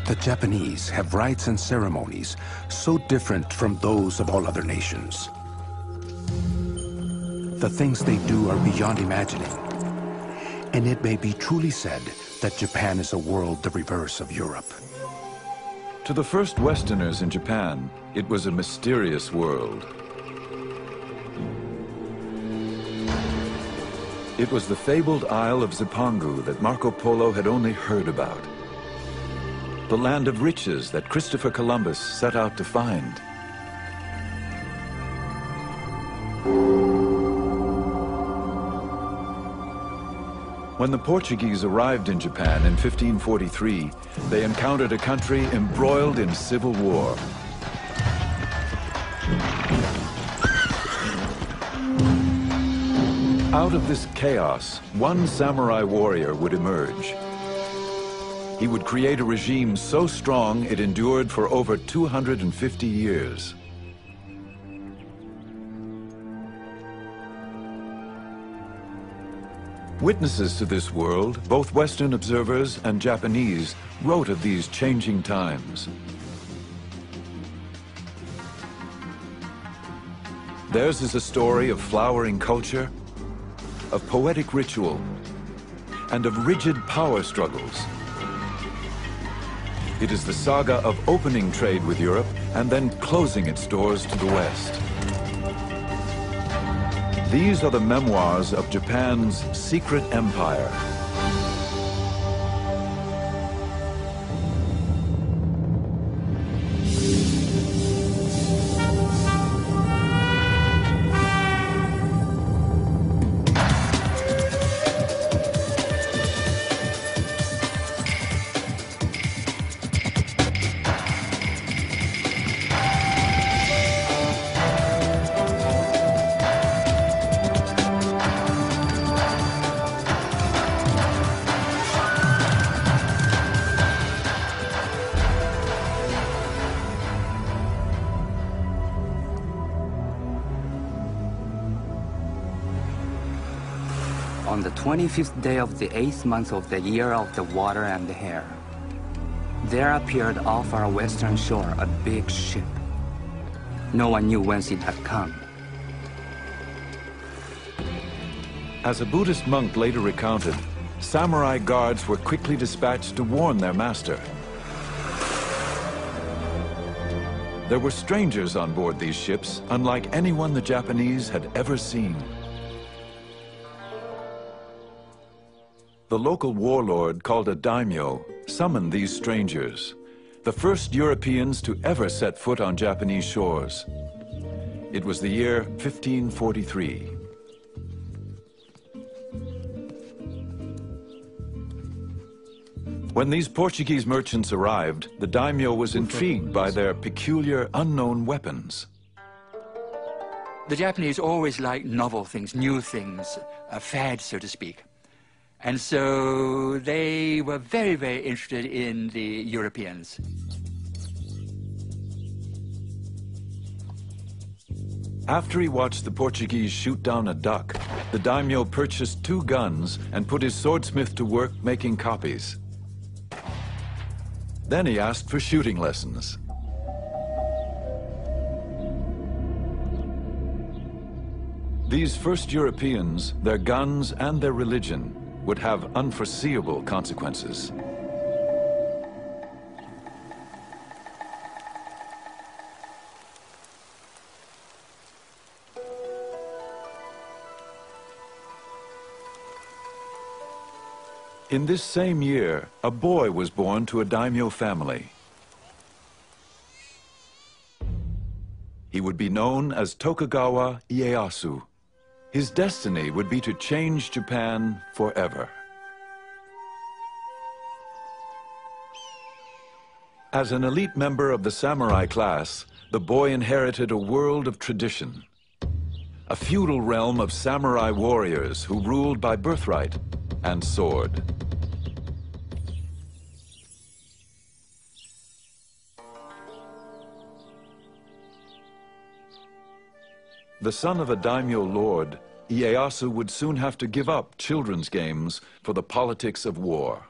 The Japanese have rites and ceremonies so different from those of all other nations. The things they do are beyond imagining. And it may be truly said that Japan is a world the reverse of Europe. To the first Westerners in Japan, it was a mysterious world. It was the fabled Isle of Zipangu that Marco Polo had only heard about. The land of riches that Christopher Columbus set out to find. When the Portuguese arrived in Japan in 1543, they encountered a country embroiled in civil war. Out of this chaos, one samurai warrior would emerge. He would create a regime so strong it endured for over 250 years. Witnesses to this world, both Western observers and Japanese, wrote of these changing times. Theirs is a story of flowering culture, of poetic ritual, and of rigid power struggles. It is the saga of opening trade with Europe and then closing its doors to the West. These are the memoirs of Japan's secret empire. On the 25th day of the 8th month of the year of the water and the hair, there appeared off our western shore a big ship. No one knew whence it had come. As a Buddhist monk later recounted, samurai guards were quickly dispatched to warn their master. There were strangers on board these ships, unlike anyone the Japanese had ever seen. The local warlord, called a daimyo, summoned these strangers, the first Europeans to ever set foot on Japanese shores. It was the year 1543. When these Portuguese merchants arrived, the daimyo was intrigued by their peculiar, unknown weapons. The Japanese always liked novel things, new things, a fad, so to speak. And so they were very, very interested in the Europeans. After he watched the Portuguese shoot down a duck, the daimyo purchased 2 guns and put his swordsmith to work making copies. Then he asked for shooting lessons. These first Europeans, their guns and their religion, would have unforeseeable consequences. In this same year, a boy was born to a daimyo family. He would be known as Tokugawa Ieyasu. His destiny would be to change Japan forever. As an elite member of the samurai class, the boy inherited a world of tradition. A feudal realm of samurai warriors who ruled by birthright and sword. The son of a daimyo lord, Ieyasu would soon have to give up children's games for the politics of war.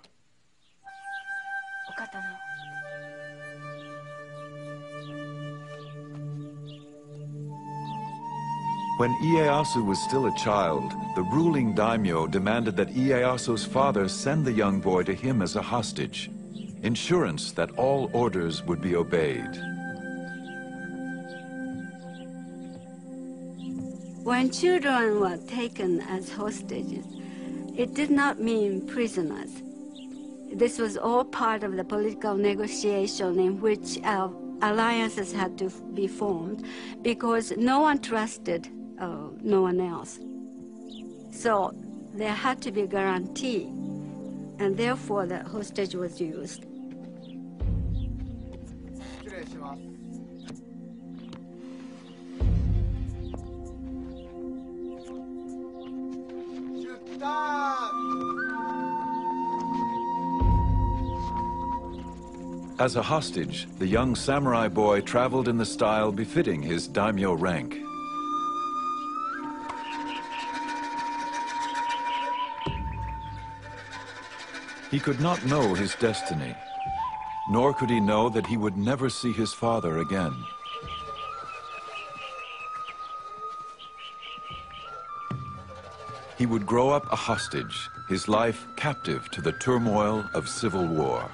When Ieyasu was still a child, the ruling daimyo demanded that Ieyasu's father send the young boy to him as a hostage, insurance that all orders would be obeyed. When children were taken as hostages, it did not mean prisoners. This was all part of the political negotiation in which alliances had to be formed because no one trusted no one else. So there had to be a guarantee, and therefore the hostage was used. As a hostage, the young samurai boy traveled in the style befitting his daimyo rank. He could not know his destiny, nor could he know that he would never see his father again. He would grow up a hostage, his life captive to the turmoil of civil war.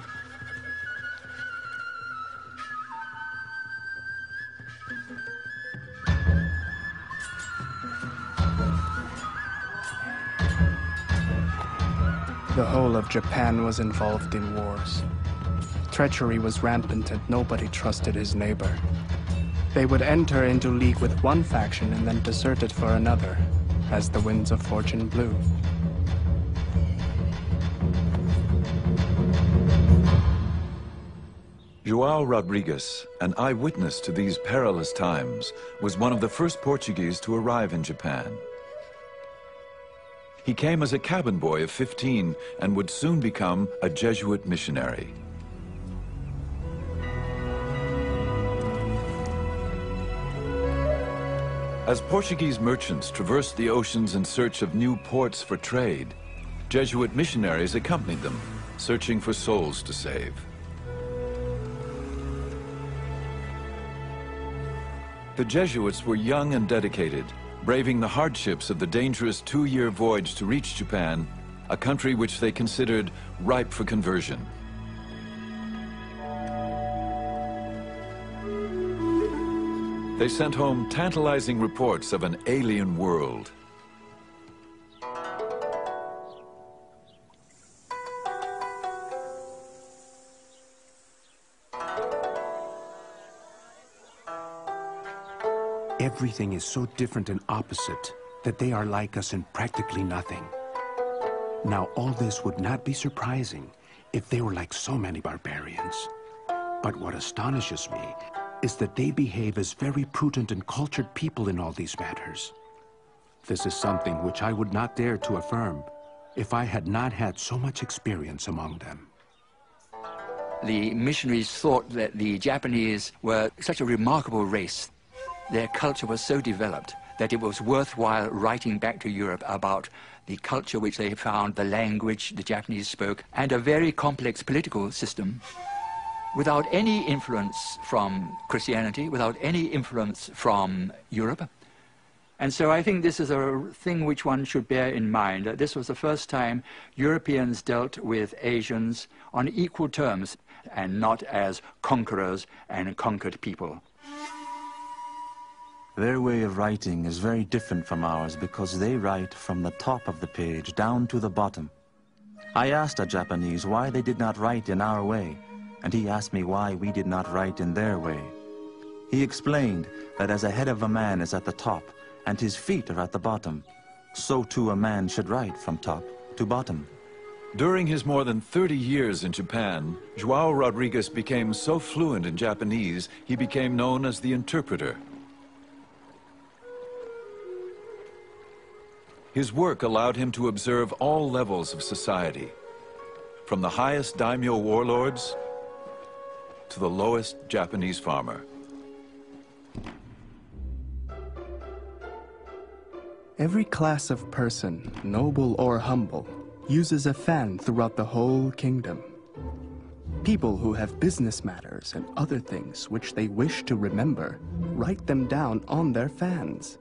The whole of Japan was involved in wars. Treachery was rampant and nobody trusted his neighbor. They would enter into league with one faction and then desert it for another, as the winds of fortune blew. João Rodrigues, an eyewitness to these perilous times, was one of the first Portuguese to arrive in Japan. He came as a cabin boy of 15 and would soon become a Jesuit missionary. As Portuguese merchants traversed the oceans in search of new ports for trade, Jesuit missionaries accompanied them, searching for souls to save. The Jesuits were young and dedicated, braving the hardships of the dangerous 2-year voyage to reach Japan, a country which they considered ripe for conversion. They sent home tantalizing reports of an alien world. Everything is so different and opposite that they are like us in practically nothing. Now, all this would not be surprising if they were like so many barbarians. But what astonishes me is that they behave as very prudent and cultured people in all these matters. This is something which I would not dare to affirm if I had not had so much experience among them. The missionaries thought that the Japanese were such a remarkable race. Their culture was so developed that it was worthwhile writing back to Europe about the culture which they found, the language the Japanese spoke, and a very complex political system without any influence from Christianity, without any influence from Europe. And so I think this is a thing which one should bear in mind, that this was the first time Europeans dealt with Asians on equal terms and not as conquerors and conquered people. Their way of writing is very different from ours because they write from the top of the page down to the bottom. I asked a Japanese why they did not write in our way, and he asked me why we did not write in their way. He explained that as a head of a man is at the top and his feet are at the bottom, so too a man should write from top to bottom. During his more than 30 years in Japan, João Rodrigues became so fluent in Japanese, he became known as the interpreter. His work allowed him to observe all levels of society, from the highest daimyo warlords to the lowest Japanese farmer. Every class of person, noble or humble, uses a fan throughout the whole kingdom. People who have business matters and other things which they wish to remember, write them down on their fans.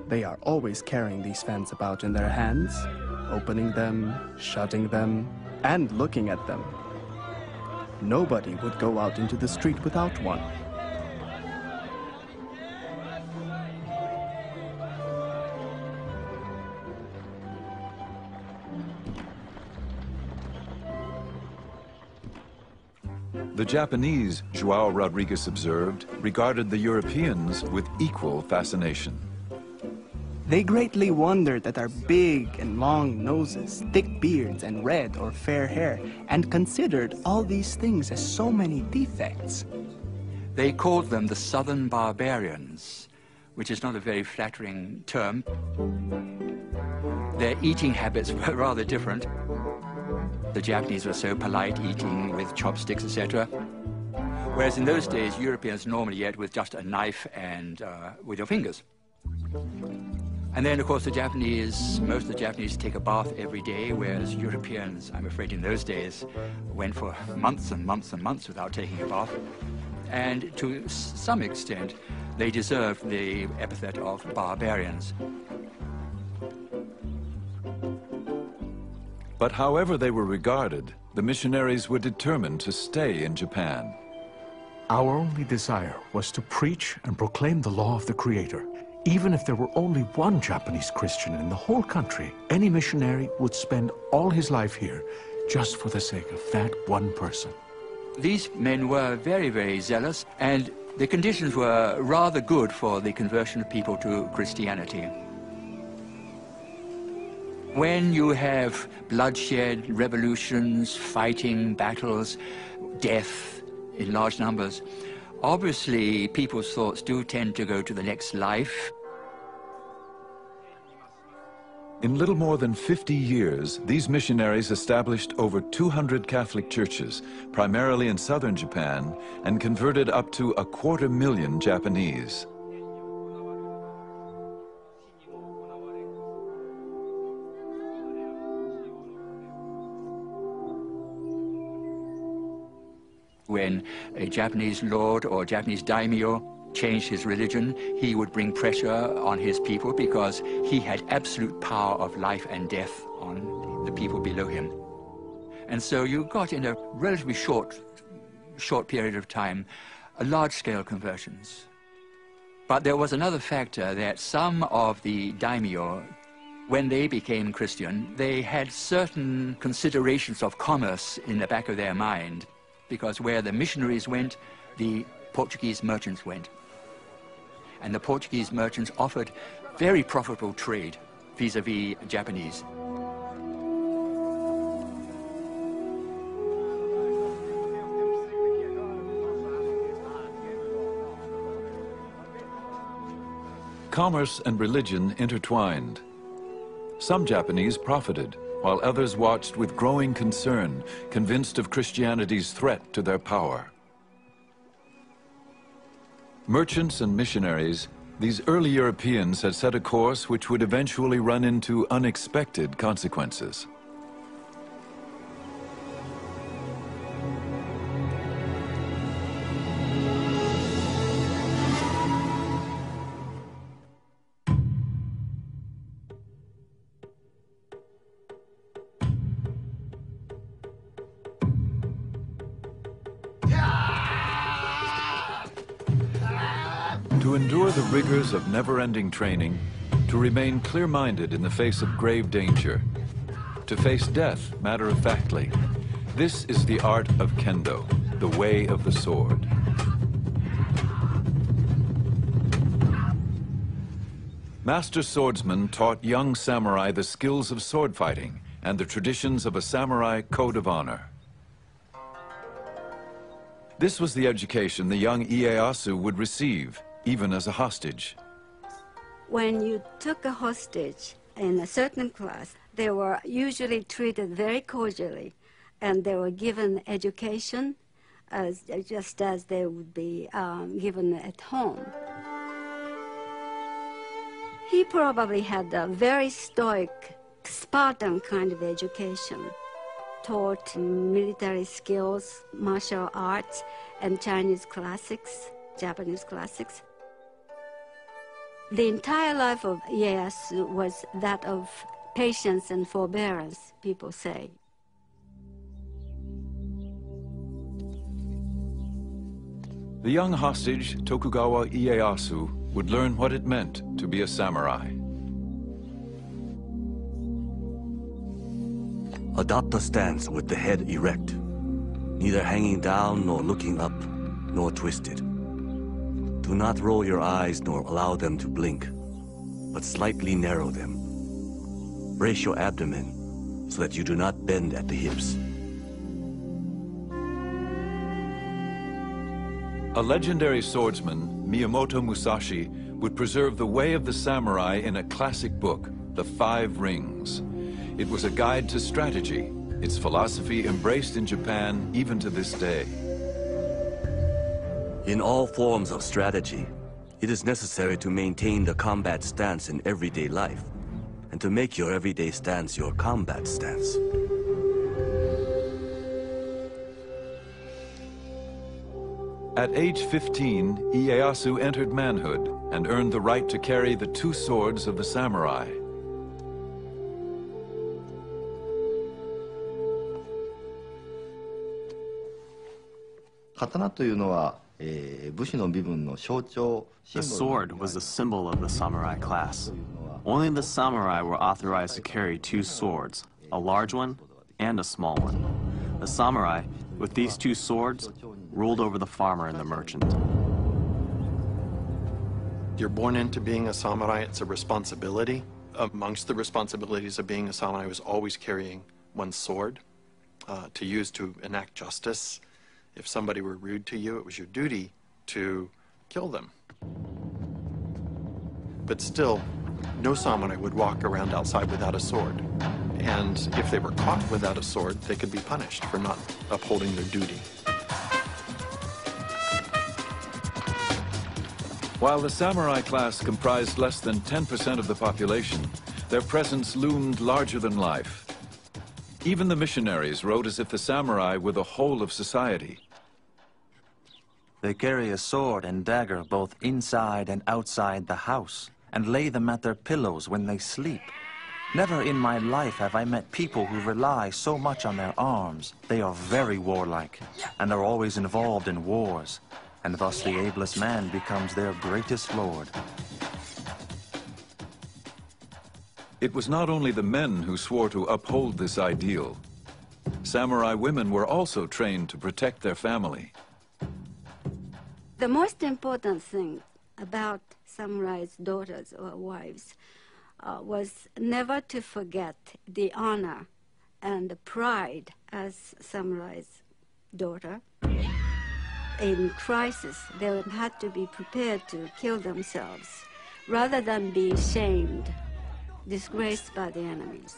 They are always carrying these fans about in their hands, opening them, shutting them, and looking at them. Nobody would go out into the street without one. The Japanese, João Rodrigues observed, regarded the Europeans with equal fascination. They greatly wondered at our big and long noses, thick beards, and red or fair hair, and considered all these things as so many defects. They called them the Southern Barbarians, which is not a very flattering term. Their eating habits were rather different. The Japanese were so polite, eating with chopsticks, etc. Whereas in those days, Europeans normally ate with just a knife and with your fingers. And then, of course, most of the Japanese take a bath every day, whereas Europeans, I'm afraid in those days, went for months and months and months without taking a bath. And to some extent, they deserved the epithet of barbarians. But however they were regarded, the missionaries were determined to stay in Japan. Our only desire was to preach and proclaim the law of the Creator. Even if there were only one Japanese Christian in the whole country, any missionary would spend all his life here just for the sake of that one person. These men were very, very zealous, and the conditions were rather good for the conversion of people to Christianity. When you have bloodshed, revolutions, fighting, battles, death in large numbers, obviously people's thoughts do tend to go to the next life. In little more than 50 years, these missionaries established over 200 Catholic churches, primarily in southern Japan, and converted up to 250,000 Japanese. When a Japanese lord or Japanese daimyo changed his religion, he would bring pressure on his people because he had absolute power of life and death on the people below him. And so you got in a relatively short period of time, large-scale conversions. But there was another factor that some of the daimyo, when they became Christian, they had certain considerations of commerce in the back of their mind, because where the missionaries went, the Portuguese merchants went. And the Portuguese merchants offered very profitable trade vis-à-vis Japanese. Commerce and religion intertwined. Some Japanese profited, while others watched with growing concern, convinced of Christianity's threat to their power. Merchants and missionaries, these early Europeans had set a course which would eventually run into unexpected consequences. To endure the rigors of never-ending training, to remain clear-minded in the face of grave danger, to face death matter-of-factly, this is the art of Kendo, the way of the sword. Master swordsmen taught young samurai the skills of sword fighting and the traditions of a samurai code of honor. This was the education the young Ieyasu would receive, even as a hostage. When you took a hostage in a certain class, they were usually treated very cordially, and they were given education just as they would be given at home. He probably had a very stoic, Spartan kind of education, taught military skills, martial arts, and Chinese classics, Japanese classics. The entire life of Ieyasu was that of patience and forbearance, people say. The young hostage, Tokugawa Ieyasu, would learn what it meant to be a samurai. Adopt a stance with the head erect, neither hanging down nor looking up, nor twisted. Do not roll your eyes nor allow them to blink, but slightly narrow them. Brace your abdomen so that you do not bend at the hips. A legendary swordsman, Miyamoto Musashi, would preserve the way of the samurai in a classic book, The Five Rings. It was a guide to strategy, its philosophy embraced in Japan even to this day. In all forms of strategy, it is necessary to maintain the combat stance in everyday life, and to make your everyday stance your combat stance. At age 15, Ieyasu entered manhood and earned the right to carry the two swords of the samurai. The sword was the symbol of the samurai class. Only the samurai were authorized to carry two swords, a large one and a small one. The samurai, with these two swords, ruled over the farmer and the merchant. You're born into being a samurai, it's a responsibility. Amongst the responsibilities of being a samurai was always carrying one's sword to use to enact justice. If somebody were rude to you, it was your duty to kill them. But still, no samurai would walk around outside without a sword. And if they were caught without a sword, they could be punished for not upholding their duty. While the samurai class comprised less than 10% of the population, their presence loomed larger than life. Even the missionaries wrote as if the samurai were the whole of society. They carry a sword and dagger both inside and outside the house, and lay them at their pillows when they sleep. Never in my life have I met people who rely so much on their arms. They are very warlike, and are always involved in wars, and thus the ablest man becomes their greatest lord. It was not only the men who swore to uphold this ideal. Samurai women were also trained to protect their family. The most important thing about samurai's daughters or wives was never to forget the honor and the pride as samurai's daughter. In crisis, they had to be prepared to kill themselves rather than be shamed, disgraced by the enemies.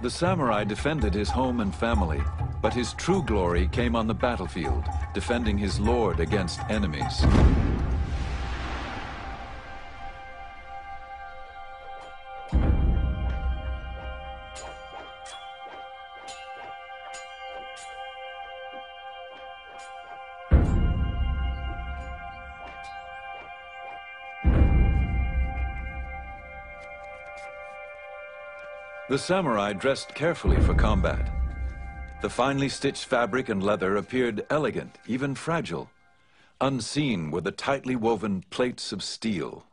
The samurai defended his home and family, but his true glory came on the battlefield, defending his lord against enemies. The samurai dressed carefully for combat. The finely stitched fabric and leather appeared elegant, even fragile. Unseen were the tightly woven plates of steel.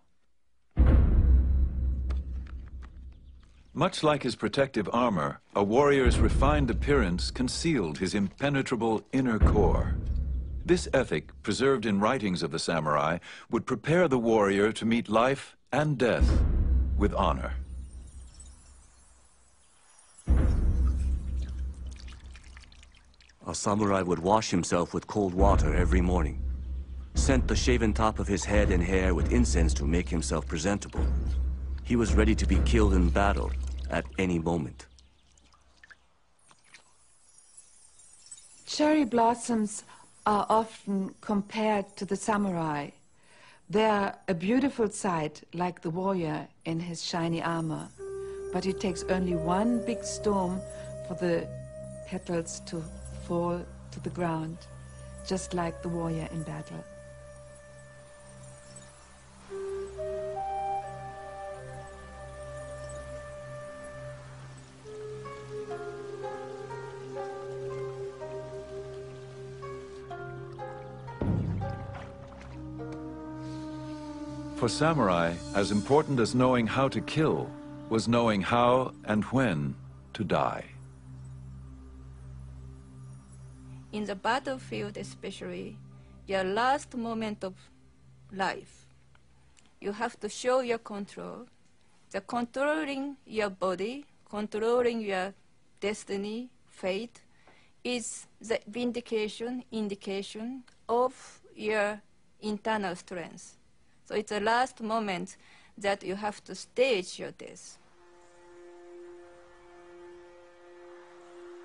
Much like his protective armor, a warrior's refined appearance concealed his impenetrable inner core. This ethic, preserved in writings of the samurai, would prepare the warrior to meet life and death with honor. A samurai would wash himself with cold water every morning, scent the shaven top of his head and hair with incense to make himself presentable. He was ready to be killed in battle at any moment. Cherry blossoms are often compared to the samurai, They are a beautiful sight, like the warrior in his shiny armor, but it takes only one big storm for the petals to fall to the ground, just like the warrior in battle. For samurai, as important as knowing how to kill was knowing how and when to die. In the battlefield especially, your last moment of life, you have to show your control. The controlling your body, controlling your destiny, fate, is the indication of your internal strength. So it's the last moment that you have to stage your death.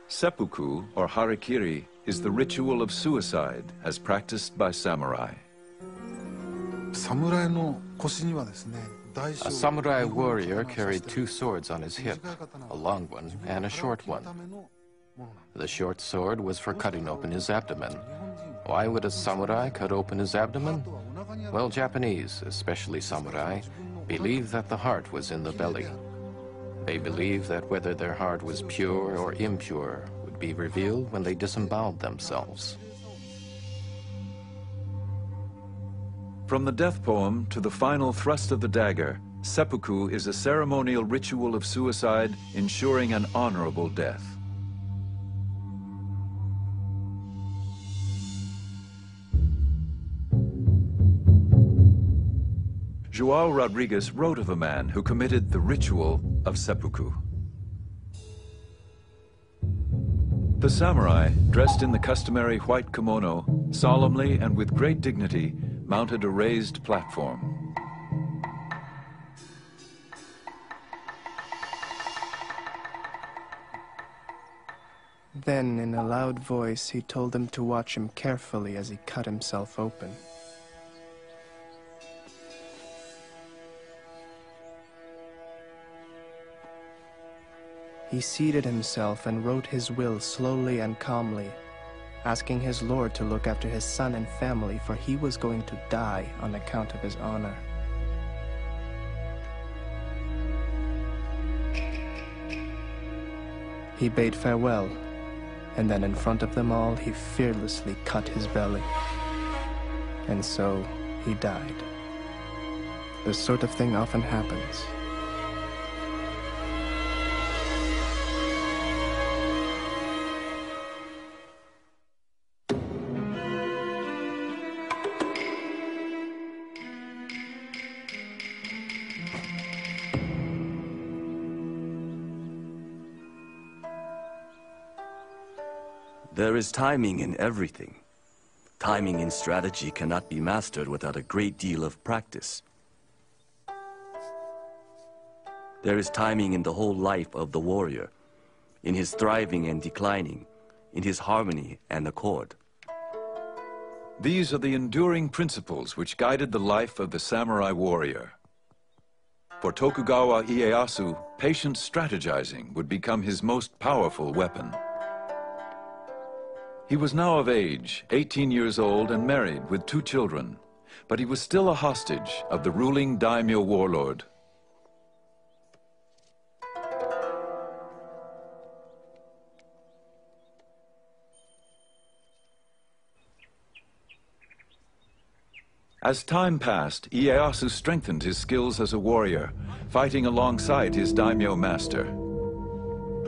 Seppuku, or harikiri, is the ritual of suicide as practiced by samurai. A samurai warrior carried two swords on his hip, a long one and a short one. The short sword was for cutting open his abdomen. Why would a samurai cut open his abdomen? Well, Japanese, especially samurai, believe that the heart was in the belly. They believe that whether their heart was pure or impure would be revealed when they disemboweled themselves. From the death poem to the final thrust of the dagger, seppuku is a ceremonial ritual of suicide ensuring an honorable death. João Rodrigues wrote of a man who committed the ritual of seppuku. The samurai, dressed in the customary white kimono, solemnly and with great dignity, mounted a raised platform. Then, in a loud voice, he told them to watch him carefully as he cut himself open. He seated himself and wrote his will slowly and calmly, asking his lord to look after his son and family, for he was going to die on account of his honor. He bade farewell, and then in front of them all, he fearlessly cut his belly. And so he died. This sort of thing often happens. There is timing in everything. Timing in strategy cannot be mastered without a great deal of practice. There is timing in the whole life of the warrior, in his thriving and declining, in his harmony and accord. These are the enduring principles which guided the life of the samurai warrior. For Tokugawa Ieyasu, patient strategizing would become his most powerful weapon. He was now of age, 18 years old and married with 2 children, but he was still a hostage of the ruling daimyo warlord. As time passed, Ieyasu strengthened his skills as a warrior, fighting alongside his daimyo master.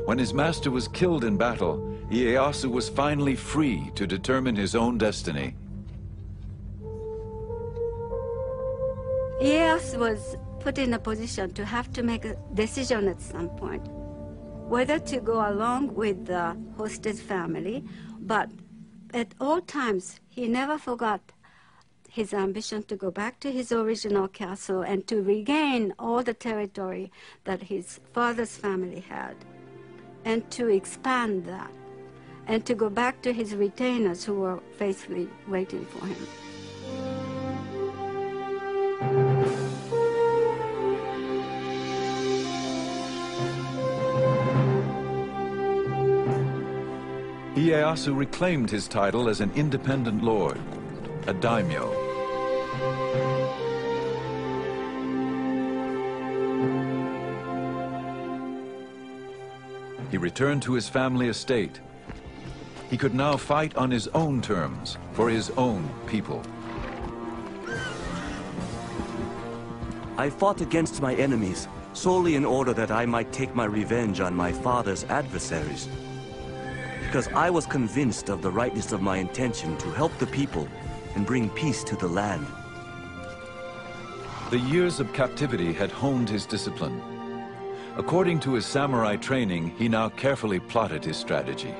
When his master was killed in battle, Ieyasu was finally free to determine his own destiny. Ieyasu was put in a position to have to make a decision at some point, whether to go along with the hostage family, but at all times he never forgot his ambition to go back to his original castle and to regain all the territory that his father's family had, and to expand that, and to go back to his retainers who were faithfully waiting for him. Ieyasu reclaimed his title as an independent lord, a daimyo. He returned to his family estate. He could now fight on his own terms, for his own people. I fought against my enemies solely in order that I might take my revenge on my father's adversaries. Because I was convinced of the rightness of my intention to help the people and bring peace to the land. The years of captivity had honed his discipline. According to his samurai training, he now carefully plotted his strategy.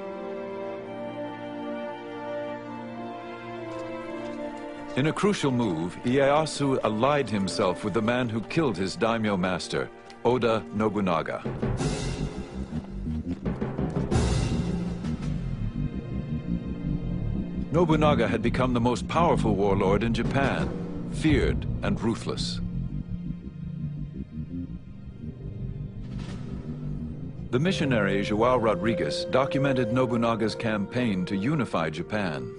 In a crucial move, Ieyasu allied himself with the man who killed his daimyo master, Oda Nobunaga. Nobunaga had become the most powerful warlord in Japan, feared and ruthless. The missionary João Rodrigues documented Nobunaga's campaign to unify Japan.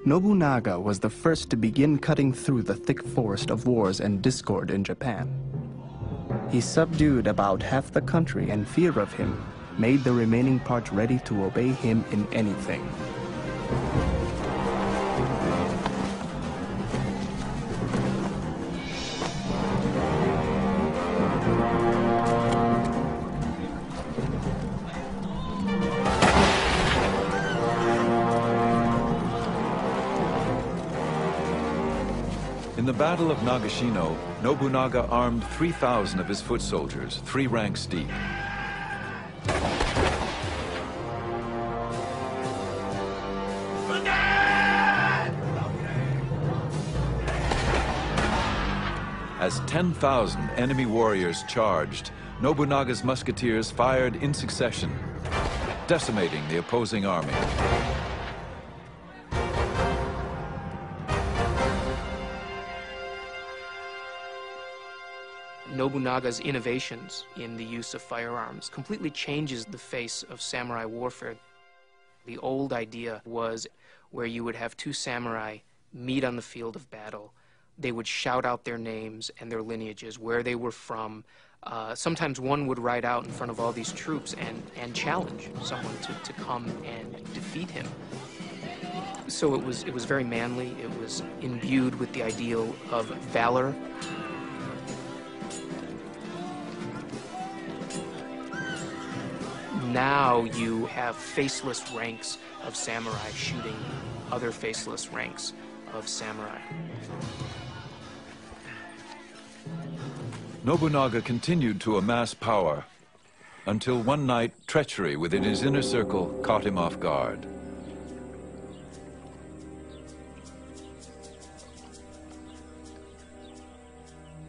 Nobunaga was the first to begin cutting through the thick forest of wars and discord in Japan. He subdued about half the country, and fear of him made the remaining part ready to obey him in anything. In the Battle of Nagashino, Nobunaga armed 3,000 of his foot soldiers, 3 ranks deep. As 10,000 enemy warriors charged, Nobunaga's musketeers fired in succession, decimating the opposing army. Nobunaga's innovations in the use of firearms completely changes the face of samurai warfare. The old idea was where you would have 2 samurai meet on the field of battle. They would shout out their names and their lineages, where they were from. Sometimes one would ride out in front of all these troops and challenge someone to come and defeat him. So it was very manly. It was imbued with the ideal of valor. Now you have faceless ranks of samurai shooting other faceless ranks of samurai. Nobunaga continued to amass power until one night treachery within his inner circle caught him off guard.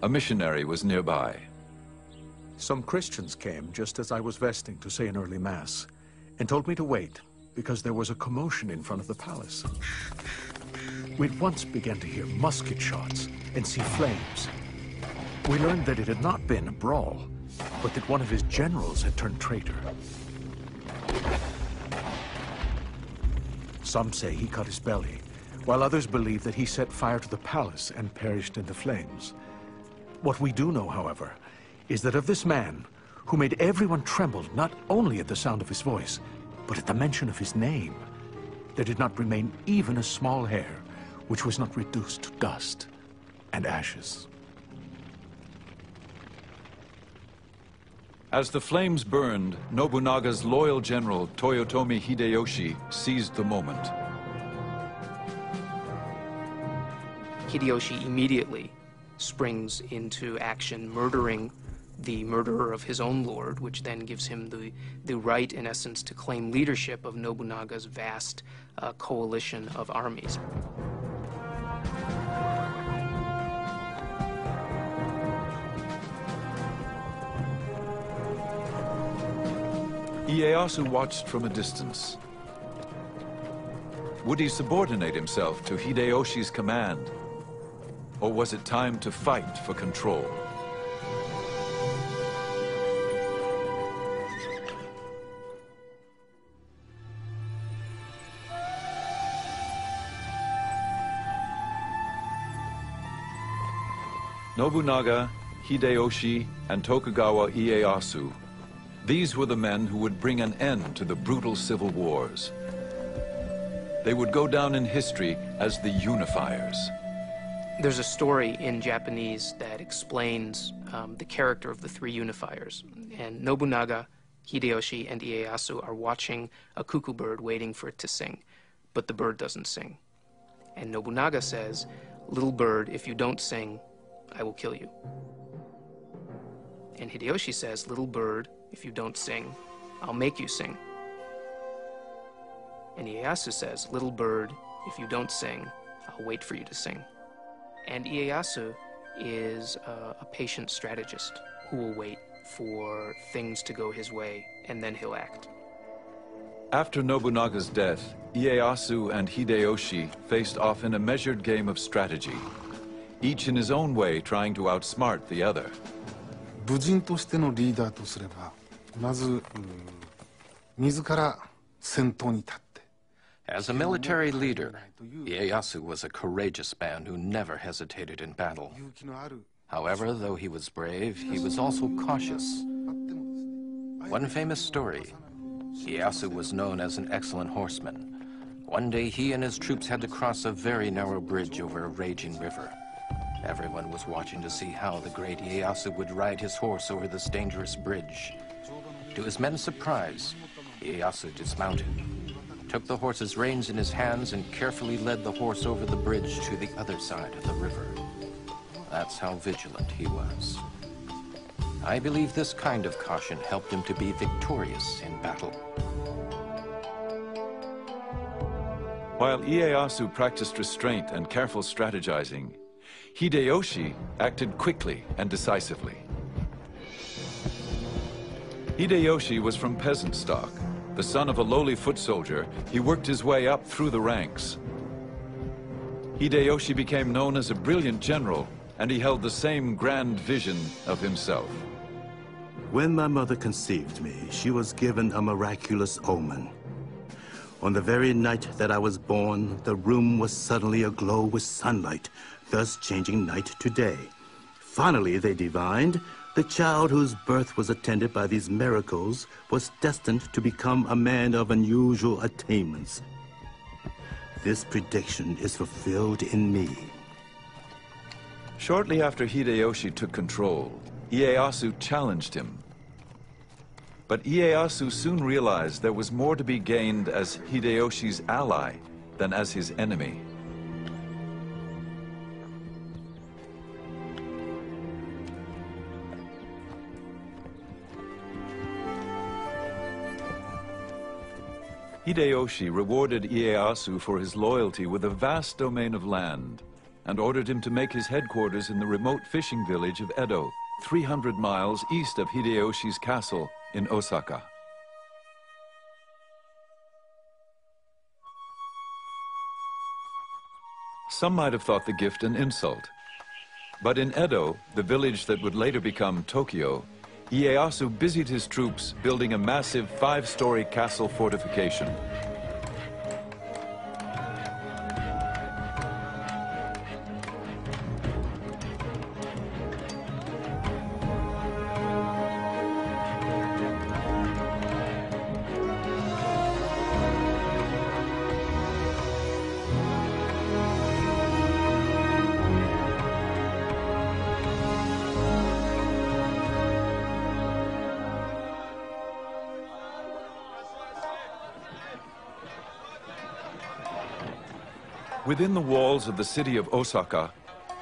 A missionary was nearby. Some Christians came just as I was vesting to say an early mass and told me to wait because there was a commotion in front of the palace. We'd once began to hear musket shots and see flames. We learned that it had not been a brawl, but that one of his generals had turned traitor. Some say he cut his belly, while others believe that he set fire to the palace and perished in the flames. What we do know, however, is that of this man, who made everyone tremble not only at the sound of his voice, but at the mention of his name, there did not remain even a small hair which was not reduced to dust and ashes. As the flames burned, Nobunaga's loyal general, Toyotomi Hideyoshi, seized the moment. Hideyoshi immediately springs into action, murdering the murderer of his own lord, which then gives him the right, in essence, to claim leadership of Nobunaga's vast coalition of armies. Ieyasu watched from a distance. Would he subordinate himself to Hideyoshi's command? Or was it time to fight for control? Nobunaga, Hideyoshi, and Tokugawa Ieyasu. These were the men who would bring an end to the brutal civil wars. They would go down in history as the unifiers. There's a story in Japanese that explains the character of the three unifiers. And Nobunaga, Hideyoshi, and Ieyasu are watching a cuckoo bird waiting for it to sing, but the bird doesn't sing. And Nobunaga says, "Little bird, if you don't sing, I will kill you." And Hideyoshi says, "Little bird, if you don't sing, I'll make you sing." And Ieyasu says, "Little bird, if you don't sing, I'll wait for you to sing." And Ieyasu is a patient strategist who will wait for things to go his way, and then he'll act. After Nobunaga's death, Ieyasu and Hideyoshi faced off in a measured game of strategy, each in his own way trying to outsmart the other. 武人としてのリーダーとすれば、まず自ら先頭に立って。 As a military leader, Ieyasu was a courageous man who never hesitated in battle. However, though he was brave, he was also cautious. One famous story, Ieyasu was known as an excellent horseman. One day he and his troops had to cross a very narrow bridge over a raging river. Everyone was watching to see how the great Ieyasu would ride his horse over this dangerous bridge. To his men's surprise, Ieyasu dismounted, took the horse's reins in his hands, and carefully led the horse over the bridge to the other side of the river. That's how vigilant he was. I believe this kind of caution helped him to be victorious in battle. While Ieyasu practiced restraint and careful strategizing, Hideyoshi acted quickly and decisively. Hideyoshi was from peasant stock. The son of a lowly foot soldier, he worked his way up through the ranks. Hideyoshi became known as a brilliant general, and he held the same grand vision of himself. When my mother conceived me, she was given a miraculous omen. On the very night that I was born, the room was suddenly aglow with sunlight, thus changing night to day. Finally, they divined, the child whose birth was attended by these miracles was destined to become a man of unusual attainments. This prediction is fulfilled in me. Shortly after Hideyoshi took control, Ieyasu challenged him. But Ieyasu soon realized there was more to be gained as Hideyoshi's ally than as his enemy. Hideyoshi rewarded Ieyasu for his loyalty with a vast domain of land and ordered him to make his headquarters in the remote fishing village of Edo, 300 miles east of Hideyoshi's castle in Osaka. Some might have thought the gift an insult. But in Edo, the village that would later become Tokyo, Ieyasu busied his troops building a massive 5-story castle fortification. Within the walls of the city of Osaka,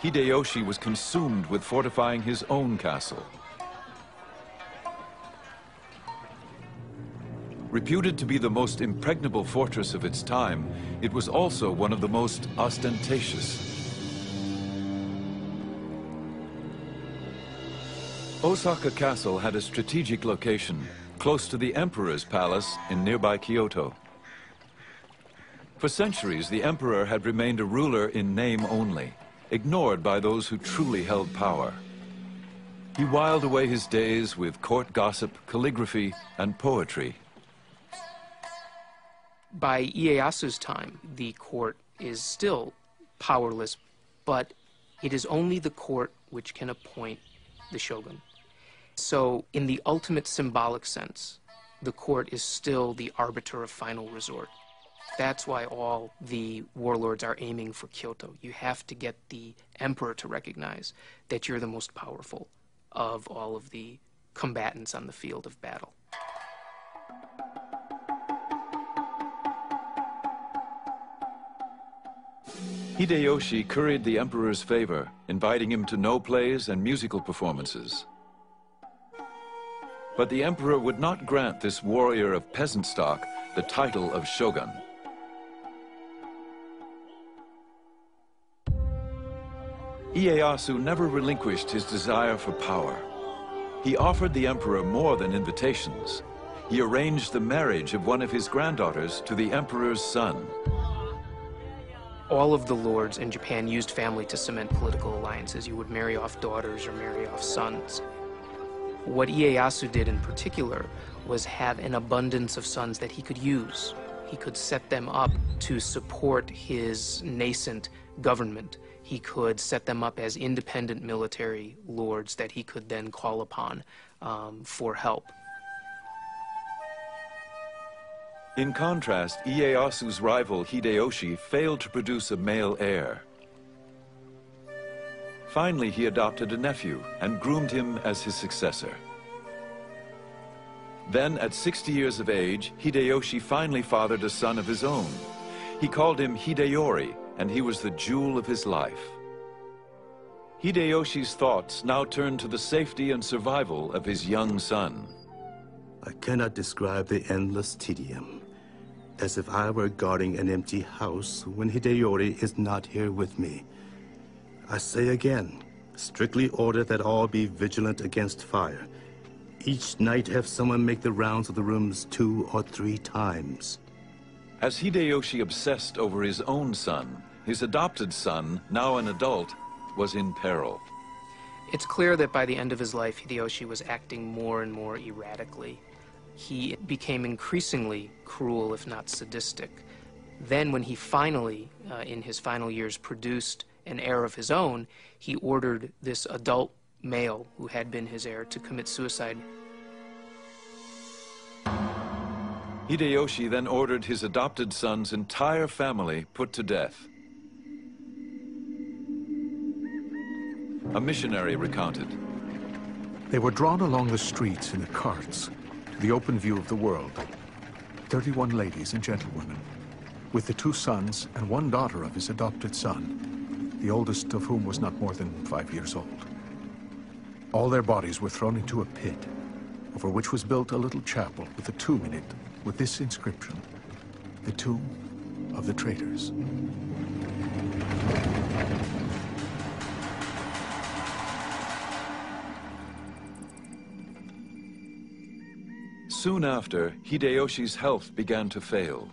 Hideyoshi was consumed with fortifying his own castle. Reputed to be the most impregnable fortress of its time, it was also one of the most ostentatious. Osaka Castle had a strategic location, close to the Emperor's palace in nearby Kyoto. For centuries, the emperor had remained a ruler in name only, ignored by those who truly held power. He whiled away his days with court gossip, calligraphy, and poetry. By Ieyasu's time, the court is still powerless, but it is only the court which can appoint the shogun. So in the ultimate symbolic sense, the court is still the arbiter of final resort. That's why all the warlords are aiming for Kyoto. You have to get the emperor to recognize that you're the most powerful of all of the combatants on the field of battle. Hideyoshi curried the emperor's favor, inviting him to no plays and musical performances. But the emperor would not grant this warrior of peasant stock the title of shogun. Ieyasu never relinquished his desire for power. He offered the emperor more than invitations. He arranged the marriage of one of his granddaughters to the emperor's son. All of the lords in Japan used family to cement political alliances. You would marry off daughters or marry off sons. What Ieyasu did in particular was have an abundance of sons that he could use. He could set them up to support his nascent government. He could set them up as independent military lords that he could then call upon for help. In contrast, Ieyasu's rival Hideyoshi failed to produce a male heir. Finally, he adopted a nephew and groomed him as his successor. Then, at 60 years of age, Hideyoshi finally fathered a son of his own. He called him Hideyori, and he was the jewel of his life. Hideyoshi's thoughts now turned to the safety and survival of his young son. I cannot describe the endless tedium, as if I were guarding an empty house when Hideyori is not here with me. I say again, strictly order that all be vigilant against fire. Each night have someone make the rounds of the rooms 2 or 3 times. As Hideyoshi obsessed over his own son, his adopted son, now an adult, was in peril. It's clear that by the end of his life, Hideyoshi was acting more and more erratically. He became increasingly cruel, if not sadistic. Then when he finally, in his final years, produced an heir of his own, he ordered this adult male who had been his heir to commit suicide. Hideyoshi then ordered his adopted son's entire family put to death. A missionary recounted. They were drawn along the streets in carts to the open view of the world. 31 ladies and gentlewomen, with the 2 sons and 1 daughter of his adopted son, the oldest of whom was not more than 5 years old. All their bodies were thrown into a pit, over which was built a little chapel with a tomb in it, with this inscription: "The tomb of the traitors." Soon after, Hideyoshi's health began to fail.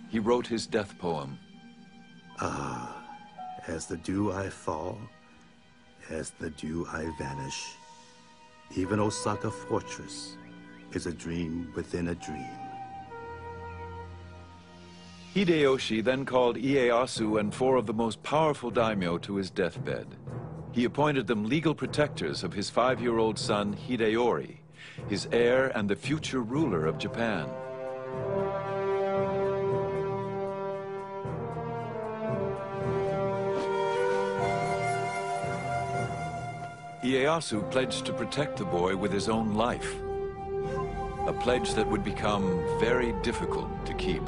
He wrote his death poem. Ah, as the dew I fall, as the dew I vanish. Even Osaka Fortress is a dream within a dream. Hideyoshi then called Ieyasu and 4 of the most powerful daimyo to his deathbed. He appointed them legal protectors of his 5-year-old son Hideyori, his heir and the future ruler of Japan. Ieyasu pledged to protect the boy with his own life, a pledge that would become very difficult to keep.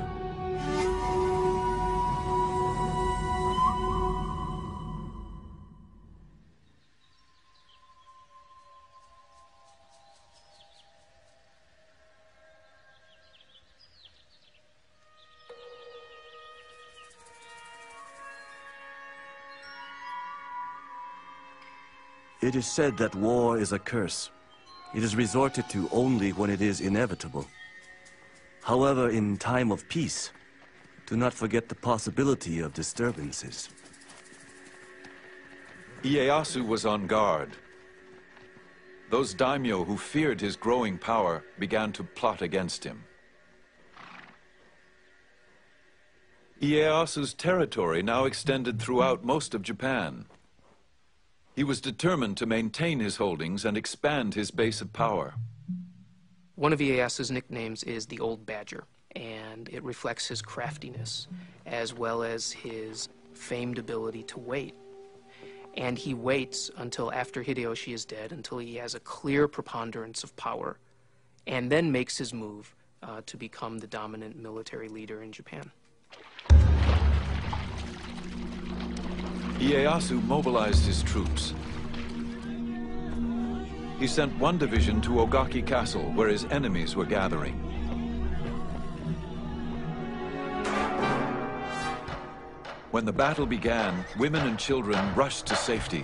It is said that war is a curse. It is resorted to only when it is inevitable. However, in time of peace, do not forget the possibility of disturbances. Ieyasu was on guard. Those daimyo who feared his growing power began to plot against him. Ieyasu's territory now extended throughout most of Japan. He was determined to maintain his holdings and expand his base of power. One of Ieyasu's nicknames is the Old Badger, and it reflects his craftiness as well as his famed ability to wait. And he waits until after Hideyoshi is dead, until he has a clear preponderance of power, and then makes his move to become the dominant military leader in Japan. Ieyasu mobilized his troops. He sent one division to Ogaki Castle, where his enemies were gathering. When the battle began, women and children rushed to safety.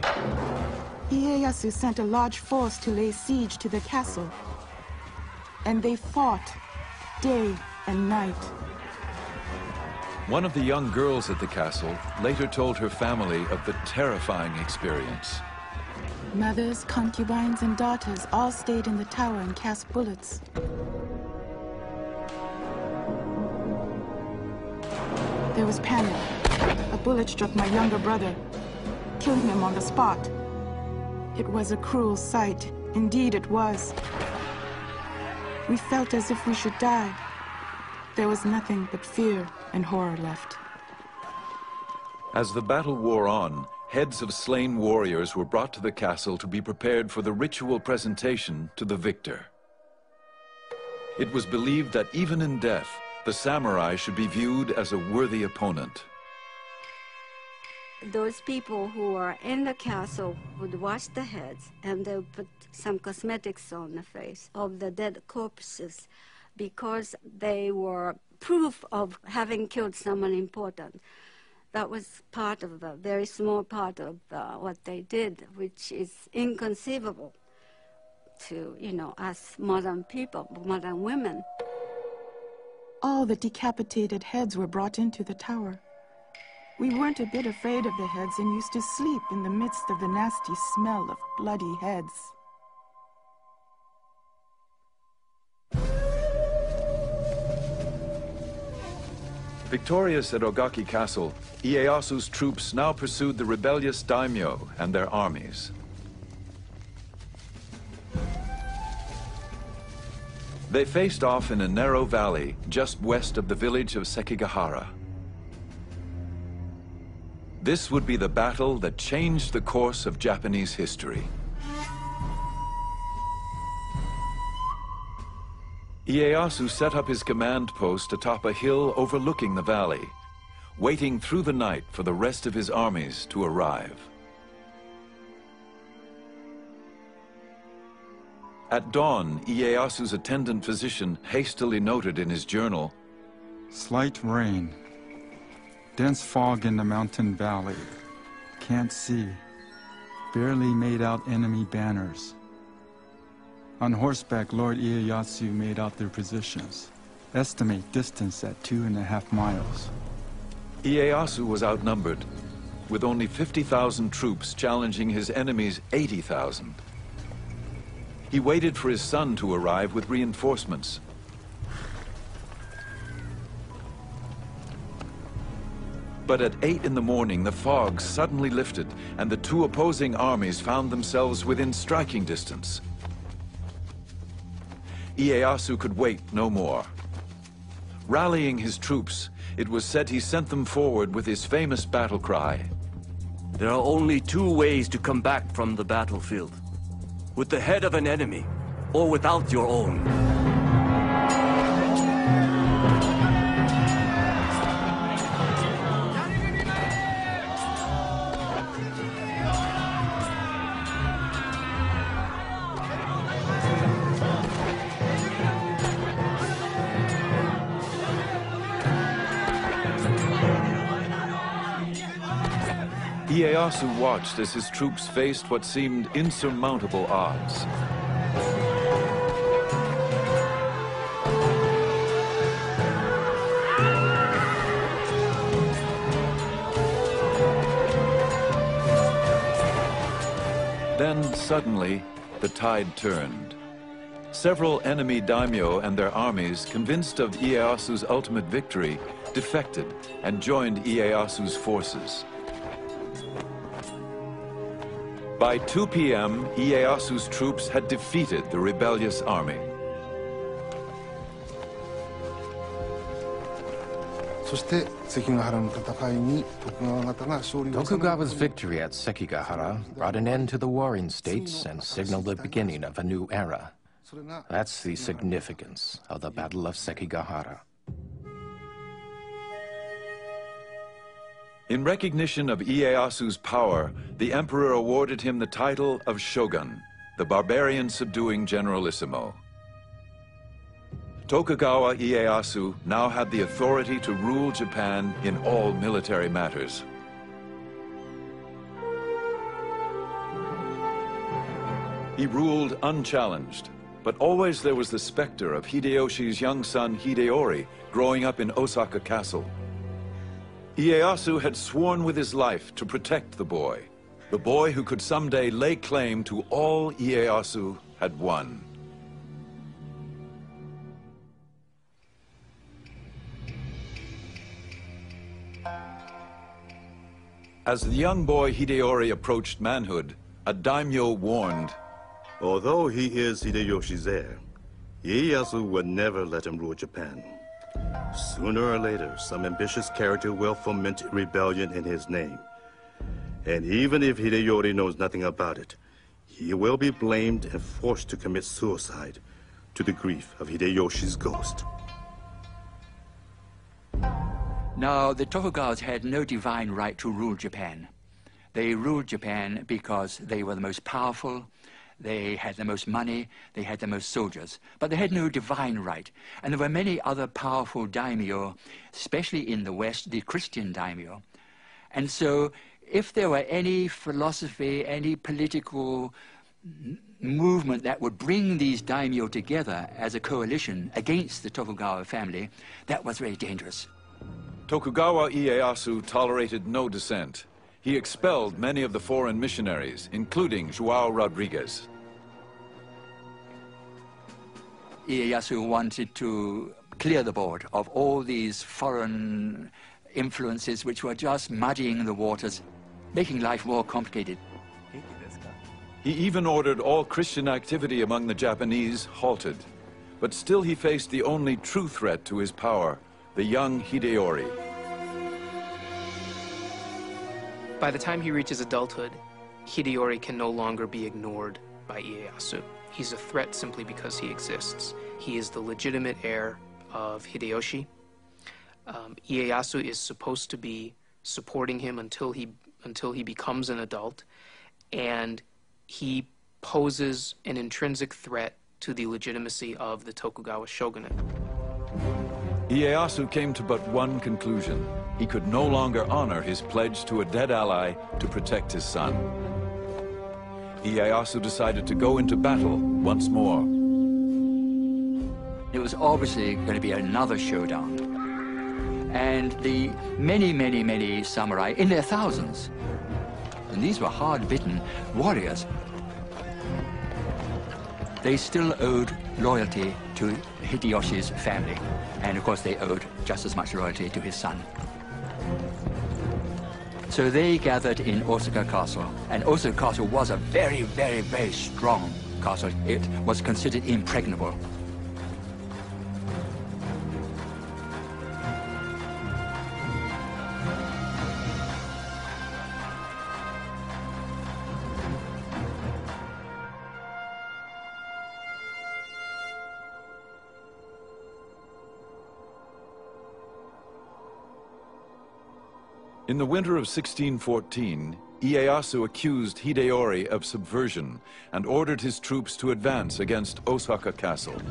Ieyasu sent a large force to lay siege to the castle, and they fought day and night. One of the young girls at the castle later told her family of the terrifying experience. Mothers, concubines, and daughters all stayed in the tower and cast bullets. There was panic. A bullet struck my younger brother, killing him on the spot. It was a cruel sight. Indeed, it was. We felt as if we should die. There was nothing but fear and horror left. As the battle wore on, heads of slain warriors were brought to the castle to be prepared for the ritual presentation to the victor. It was believed that even in death, the samurai should be viewed as a worthy opponent. Those people who were in the castle would wash the heads, and they would put some cosmetics on the face of the dead corpses because they were proof of having killed someone important. That was part of the very small part of what they did, which is inconceivable to, us modern people, modern women. All the decapitated heads were brought into the tower. We weren't a bit afraid of the heads and used to sleep in the midst of the nasty smell of bloody heads. Victorious at Ogaki Castle, Ieyasu's troops now pursued the rebellious daimyo and their armies. They faced off in a narrow valley just west of the village of Sekigahara. This would be the battle that changed the course of Japanese history. Ieyasu set up his command post atop a hill overlooking the valley, waiting through the night for the rest of his armies to arrive. At dawn, Ieyasu's attendant physician hastily noted in his journal, "Slight rain. Dense fog in the mountain valley. Can't see. Barely made out enemy banners. On horseback, Lord Ieyasu made out their positions. Estimate distance at 2.5 miles. Ieyasu was outnumbered, with only 50,000 troops challenging his enemy's 80,000. He waited for his son to arrive with reinforcements. But at 8 in the morning, the fog suddenly lifted, and the two opposing armies found themselves within striking distance. Ieyasu could wait no more. Rallying his troops, it was said he sent them forward with his famous battle cry. "There are only two ways to come back from the battlefield. With the head of an enemy, or without your own." Ieyasu watched as his troops faced what seemed insurmountable odds. Then, suddenly, the tide turned. Several enemy daimyo and their armies, convinced of Ieyasu's ultimate victory, defected and joined Ieyasu's forces. By 2 p.m., Ieyasu's troops had defeated the rebellious army. Tokugawa's victory at Sekigahara brought an end to the warring states and signaled the beginning of a new era. That's the significance of the Battle of Sekigahara. In recognition of Ieyasu's power, the emperor awarded him the title of Shogun, the barbarian-subduing generalissimo. Tokugawa Ieyasu now had the authority to rule Japan in all military matters. He ruled unchallenged, but always there was the specter of Hideyoshi's young son Hideyori growing up in Osaka Castle. Ieyasu had sworn with his life to protect the boy who could someday lay claim to all Ieyasu had won. As the young boy Hideyori approached manhood, a daimyo warned, "Although he is Hideyoshi's heir, Ieyasu would never let him rule Japan. Sooner or later, some ambitious character will foment rebellion in his name. And even if Hideyori knows nothing about it, he will be blamed and forced to commit suicide to the grief of Hideyoshi's ghost." Now, the Tokugawas had no divine right to rule Japan. They ruled Japan because they were the most powerful, they had the most money, they had the most soldiers, but they had no divine right. And there were many other powerful daimyo, especially in the West, the Christian daimyo. And so, if there were any philosophy, any political movement that would bring these daimyo together as a coalition against the Tokugawa family, that was very dangerous. Tokugawa Ieyasu tolerated no dissent. He expelled many of the foreign missionaries, including João Rodrigues. Ieyasu wanted to clear the board of all these foreign influences which were just muddying the waters, making life more complicated. He even ordered all Christian activity among the Japanese halted. But still he faced the only true threat to his power, the young Hideyori. By the time he reaches adulthood, Hideyori can no longer be ignored by Ieyasu. He's a threat simply because he exists. He is the legitimate heir of Hideyoshi. Ieyasu is supposed to be supporting him until he becomes an adult, and he poses an intrinsic threat to the legitimacy of the Tokugawa shogunate. Ieyasu came to but one conclusion. He could no longer honor his pledge to a dead ally to protect his son. Ieyasu decided to go into battle once more. It was obviously going to be another showdown. And the many samurai, in their thousands, and these were hard-bitten warriors, they still owed loyalty to Hideyoshi's family. And of course they owed just as much loyalty to his son. So they gathered in Osaka Castle, and Osaka Castle was a very strong castle. It was considered impregnable. In the winter of 1614, Ieyasu accused Hideyori of subversion and ordered his troops to advance against Osaka Castle.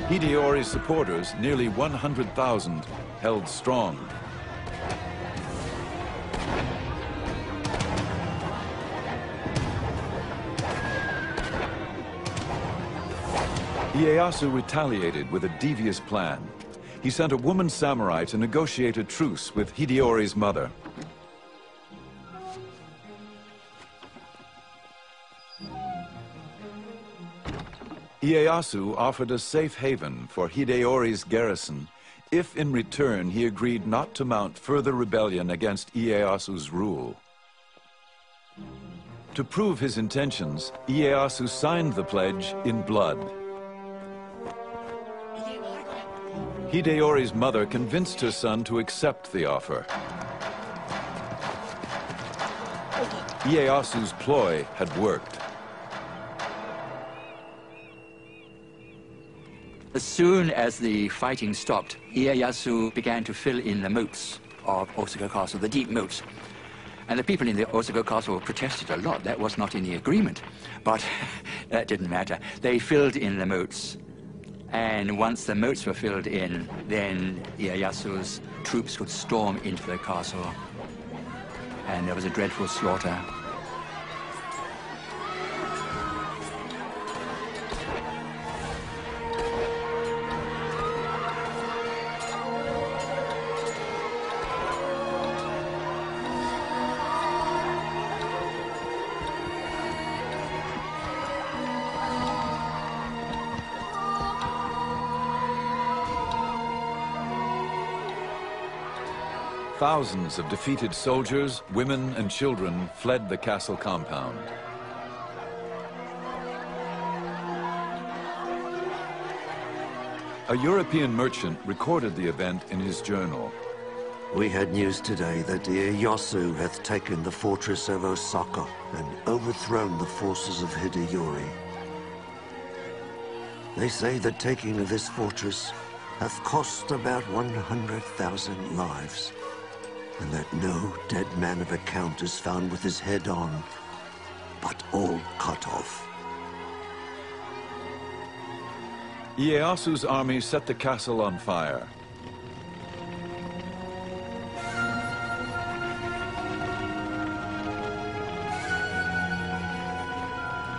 Hideyori's supporters, nearly 100,000, held strong. Ieyasu retaliated with a devious plan. He sent a woman samurai to negotiate a truce with Hideyori's mother. Ieyasu offered a safe haven for Hideyori's garrison if in return he agreed not to mount further rebellion against Ieyasu's rule. To prove his intentions, Ieyasu signed the pledge in blood. Hideyori's mother convinced her son to accept the offer. Ieyasu's ploy had worked. As soon as the fighting stopped, Ieyasu began to fill in the moats of Osaka Castle, the deep moats. And the people in the Osaka Castle protested a lot. That was not in the agreement. But that didn't matter. They filled in the moats. And once the moats were filled in, then Ieyasu's troops would storm into the castle. And there was a dreadful slaughter. Thousands of defeated soldiers, women, and children fled the castle compound. A European merchant recorded the event in his journal. We had news today that Ieyasu hath taken the fortress of Osaka and overthrown the forces of Hideyori. They say that taking of this fortress hath cost about 100,000 lives, and that no dead man of account is found with his head on, but all cut off. Ieyasu's army set the castle on fire.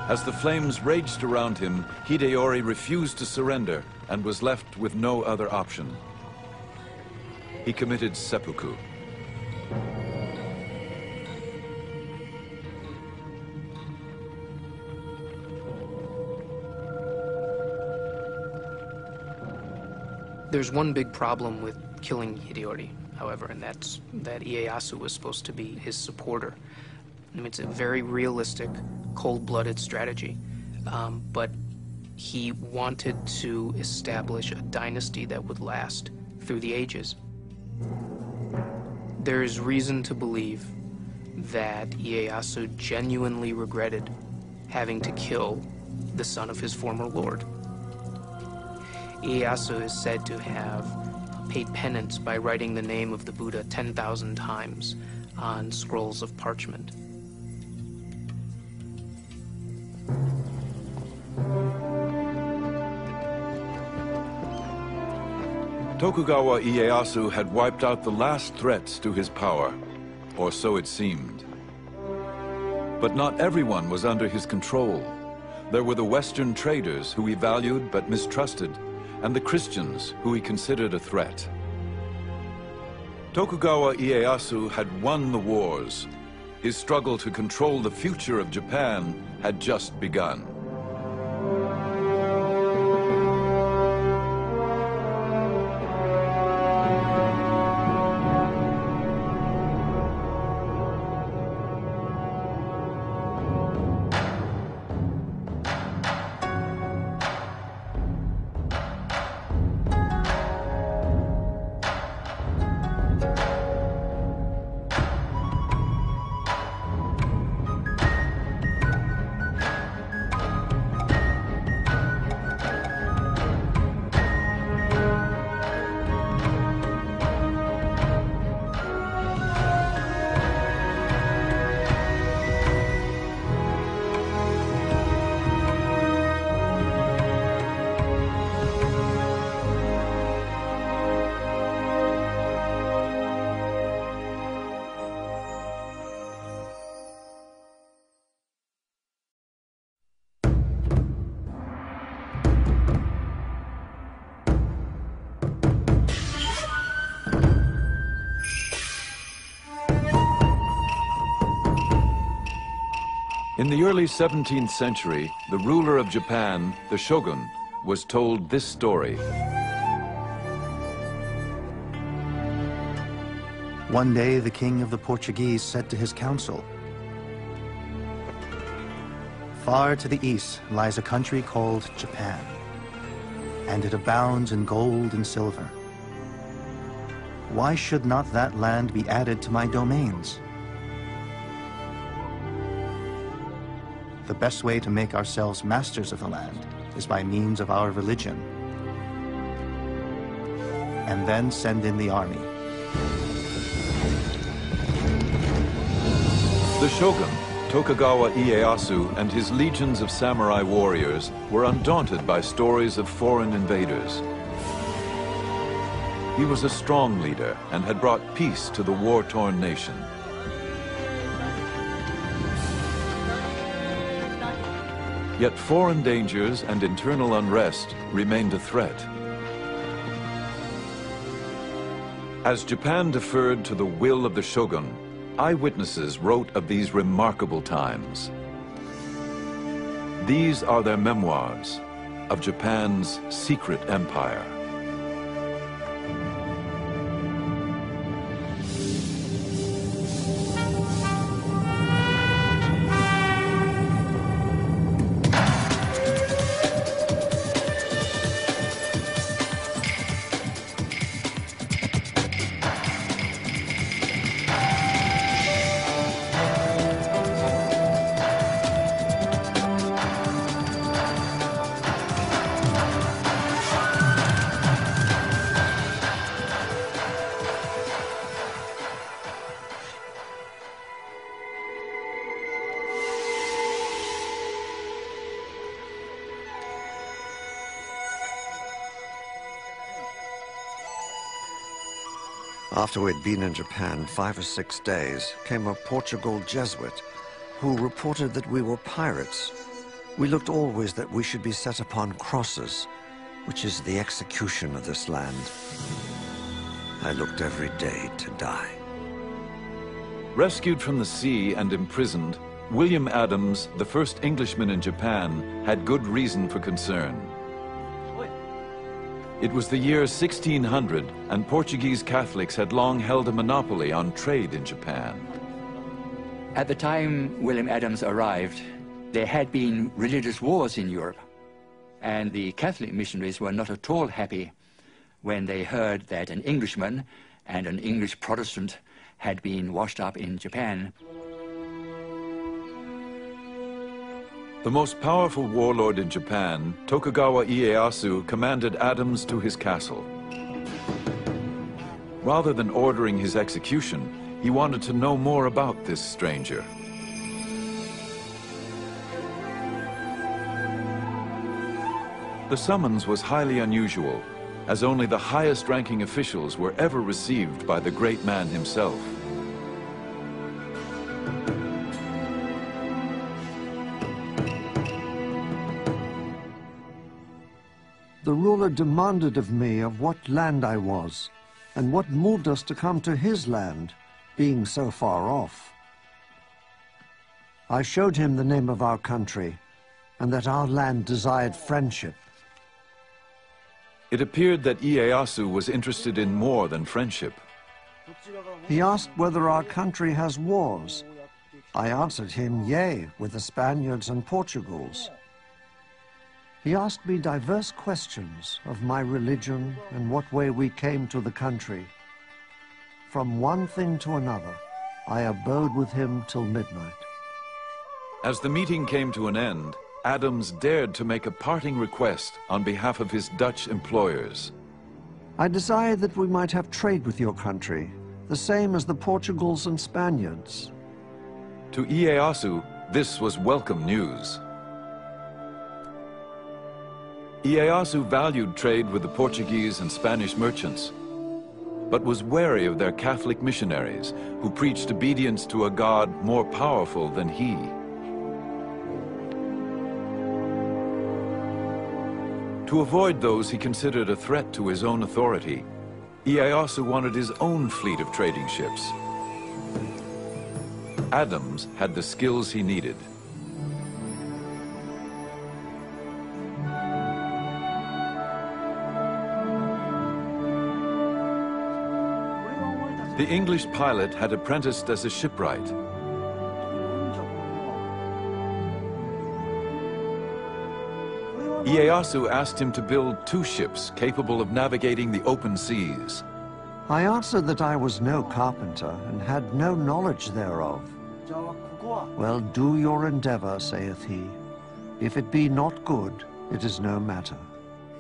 As the flames raged around him, Hideyori refused to surrender and was left with no other option. He committed seppuku. There's one big problem with killing Hideyori, however, and that's that Ieyasu was supposed to be his supporter. I mean, it's a very realistic, cold-blooded strategy, but he wanted to establish a dynasty that would last through the ages. There is reason to believe that Ieyasu genuinely regretted having to kill the son of his former lord. Ieyasu is said to have paid penance by writing the name of the Buddha 10,000 times on scrolls of parchment. Tokugawa Ieyasu had wiped out the last threats to his power, or so it seemed. But not everyone was under his control. There were the Western traders who he valued but mistrusted, and the Christians who he considered a threat. Tokugawa Ieyasu had won the wars. His struggle to control the future of Japan had just begun. In the early 17th century, the ruler of Japan, the shogun, was told this story. One day, the king of the Portuguese said to his council, "Far to the east lies a country called Japan, and it abounds in gold and silver. Why should not that land be added to my domains? The best way to make ourselves masters of the land is by means of our religion, and then send in the army." The shogun, Tokugawa Ieyasu, and his legions of samurai warriors were undaunted by stories of foreign invaders. He was a strong leader and had brought peace to the war-torn nation. Yet foreign dangers and internal unrest remained a threat. As Japan deferred to the will of the shogun, eyewitnesses wrote of these remarkable times. These are their memoirs of Japan's secret empire. After we'd been in Japan 5 or 6 days, came a Portugal Jesuit who reported that we were pirates. We looked always that we should be set upon crosses, which is the execution of this land. I looked every day to die. Rescued from the sea and imprisoned, William Adams, the first Englishman in Japan, had good reason for concern. It was the year 1600, and Portuguese Catholics had long held a monopoly on trade in Japan. At the time William Adams arrived, there had been religious wars in Europe, and the Catholic missionaries were not at all happy when they heard that an Englishman and an English Protestant had been washed up in Japan. The most powerful warlord in Japan, Tokugawa Ieyasu, commanded Adams to his castle. Rather than ordering his execution, he wanted to know more about this stranger. The summons was highly unusual, as only the highest-ranking officials were ever received by the great man himself. The ruler demanded of me of what land I was, and what moved us to come to his land, being so far off. I showed him the name of our country, and that our land desired friendship. It appeared that Ieyasu was interested in more than friendship. He asked whether our country has wars. I answered him, yea, with the Spaniards and Portugals. He asked me diverse questions of my religion and what way we came to the country. From one thing to another, I abode with him till midnight. As the meeting came to an end, Adams dared to make a parting request on behalf of his Dutch employers. I desired that we might have trade with your country, the same as the Portugals and Spaniards. To Ieyasu, this was welcome news. Ieyasu valued trade with the Portuguese and Spanish merchants, but was wary of their Catholic missionaries who preached obedience to a God more powerful than he. To avoid those he considered a threat to his own authority, Ieyasu wanted his own fleet of trading ships. Adams had the skills he needed. The English pilot had apprenticed as a shipwright. Ieyasu asked him to build 2 ships capable of navigating the open seas. I answered that I was no carpenter and had no knowledge thereof. Well, do your endeavor, saith he. If it be not good, it is no matter.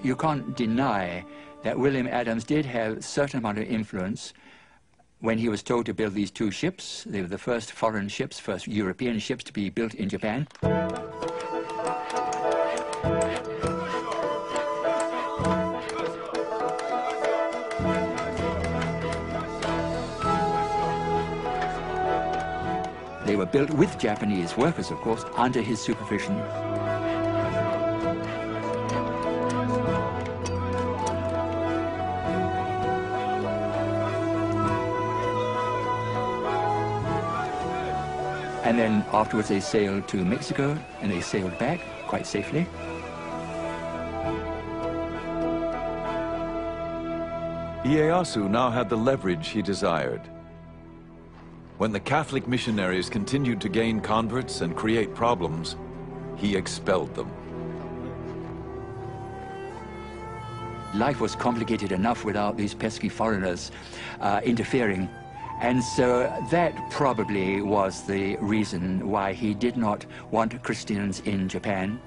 You can't deny that William Adams did have a certain amount of influence when he was told to build these 2 ships. They were the first foreign ships, first European ships to be built in Japan. They were built with Japanese workers, of course, under his supervision. And then afterwards they sailed to Mexico, and they sailed back quite safely. Ieyasu now had the leverage he desired. When the Catholic missionaries continued to gain converts and create problems, he expelled them. Life was complicated enough without these pesky foreigners interfering. And so that probably was the reason why he did not want Christians in Japan.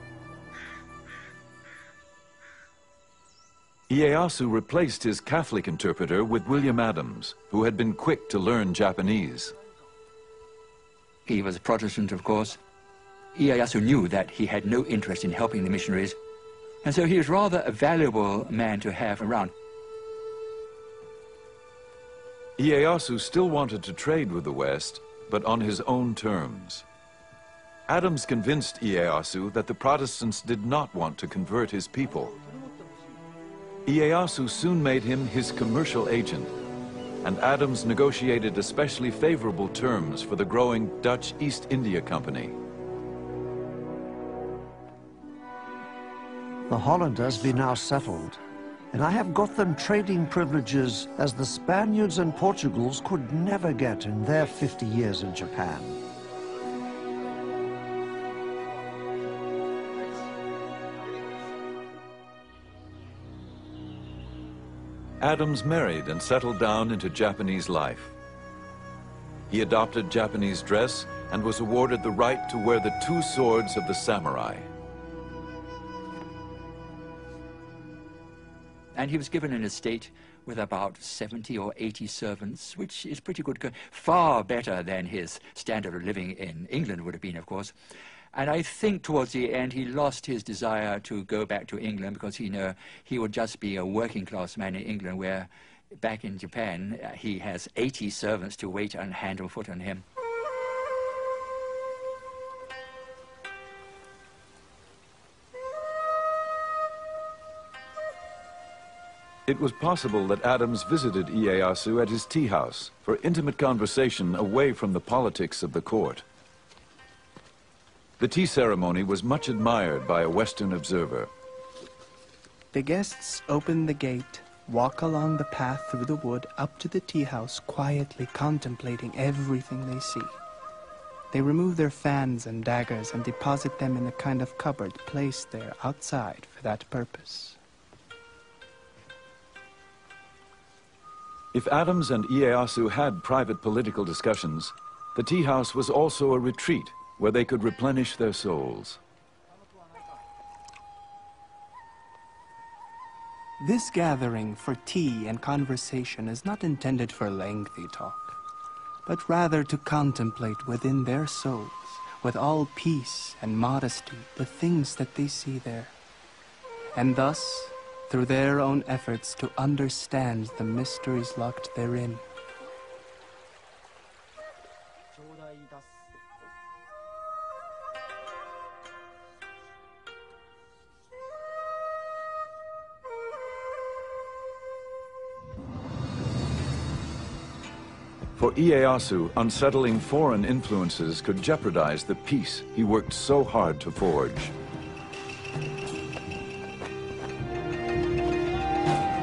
Ieyasu replaced his Catholic interpreter with William Adams, who had been quick to learn Japanese. He was a Protestant, of course. Ieyasu knew that he had no interest in helping the missionaries, and so he was rather a valuable man to have around. Ieyasu still wanted to trade with the West, but on his own terms. Adams convinced Ieyasu that the Protestants did not want to convert his people. Ieyasu soon made him his commercial agent, and Adams negotiated especially favorable terms for the growing Dutch East India Company. The Hollanders be now settled, and I have got them trading privileges as the Spaniards and Portugals could never get in their 50 years in Japan. Adams married and settled down into Japanese life. He adopted Japanese dress and was awarded the right to wear the 2 swords of the samurai. And he was given an estate with about 70 or 80 servants, which is pretty good, far better than his standard of living in England would have been, of course. And I think towards the end he lost his desire to go back to England because he would just be a working class man in England, where back in Japan he has 80 servants to wait and hand and foot on him. It was possible that Adams visited Ieyasu at his tea house for intimate conversation away from the politics of the court. The tea ceremony was much admired by a Western observer. The guests open the gate, walk along the path through the wood up to the tea house, quietly contemplating everything they see. They remove their fans and daggers and deposit them in a kind of cupboard placed there outside for that purpose. If Adams and Ieyasu had private political discussions, the tea house was also a retreat where they could replenish their souls. This gathering for tea and conversation is not intended for lengthy talk, but rather to contemplate within their souls, with all peace and modesty, the things that they see there, and thus, through their own efforts, to understand the mysteries locked therein. For Ieyasu, unsettling foreign influences could jeopardize the peace he worked so hard to forge.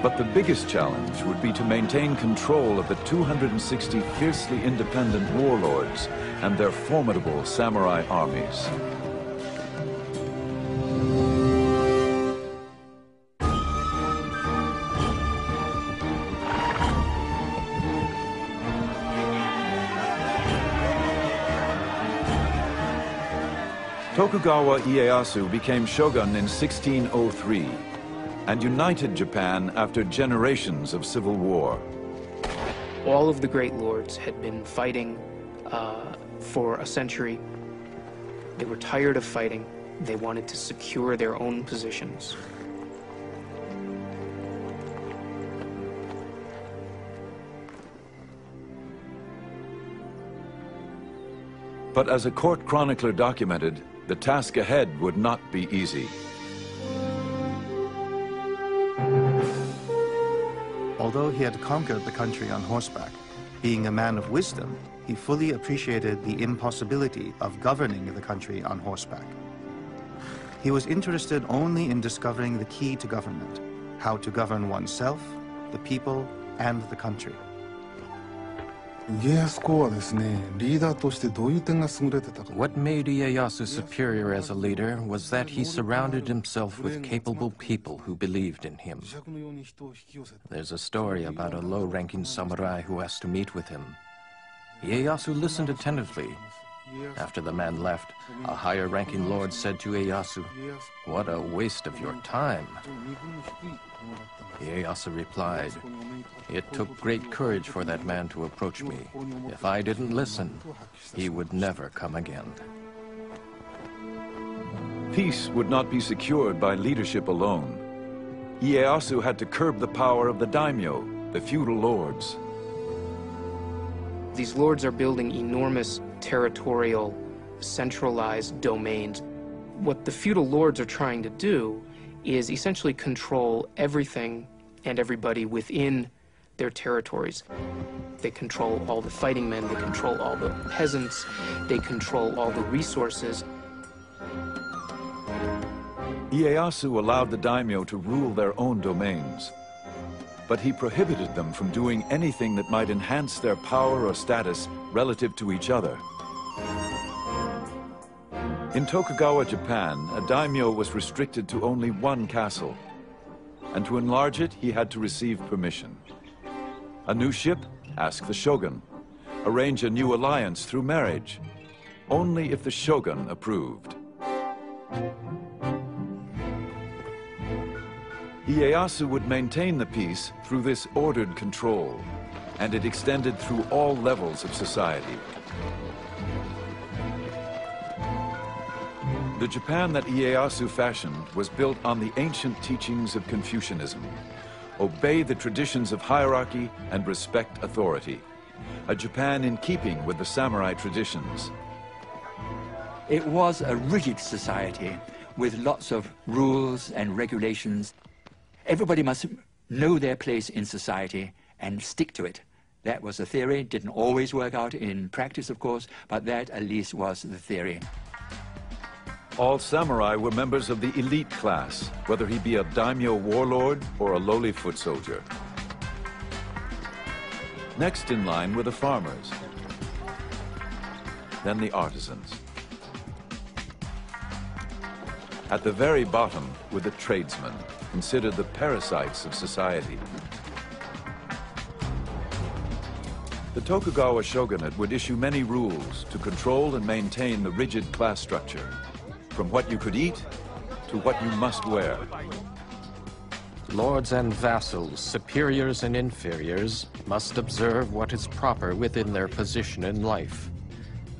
But the biggest challenge would be to maintain control of the 260 fiercely independent warlords and their formidable samurai armies. Tokugawa Ieyasu became shogun in 1603 and united Japan after generations of civil war. All of the great lords had been fighting for a century. They were tired of fighting. They wanted to secure their own positions. But as a court chronicler documented, the task ahead would not be easy. Although he had conquered the country on horseback, being a man of wisdom, he fully appreciated the impossibility of governing the country on horseback. He was interested only in discovering the key to government, how to govern oneself, the people, and the country. What made Ieyasu superior as a leader was that he surrounded himself with capable people who believed in him. There's a story about a low-ranking samurai who asked to meet with him. Ieyasu listened attentively. After the man left, a higher-ranking lord said to Ieyasu, "What a waste of your time." Ieyasu replied, "It took great courage for that man to approach me. If I didn't listen, he would never come again." Peace would not be secured by leadership alone. Ieyasu had to curb the power of the daimyo, the feudal lords. These lords are building enormous territorial, centralized domains. What the feudal lords are trying to do is essentially control everything and everybody within their territories. They control all the fighting men, they control all the peasants, they control all the resources. Ieyasu allowed the daimyo to rule their own domains, but he prohibited them from doing anything that might enhance their power or status relative to each other. In Tokugawa, Japan, a daimyo was restricted to only one castle, and to enlarge it, he had to receive permission. A new ship? Ask the shogun. Arrange a new alliance through marriage, only if the shogun approved. Ieyasu would maintain the peace through this ordered control, and it extended through all levels of society. The Japan that Ieyasu fashioned was built on the ancient teachings of Confucianism. Obey the traditions of hierarchy and respect authority. A Japan in keeping with the samurai traditions. It was a rigid society with lots of rules and regulations. Everybody must know their place in society and stick to it. That was the theory. Didn't always work out in practice, of course, but that at least was the theory. All samurai were members of the elite class, whether he be a daimyo warlord or a lowly foot soldier. Next in line were the farmers, then the artisans. At the very bottom were the tradesmen, considered the parasites of society. The Tokugawa shogunate would issue many rules to control and maintain the rigid class structure, from what you could eat to what you must wear. Lords and vassals, superiors and inferiors, must observe what is proper within their position in life.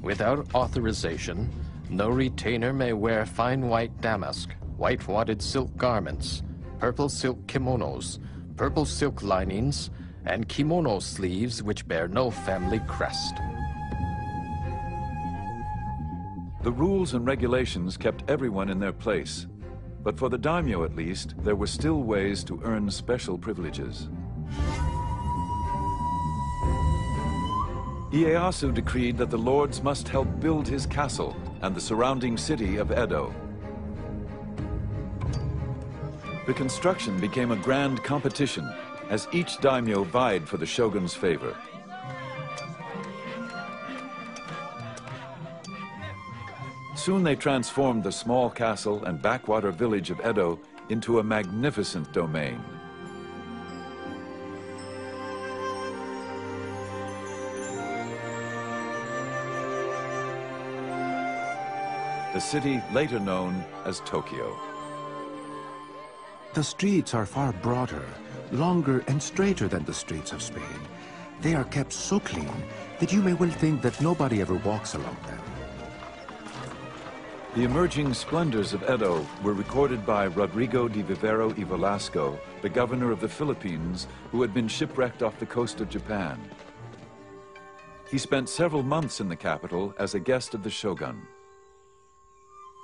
Without authorization, no retainer may wear fine white damask, white wadded silk garments, purple silk kimonos, purple silk linings, and kimono sleeves which bear no family crest. The rules and regulations kept everyone in their place, but for the daimyo at least, there were still ways to earn special privileges. Ieyasu decreed that the lords must help build his castle and the surrounding city of Edo. The construction became a grand competition as each daimyo vied for the shogun's favor. Soon they transformed the small castle and backwater village of Edo into a magnificent domain. The city later known as Tokyo. The streets are far broader, longer and straighter than the streets of Spain. They are kept so clean that you may well think that nobody ever walks along them. The emerging splendors of Edo were recorded by Rodrigo de Vivero y Velasco, the governor of the Philippines, who had been shipwrecked off the coast of Japan. He spent several months in the capital as a guest of the shogun.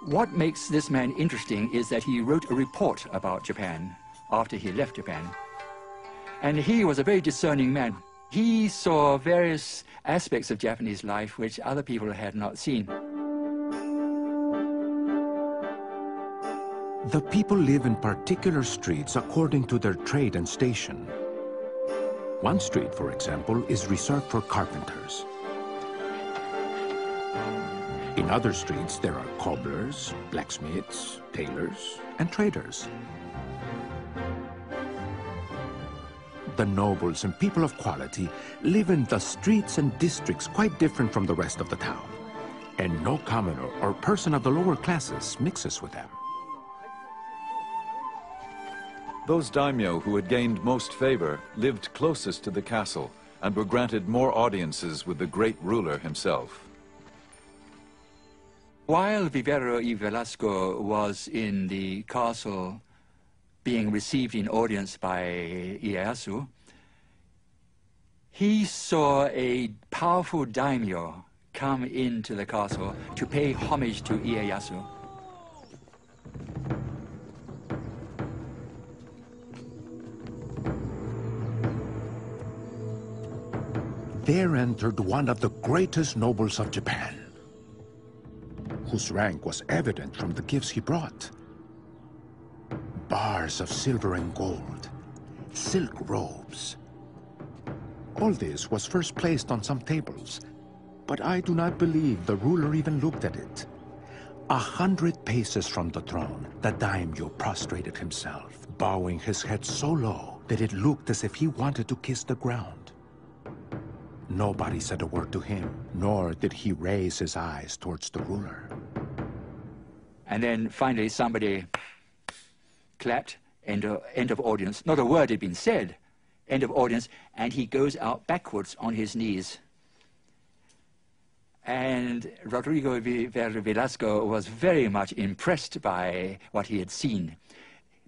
What makes this man interesting is that he wrote a report about Japan after he left Japan. And he was a very discerning man. He saw various aspects of Japanese life which other people had not seen. The people live in particular streets according to their trade and station. One street, for example, is reserved for carpenters. In other streets, there are cobblers, blacksmiths, tailors, and traders. The nobles and people of quality live in the streets and districts quite different from the rest of the town, and no commoner or person of the lower classes mixes with them. Those daimyo who had gained most favor lived closest to the castle and were granted more audiences with the great ruler himself. While Vivero y Velasco was in the castle being received in audience by Ieyasu, he saw a powerful daimyo come into the castle to pay homage to Ieyasu. There entered one of the greatest nobles of Japan, whose rank was evident from the gifts he brought. Bars of silver and gold, silk robes. All this was first placed on some tables, but I do not believe the ruler even looked at it. 100 paces from the throne, the daimyo prostrated himself, bowing his head so low that it looked as if he wanted to kiss the ground. Nobody said a word to him, nor did he raise his eyes towards the ruler. And then finally somebody clapped, end of audience. Not a word had been said, end of audience, and he goes out backwards on his knees. And Rodrigo Velasco was very much impressed by what he had seen,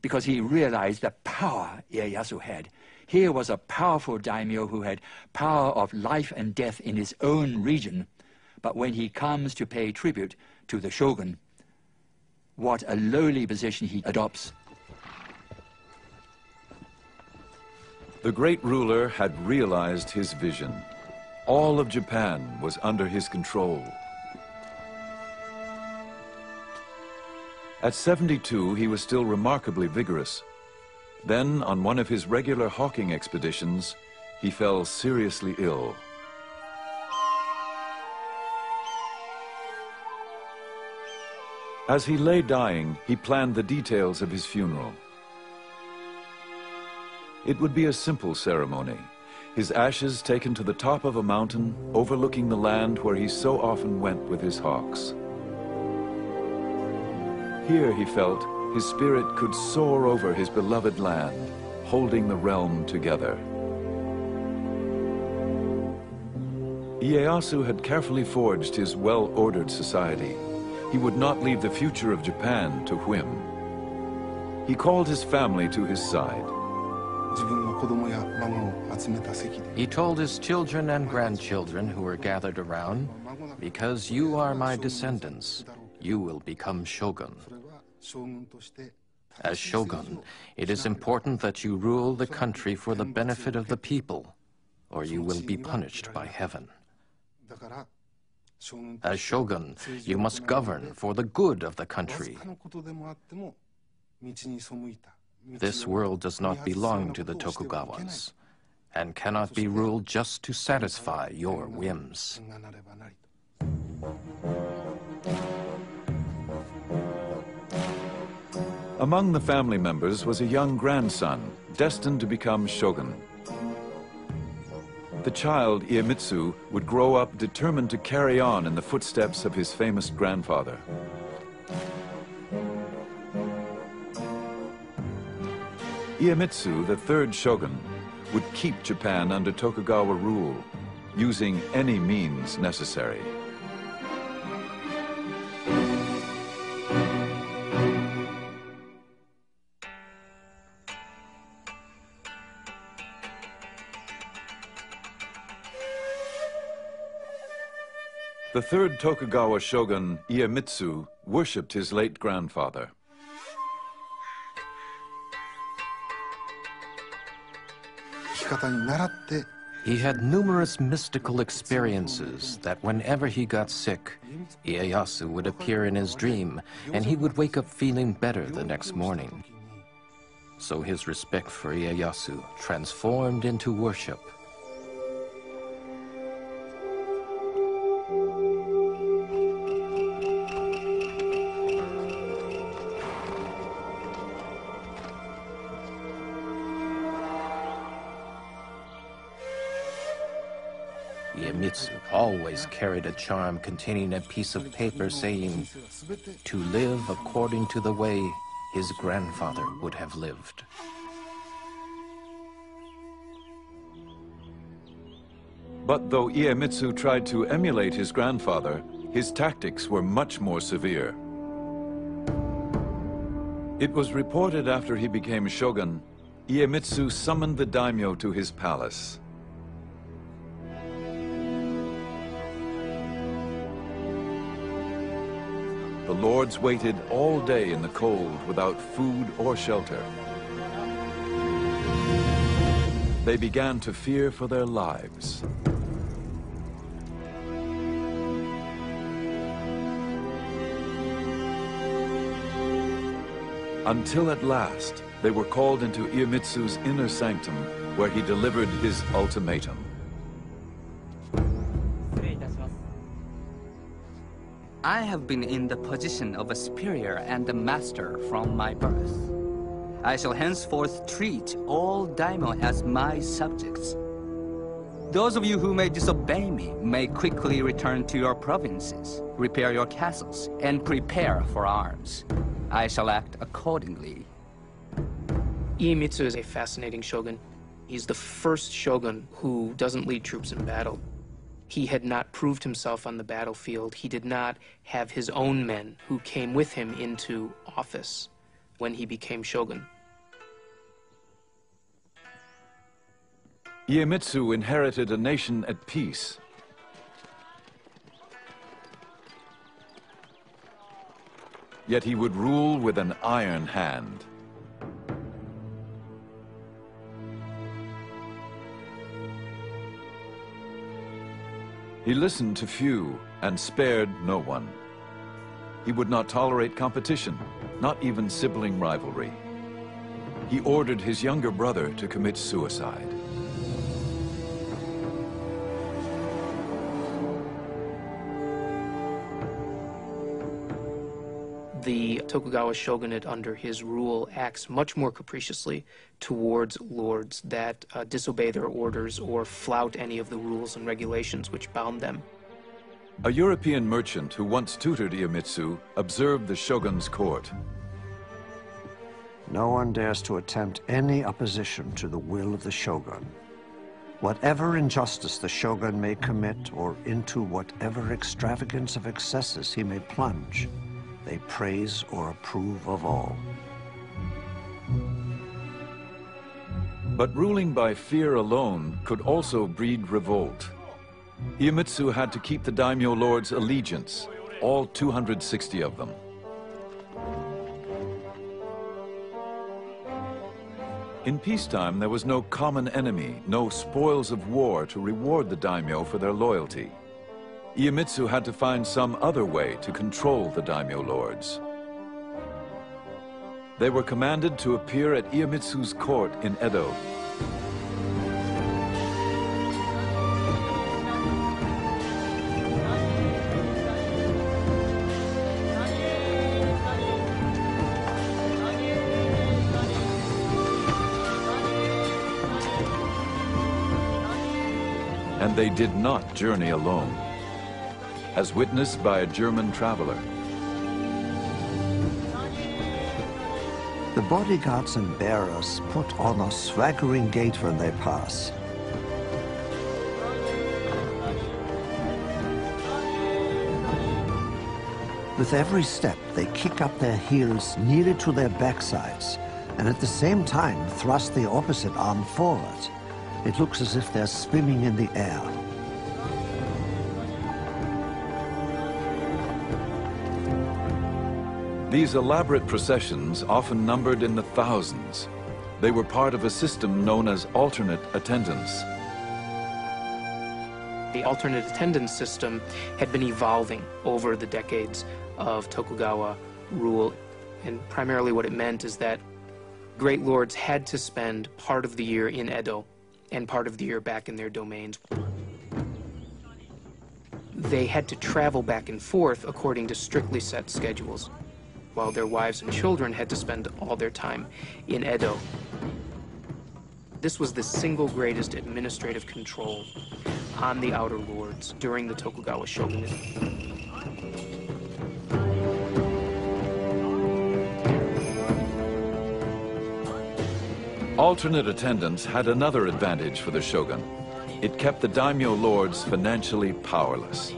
because he realized the power Ieyasu had. Here was a powerful daimyo who had power of life and death in his own region. But when he comes to pay tribute to the shogun, what a lowly position he adopts. The great ruler had realized his vision. All of Japan was under his control. At 72, he was still remarkably vigorous. Then, on one of his regular hawking expeditions, he fell seriously ill. As he lay dying, he planned the details of his funeral. It would be a simple ceremony, his ashes taken to the top of a mountain overlooking the land where he so often went with his hawks. Here, he felt, his spirit could soar over his beloved land, holding the realm together. Ieyasu had carefully forged his well-ordered society. He would not leave the future of Japan to whim. He called his family to his side. He told his children and grandchildren who were gathered around, "Because you are my descendants, you will become shogun. As shogun, it is important that you rule the country for the benefit of the people, or you will be punished by heaven. As shogun, you must govern for the good of the country. This world does not belong to the Tokugawas, and cannot be ruled just to satisfy your whims. Among the family members was a young grandson, destined to become shogun. The child, Iemitsu, would grow up determined to carry on in the footsteps of his famous grandfather. Iemitsu, the third shogun, would keep Japan under Tokugawa rule, using any means necessary. The third Tokugawa shogun, Iemitsu, worshipped his late grandfather. He had numerous mystical experiences that whenever he got sick, Ieyasu would appear in his dream, and he would wake up feeling better the next morning. So his respect for Ieyasu transformed into worship. Iemitsu always carried a charm containing a piece of paper saying, "To live according to the way his grandfather would have lived." But though Iemitsu tried to emulate his grandfather, his tactics were much more severe. It was reported after he became shogun, Iemitsu summoned the daimyo to his palace. The lords waited all day in the cold without food or shelter. They began to fear for their lives. Until at last, they were called into Iemitsu's inner sanctum, where he delivered his ultimatum. I have been in the position of a superior and a master from my birth. I shall henceforth treat all daimyo as my subjects. Those of you who may disobey me may quickly return to your provinces, repair your castles, and prepare for arms. I shall act accordingly. Iemitsu is a fascinating shogun. He's the first shogun who doesn't lead troops in battle. He had not proved himself on the battlefield. He did not have his own men who came with him into office when he became shogun. Iemitsu inherited a nation at peace. Yet he would rule with an iron hand. He listened to few and spared no one. He would not tolerate competition, not even sibling rivalry. He ordered his younger brother to commit suicide. The Tokugawa shogunate under his rule acts much more capriciously towards lords that disobey their orders or flout any of the rules and regulations which bound them. A European merchant who once tutored Iemitsu observed the shogun's court. No one dares to attempt any opposition to the will of the shogun. Whatever injustice the shogun may commit, or into whatever extravagance of excesses he may plunge, they praise or approve of all. But ruling by fear alone could also breed revolt. Iemitsu had to keep the daimyo lords' allegiance, all 260 of them. In peacetime, there was no common enemy, no spoils of war to reward the daimyo for their loyalty. Iemitsu had to find some other way to control the daimyo lords. They were commanded to appear at Iemitsu's court in Edo. And they did not journey alone, as witnessed by a German traveler. The bodyguards and bearers put on a swaggering gait when they pass. With every step, they kick up their heels nearly to their backsides, and at the same time thrust the opposite arm forward. It looks as if they're swimming in the air. These elaborate processions often numbered in the thousands. They were part of a system known as alternate attendance. The alternate attendance system had been evolving over the decades of Tokugawa rule, and primarily what it meant is that great lords had to spend part of the year in Edo and part of the year back in their domains. They had to travel back and forth according to strictly set schedules, while their wives and children had to spend all their time in Edo. This was the single greatest administrative control on the outer lords during the Tokugawa shogunate. Alternate attendance had another advantage for the shogun. It kept the daimyo lords financially powerless.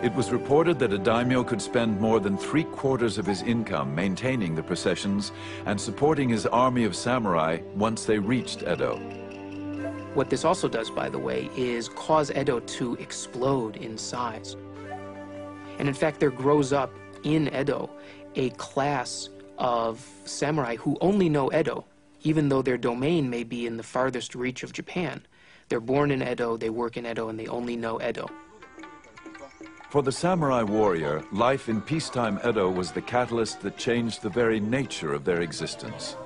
It was reported that a daimyo could spend more than 3/4 of his income maintaining the processions and supporting his army of samurai once they reached Edo. What this also does, by the way, is cause Edo to explode in size. And in fact, there grows up in Edo a class of samurai who only know Edo, even though their domain may be in the farthest reach of Japan. They're born in Edo, they work in Edo, and they only know Edo. For the samurai warrior, life in peacetime Edo was the catalyst that changed the very nature of their existence.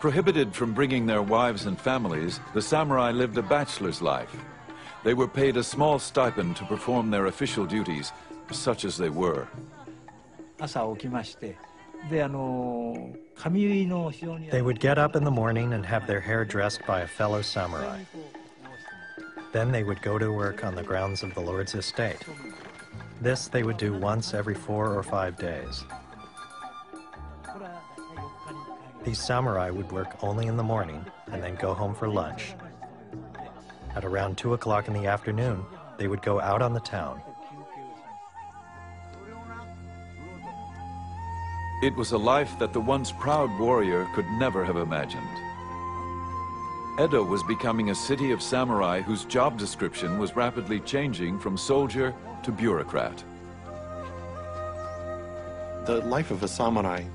Prohibited from bringing their wives and families, the samurai lived a bachelor's life. They were paid a small stipend to perform their official duties, such as they were. They would get up in the morning and have their hair dressed by a fellow samurai. Then they would go to work on the grounds of the lord's estate. This they would do once every 4 or 5 days. These samurai would work only in the morning and then go home for lunch. At around 2 o'clock in the afternoon, they would go out on the town. It was a life that the once proud warrior could never have imagined. Edo was becoming a city of samurai whose job description was rapidly changing from soldier to bureaucrat. The life of a samurai,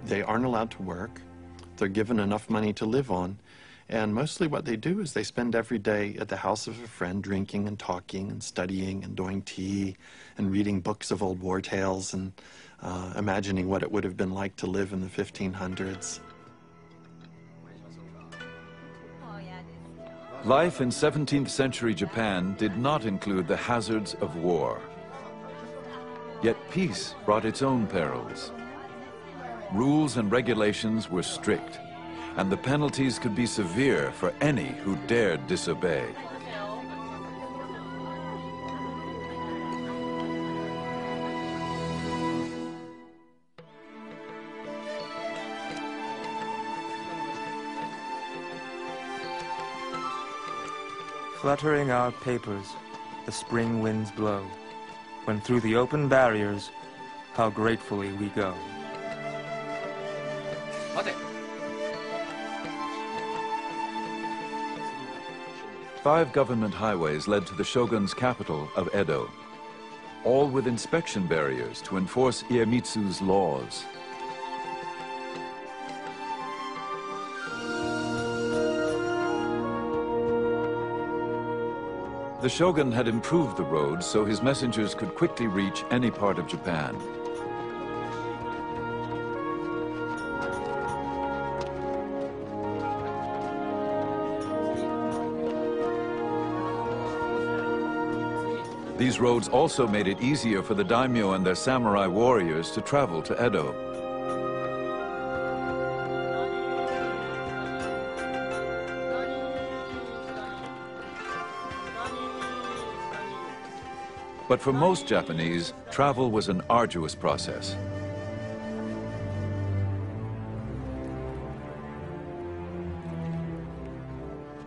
they aren't allowed to work. They're given enough money to live on. And mostly what they do is they spend every day at the house of a friend drinking and talking and studying and doing tea and reading books of old war tales and imagining what it would have been like to live in the 1500s. Life in 17th century Japan did not include the hazards of war. Yet peace brought its own perils. Rules and regulations were strict, and the penalties could be severe for any who dared disobey. Fluttering our papers, the spring winds blow, when through the open barriers, how gratefully we go. Five government highways led to the shogun's capital of Edo, all with inspection barriers to enforce Iemitsu's laws. The shogun had improved the roads so his messengers could quickly reach any part of Japan. These roads also made it easier for the daimyo and their samurai warriors to travel to Edo. But for most Japanese, travel was an arduous process.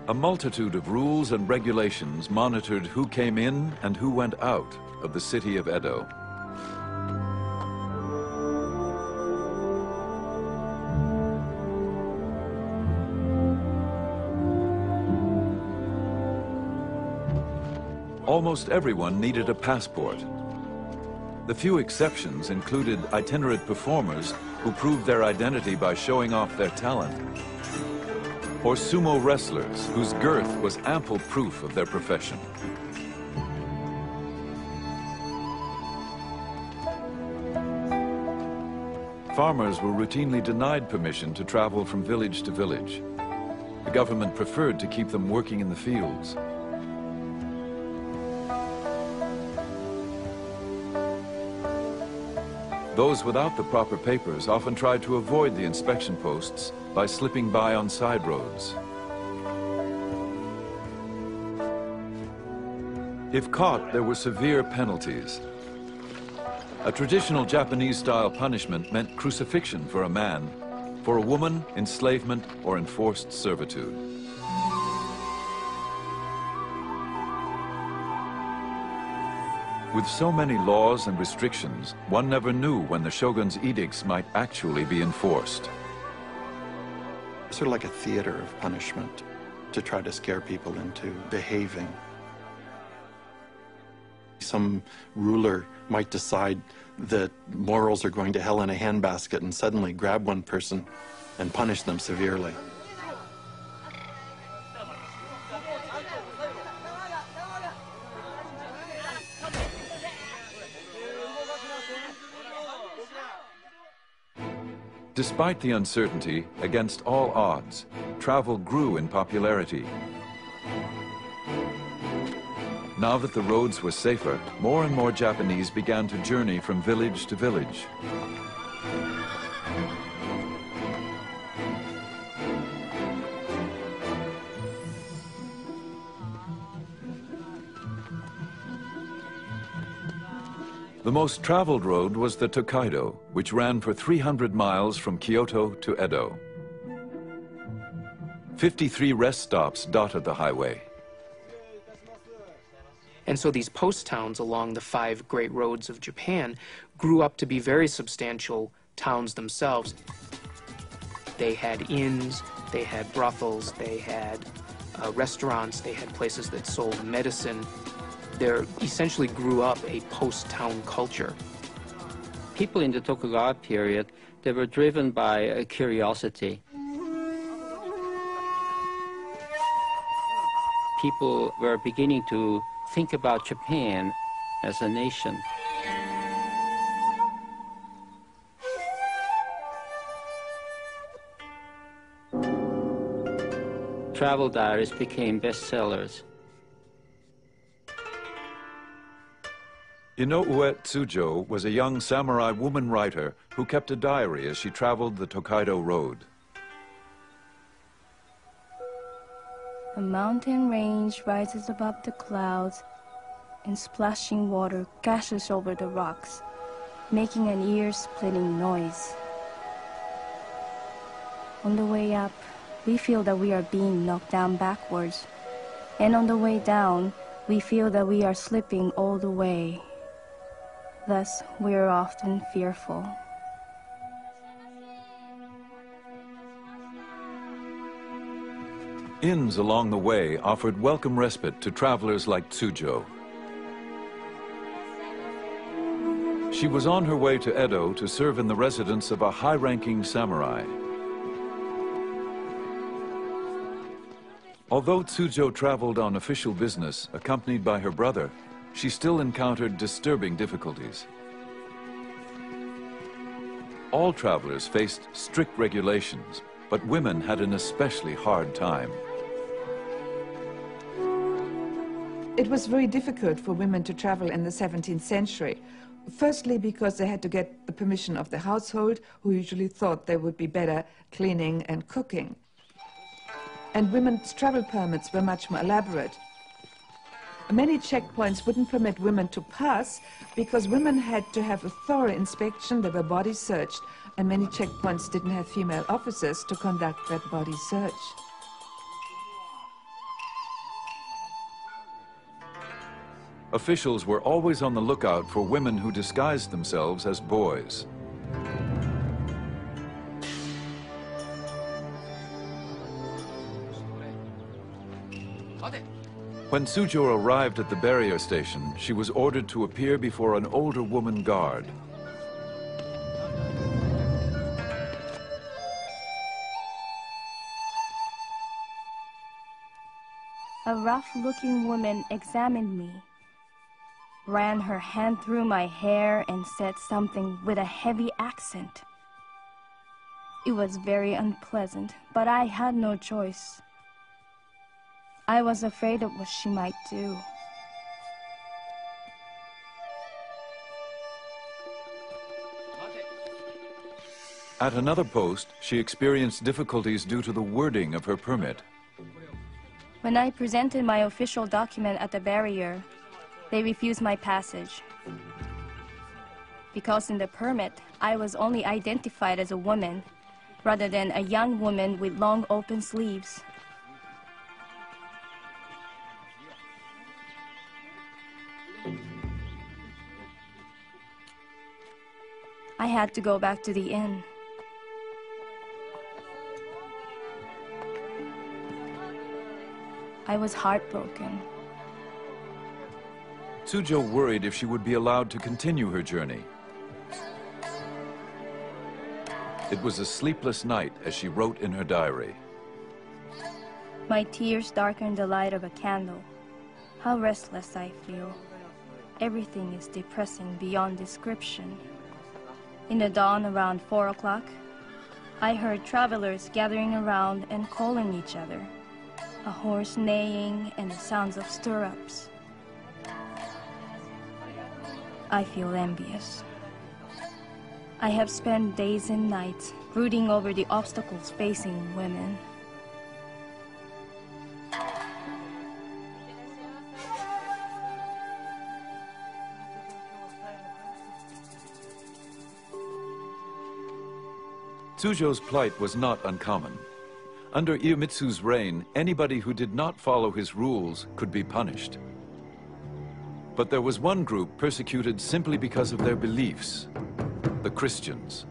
A multitude of rules and regulations monitored who came in and who went out of the city of Edo. Almost everyone needed a passport. The few exceptions included itinerant performers who proved their identity by showing off their talent, or sumo wrestlers whose girth was ample proof of their profession. Farmers were routinely denied permission to travel from village to village. The government preferred to keep them working in the fields. Those without the proper papers often tried to avoid the inspection posts by slipping by on side roads. If caught, there were severe penalties. A traditional Japanese-style punishment meant crucifixion for a man, for a woman, enslavement or enforced servitude. With so many laws and restrictions, one never knew when the shogun's edicts might actually be enforced. Sort of like a theater of punishment to try to scare people into behaving. Some ruler might decide that morals are going to hell in a handbasket and suddenly grab one person and punish them severely. Despite the uncertainty, against all odds, travel grew in popularity. Now that the roads were safer, more and more Japanese began to journey from village to village. The most traveled road was the Tokaido, which ran for 300 miles from Kyoto to Edo. 53 rest stops dotted the highway. And so these post towns along the 5 great roads of Japan grew up to be very substantial towns themselves. They had inns, they had brothels, they had restaurants, they had places that sold medicine. There essentially grew up a post-town culture. People in the Tokugawa period, they were driven by a curiosity. People were beginning to think about Japan as a nation. Travel diaries became bestsellers. Inoue Tsujo was a young samurai woman writer who kept a diary as she traveled the Tokaido Road. A mountain range rises above the clouds, and splashing water gashes over the rocks, making an ear-splitting noise. On the way up, we feel that we are being knocked down backwards, and on the way down, we feel that we are slipping all the way. Thus, we are often fearful. Inns along the way offered welcome respite to travelers like Tsujo. She was on her way to Edo to serve in the residence of a high-ranking samurai. Although Tsujo traveled on official business, accompanied by her brother, she still encountered disturbing difficulties. All travelers faced strict regulations, but women had an especially hard time. It was very difficult for women to travel in the 17th century. Firstly, because they had to get the permission of the household, who usually thought they would be better cleaning and cooking. And women's travel permits were much more elaborate. Many checkpoints wouldn't permit women to pass because women had to have a thorough inspection, they were body searched, and many checkpoints didn't have female officers to conduct that body search. Officials were always on the lookout for women who disguised themselves as boys. When Suzhou arrived at the barrier station, she was ordered to appear before an older woman guard. A rough-looking woman examined me, ran her hand through my hair and said something with a heavy accent. It was very unpleasant, but I had no choice. I was afraid of what she might do. At another post, she experienced difficulties due to the wording of her permit. When I presented my official document at the barrier, they refused my passage. Because in the permit, I was only identified as a woman, rather than a young woman with long open sleeves. I had to go back to the inn. I was heartbroken. Suzhou worried if she would be allowed to continue her journey. It was a sleepless night, as she wrote in her diary. My tears darkened the light of a candle. How restless I feel. Everything is depressing beyond description. In the dawn around 4 o'clock, I heard travelers gathering around and calling each other. A horse neighing and the sounds of stirrups. I feel envious. I have spent days and nights brooding over the obstacles facing women. Suzhou's plight was not uncommon. Under Iemitsu's reign, anybody who did not follow his rules could be punished. But there was one group persecuted simply because of their beliefs: the Christians.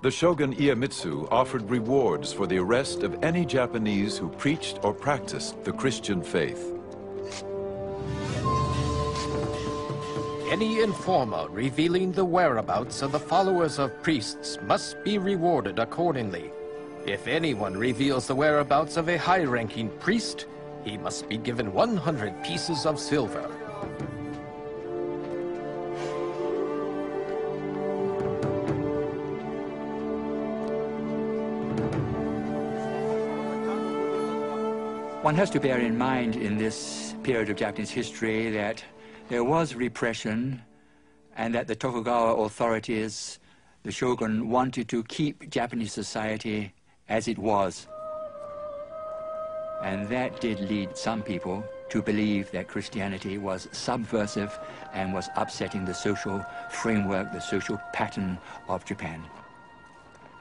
The shogun Iemitsu offered rewards for the arrest of any Japanese who preached or practiced the Christian faith. Any informer revealing the whereabouts of the followers of priests must be rewarded accordingly. If anyone reveals the whereabouts of a high-ranking priest, he must be given 100 pieces of silver. One has to bear in mind in this period of Japanese history that there was repression and that the Tokugawa authorities, the shogun, wanted to keep Japanese society as it was. And that did lead some people to believe that Christianity was subversive and was upsetting the social framework, the social pattern of Japan.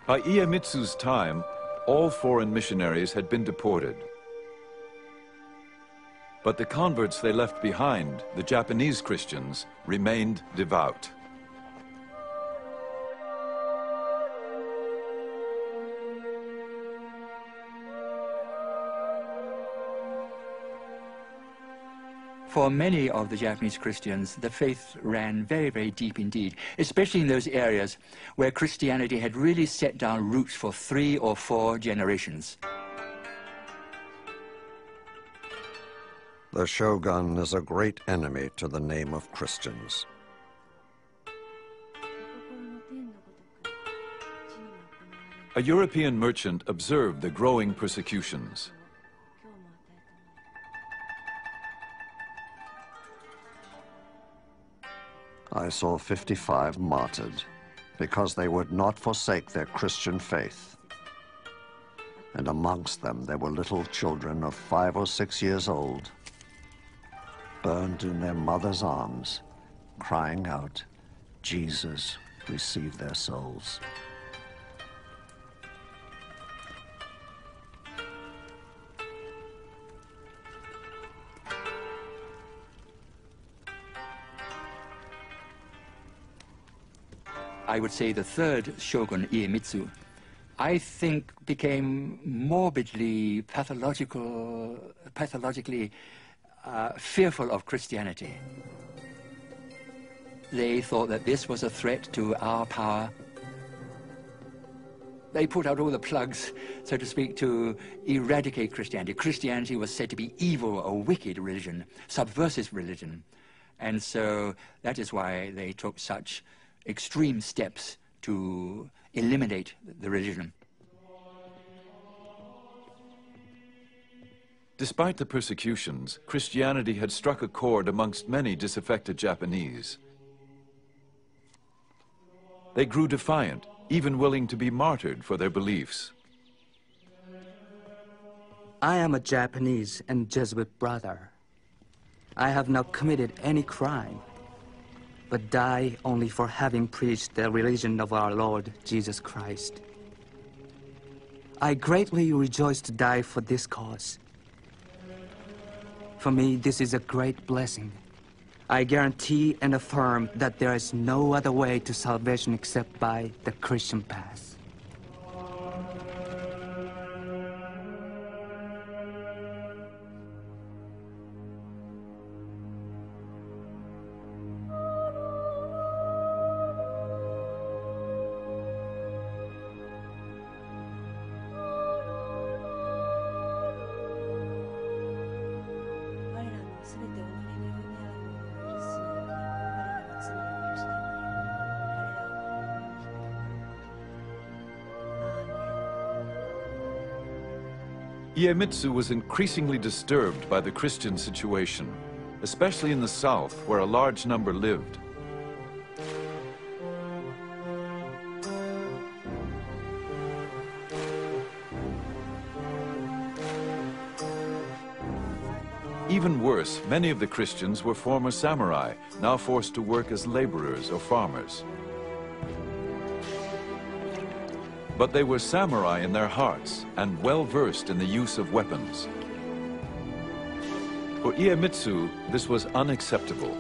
By Iemitsu's time, all foreign missionaries had been deported. But the converts they left behind, the Japanese Christians, remained devout. For many of the Japanese Christians, the faith ran very, very deep indeed, especially in those areas where Christianity had really set down roots for 3 or 4 generations. The shogun is a great enemy to the name of Christians. A European merchant observed the growing persecutions. I saw 55 martyred because they would not forsake their Christian faith. And amongst them there were little children of 5 or 6 years old, burned in their mother's arms, crying out, "Jesus, receive their souls." I would say the third shogun, Iemitsu, I think became morbidly pathologically fearful of Christianity. They thought that this was a threat to our power. They put out all the plugs, so to speak, to eradicate Christianity. Christianity was said to be evil, a wicked religion, subversive religion. And so that is why they took such extreme steps to eliminate the religion. Despite the persecutions, Christianity had struck a chord amongst many disaffected Japanese. They grew defiant, even willing to be martyred for their beliefs. I am a Japanese and Jesuit brother. I have not committed any crime, but die only for having preached the religion of our Lord Jesus Christ. I greatly rejoice to die for this cause. For me, this is a great blessing. I guarantee and affirm that there is no other way to salvation except by the Christian path. Iemitsu was increasingly disturbed by the Christian situation, especially in the south, where a large number lived. Even worse, many of the Christians were former samurai, now forced to work as laborers or farmers. But they were samurai in their hearts and well-versed in the use of weapons. For Iemitsu, this was unacceptable.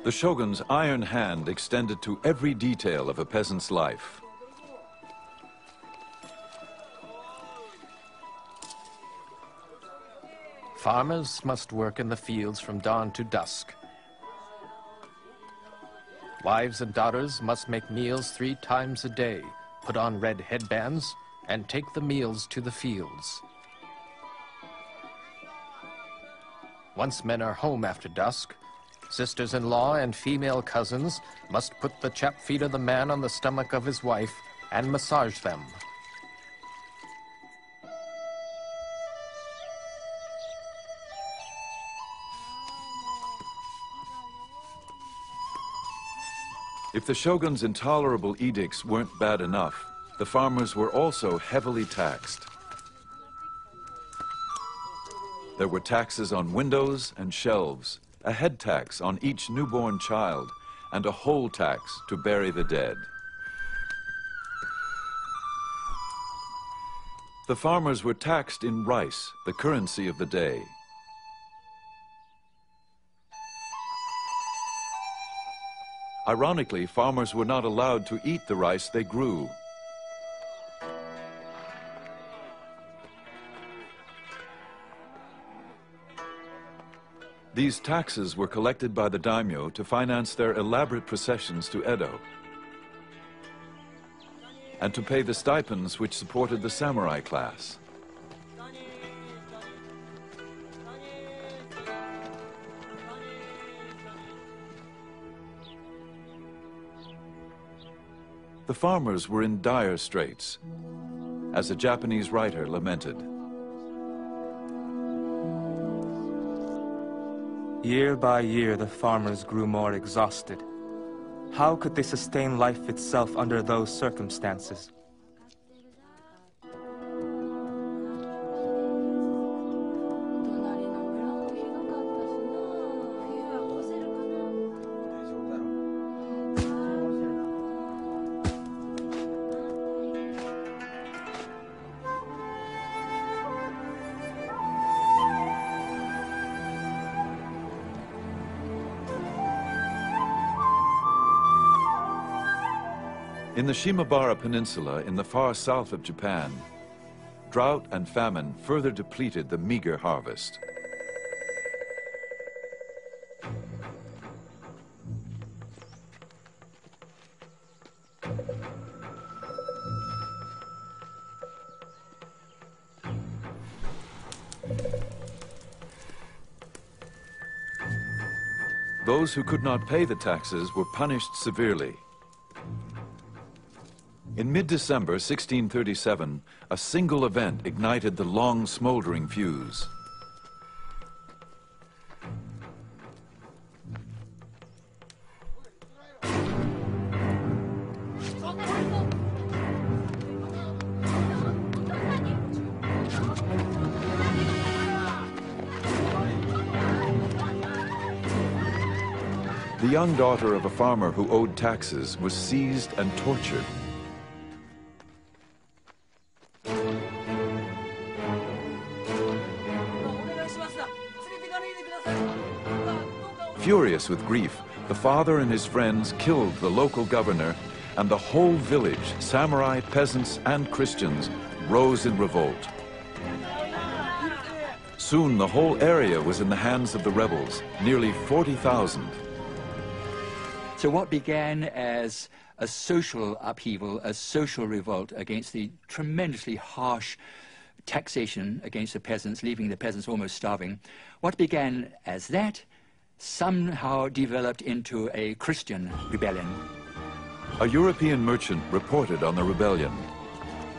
The shogun's iron hand extended to every detail of a peasant's life. Farmers must work in the fields from dawn to dusk. Wives and daughters must make meals 3 times a day, put on red headbands, and take the meals to the fields. Once men are home after dusk, sisters-in-law and female cousins must put the chapped feet of the man on the stomach of his wife and massage them. If the shogun's intolerable edicts weren't bad enough, the farmers were also heavily taxed. There were taxes on windows and shelves, a head tax on each newborn child, and a whole tax to bury the dead. The farmers were taxed in rice, the currency of the day. Ironically, farmers were not allowed to eat the rice they grew. These taxes were collected by the daimyo to finance their elaborate processions to Edo, and to pay the stipends which supported the samurai class. The farmers were in dire straits, as a Japanese writer lamented. Year by year, the farmers grew more exhausted. How could they sustain life itself under those circumstances? In the Shimabara Peninsula in the far south of Japan, drought and famine further depleted the meager harvest. Those who could not pay the taxes were punished severely. In mid-December 1637, a single event ignited the long smoldering fuse. The young daughter of a farmer who owed taxes was seized and tortured. Furious with grief, the father and his friends killed the local governor, and the whole village, samurai, peasants, and Christians, rose in revolt. Soon the whole area was in the hands of the rebels, nearly 40,000. So what began as a social upheaval, a social revolt against the tremendously harsh taxation against the peasants, leaving the peasants almost starving, what began as that somehow developed into a Christian rebellion. A European merchant reported on the rebellion.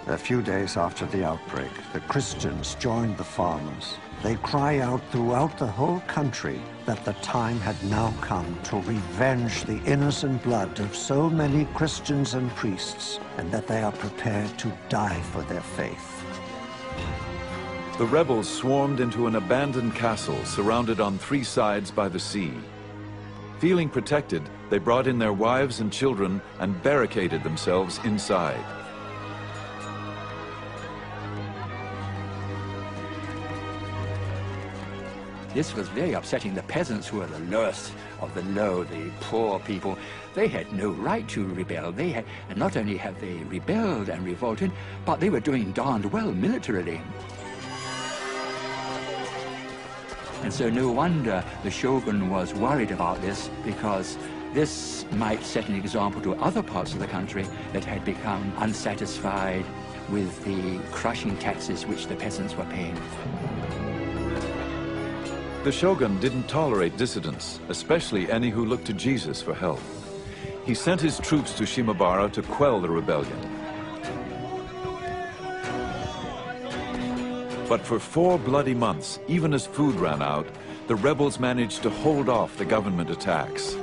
A few days after the outbreak, the Christians joined the farmers. They cry out throughout the whole country that the time had now come to revenge the innocent blood of so many Christians and priests, and that they are prepared to die for their faith. The rebels swarmed into an abandoned castle surrounded on three sides by the sea. Feeling protected, they brought in their wives and children and barricaded themselves inside. This was very upsetting. The peasants, who were the lowest of the low, the poor people, they had no right to rebel. And not only had they rebelled and revolted, but they were doing darned well militarily. And so no wonder the shogun was worried about this, because this might set an example to other parts of the country that had become unsatisfied with the crushing taxes which the peasants were paying. The shogun didn't tolerate dissidents, especially any who looked to Jesus for help. He sent his troops to Shimabara to quell the rebellion. But for 4 bloody months, even as food ran out, the rebels managed to hold off the government attacks.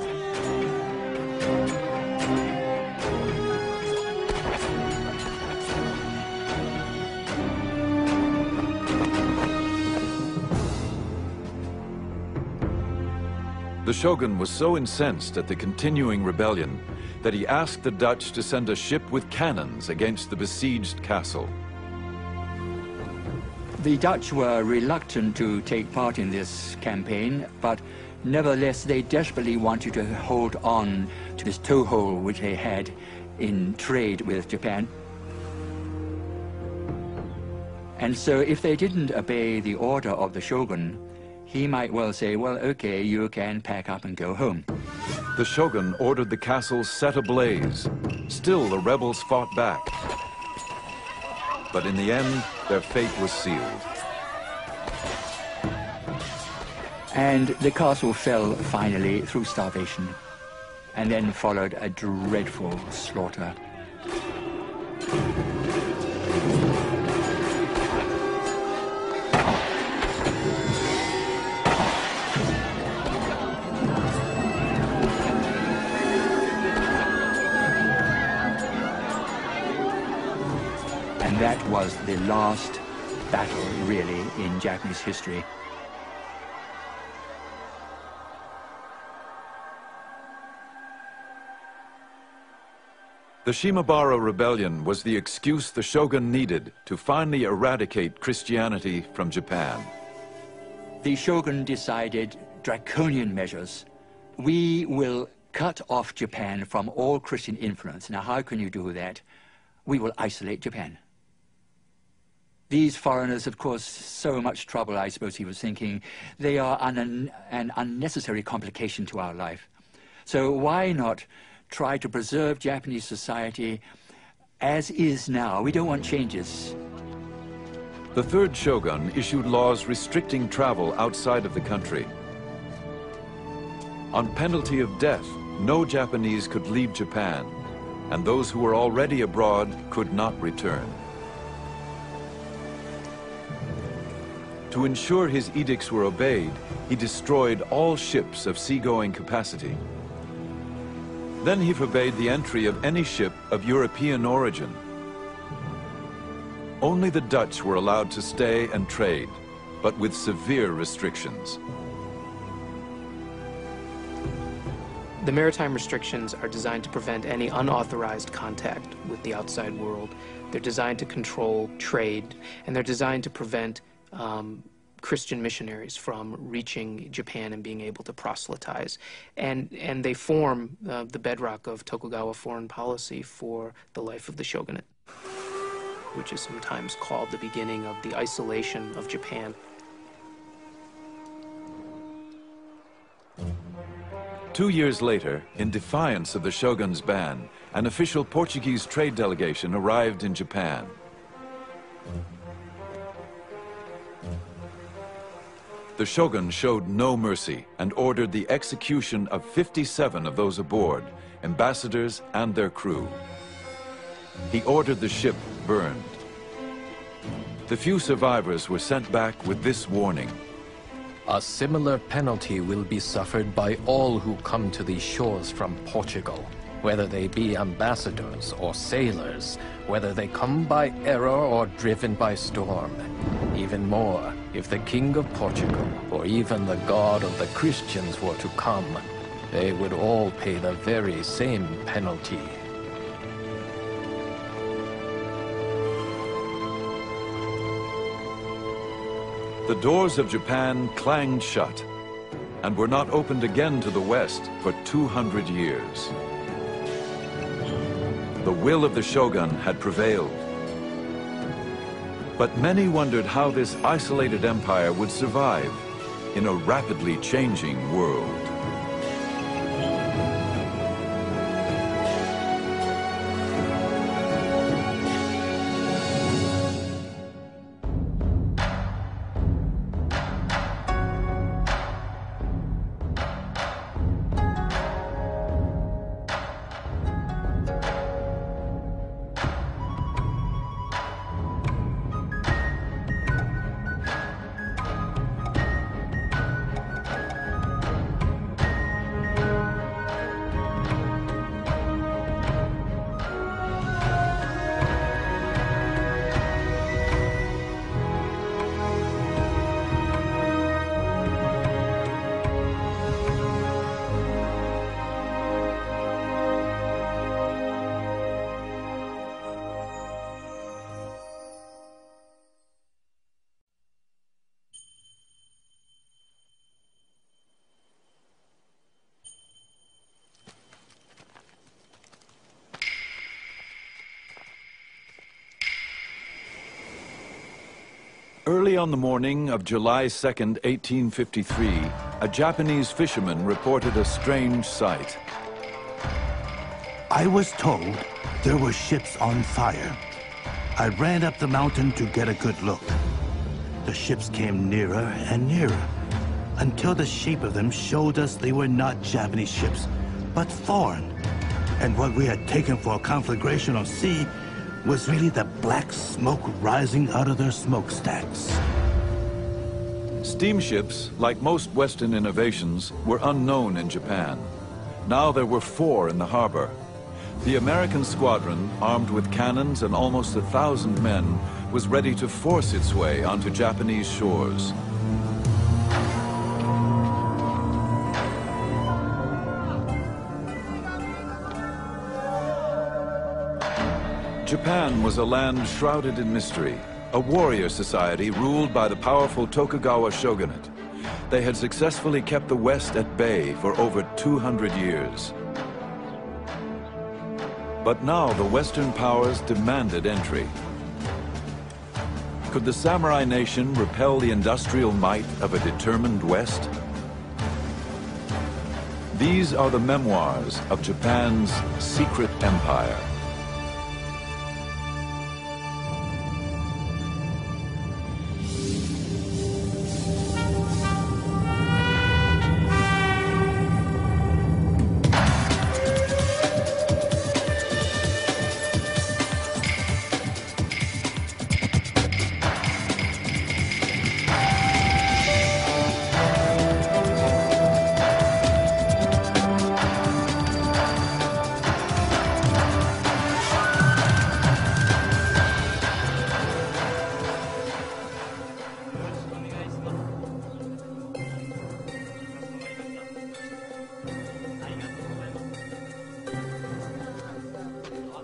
The shogun was so incensed at the continuing rebellion that he asked the Dutch to send a ship with cannons against the besieged castle. The Dutch were reluctant to take part in this campaign, but Nevertheless, they desperately wanted to hold on to this toehold which they had in trade with Japan. And so if they didn't obey the order of the shogun, he might well say, well, okay, you can pack up and go home. The shogun ordered the castle set ablaze. Still, the rebels fought back. But in the end, their fate was sealed. And the castle fell finally through starvation, and then followed a dreadful slaughter. And that was the last battle, really, in Japanese history. The Shimabara Rebellion was the excuse the shogun needed to finally eradicate Christianity from Japan. The shogun decided draconian measures. We will cut off Japan from all Christian influence. Now, how can you do that? We will isolate Japan. These foreigners, of course, so much trouble, I suppose he was thinking. They are an unnecessary complication to our life. So why not try to preserve Japanese society as is now? We don't want changes. The third shogun issued laws restricting travel outside of the country. On penalty of death, no Japanese could leave Japan, and those who were already abroad could not return. To ensure his edicts were obeyed, he destroyed all ships of seagoing capacity. Then he forbade the entry of any ship of European origin. Only the Dutch were allowed to stay and trade, but with severe restrictions. The maritime restrictions are designed to prevent any unauthorized contact with the outside world. They're designed to control trade, and they're designed to prevent Christian missionaries from reaching Japan and being able to proselytize. And they form the bedrock of Tokugawa foreign policy for the life of the shogunate, which is sometimes called the beginning of the isolation of Japan. Two years later, in defiance of the shogun's ban, an official Portuguese trade delegation arrived in Japan. The shogun showed no mercy and ordered the execution of 57 of those aboard, ambassadors and their crew. He ordered the ship burned. The few survivors were sent back with this warning. A similar penalty will be suffered by all who come to these shores from Portugal, whether they be ambassadors or sailors, whether they come by error or driven by storm. Even more, if the King of Portugal, or even the God of the Christians were to come, they would all pay the very same penalty. The doors of Japan clanged shut and were not opened again to the West for 200 years. The will of the shogun had prevailed. But many wondered how this isolated empire would survive in a rapidly changing world. Early on the morning of July 2nd, 1853, a Japanese fisherman reported a strange sight. I was told there were ships on fire. I ran up the mountain to get a good look. The ships came nearer and nearer, until the shape of them showed us they were not Japanese ships, but foreign. And what we had taken for a conflagration of sea was really the black smoke rising out of their smokestacks. Steamships, like most Western innovations, were unknown in Japan. Now there were 4 in the harbor. The American squadron, armed with cannons and almost 1,000 men, was ready to force its way onto Japanese shores. Japan was a land shrouded in mystery, a warrior society ruled by the powerful Tokugawa shogunate. They had successfully kept the West at bay for over 200 years. But now the Western powers demanded entry. Could the samurai nation repel the industrial might of a determined West? These are the memoirs of Japan's secret empire.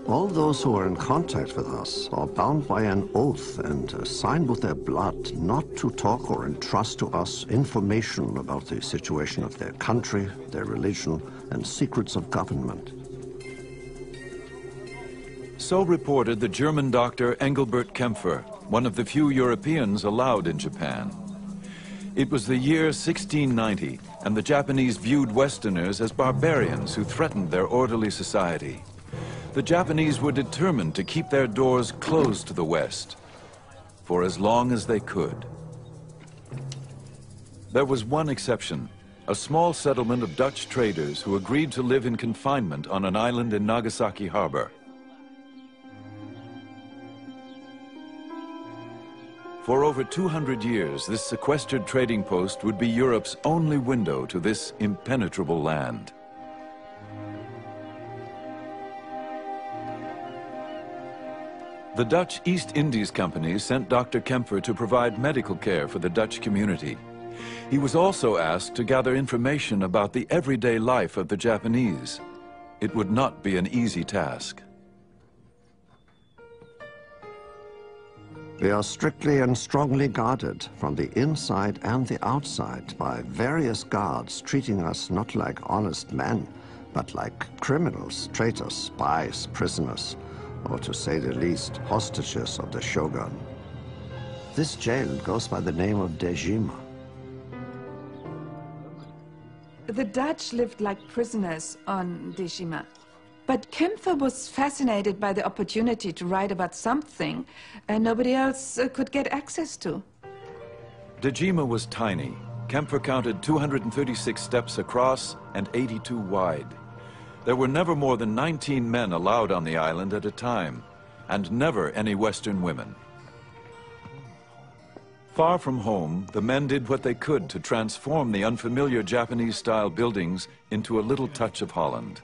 All those who are in contact with us are bound by an oath and signed with their blood not to talk or entrust to us information about the situation of their country, their religion, and secrets of government. So reported the German doctor Engelbert Kempfer, one of the few Europeans allowed in Japan. It was the year 1690, and the Japanese viewed Westerners as barbarians who threatened their orderly society. The Japanese were determined to keep their doors closed to the West for as long as they could. There was one exception, a small settlement of Dutch traders who agreed to live in confinement on an island in Nagasaki Harbor. For over 200 years, this sequestered trading post would be Europe's only window to this impenetrable land. The Dutch East Indies Company sent Dr. Kempfer to provide medical care for the Dutch community. He was also asked to gather information about the everyday life of the Japanese. It would not be an easy task. They are strictly and strongly guarded from the inside and the outside by various guards treating us not like honest men, but like criminals, traitors, spies, prisoners, or to say the least, hostages of the shogun. This jail goes by the name of Dejima. The Dutch lived like prisoners on Dejima. But Kempfer was fascinated by the opportunity to write about something nobody else could get access to. Dejima was tiny. Kempfer counted 236 steps across and 82 wide. There were never more than 19 men allowed on the island at a time, and never any Western women. Far from home, the men did what they could to transform the unfamiliar Japanese-style buildings into a little touch of Holland.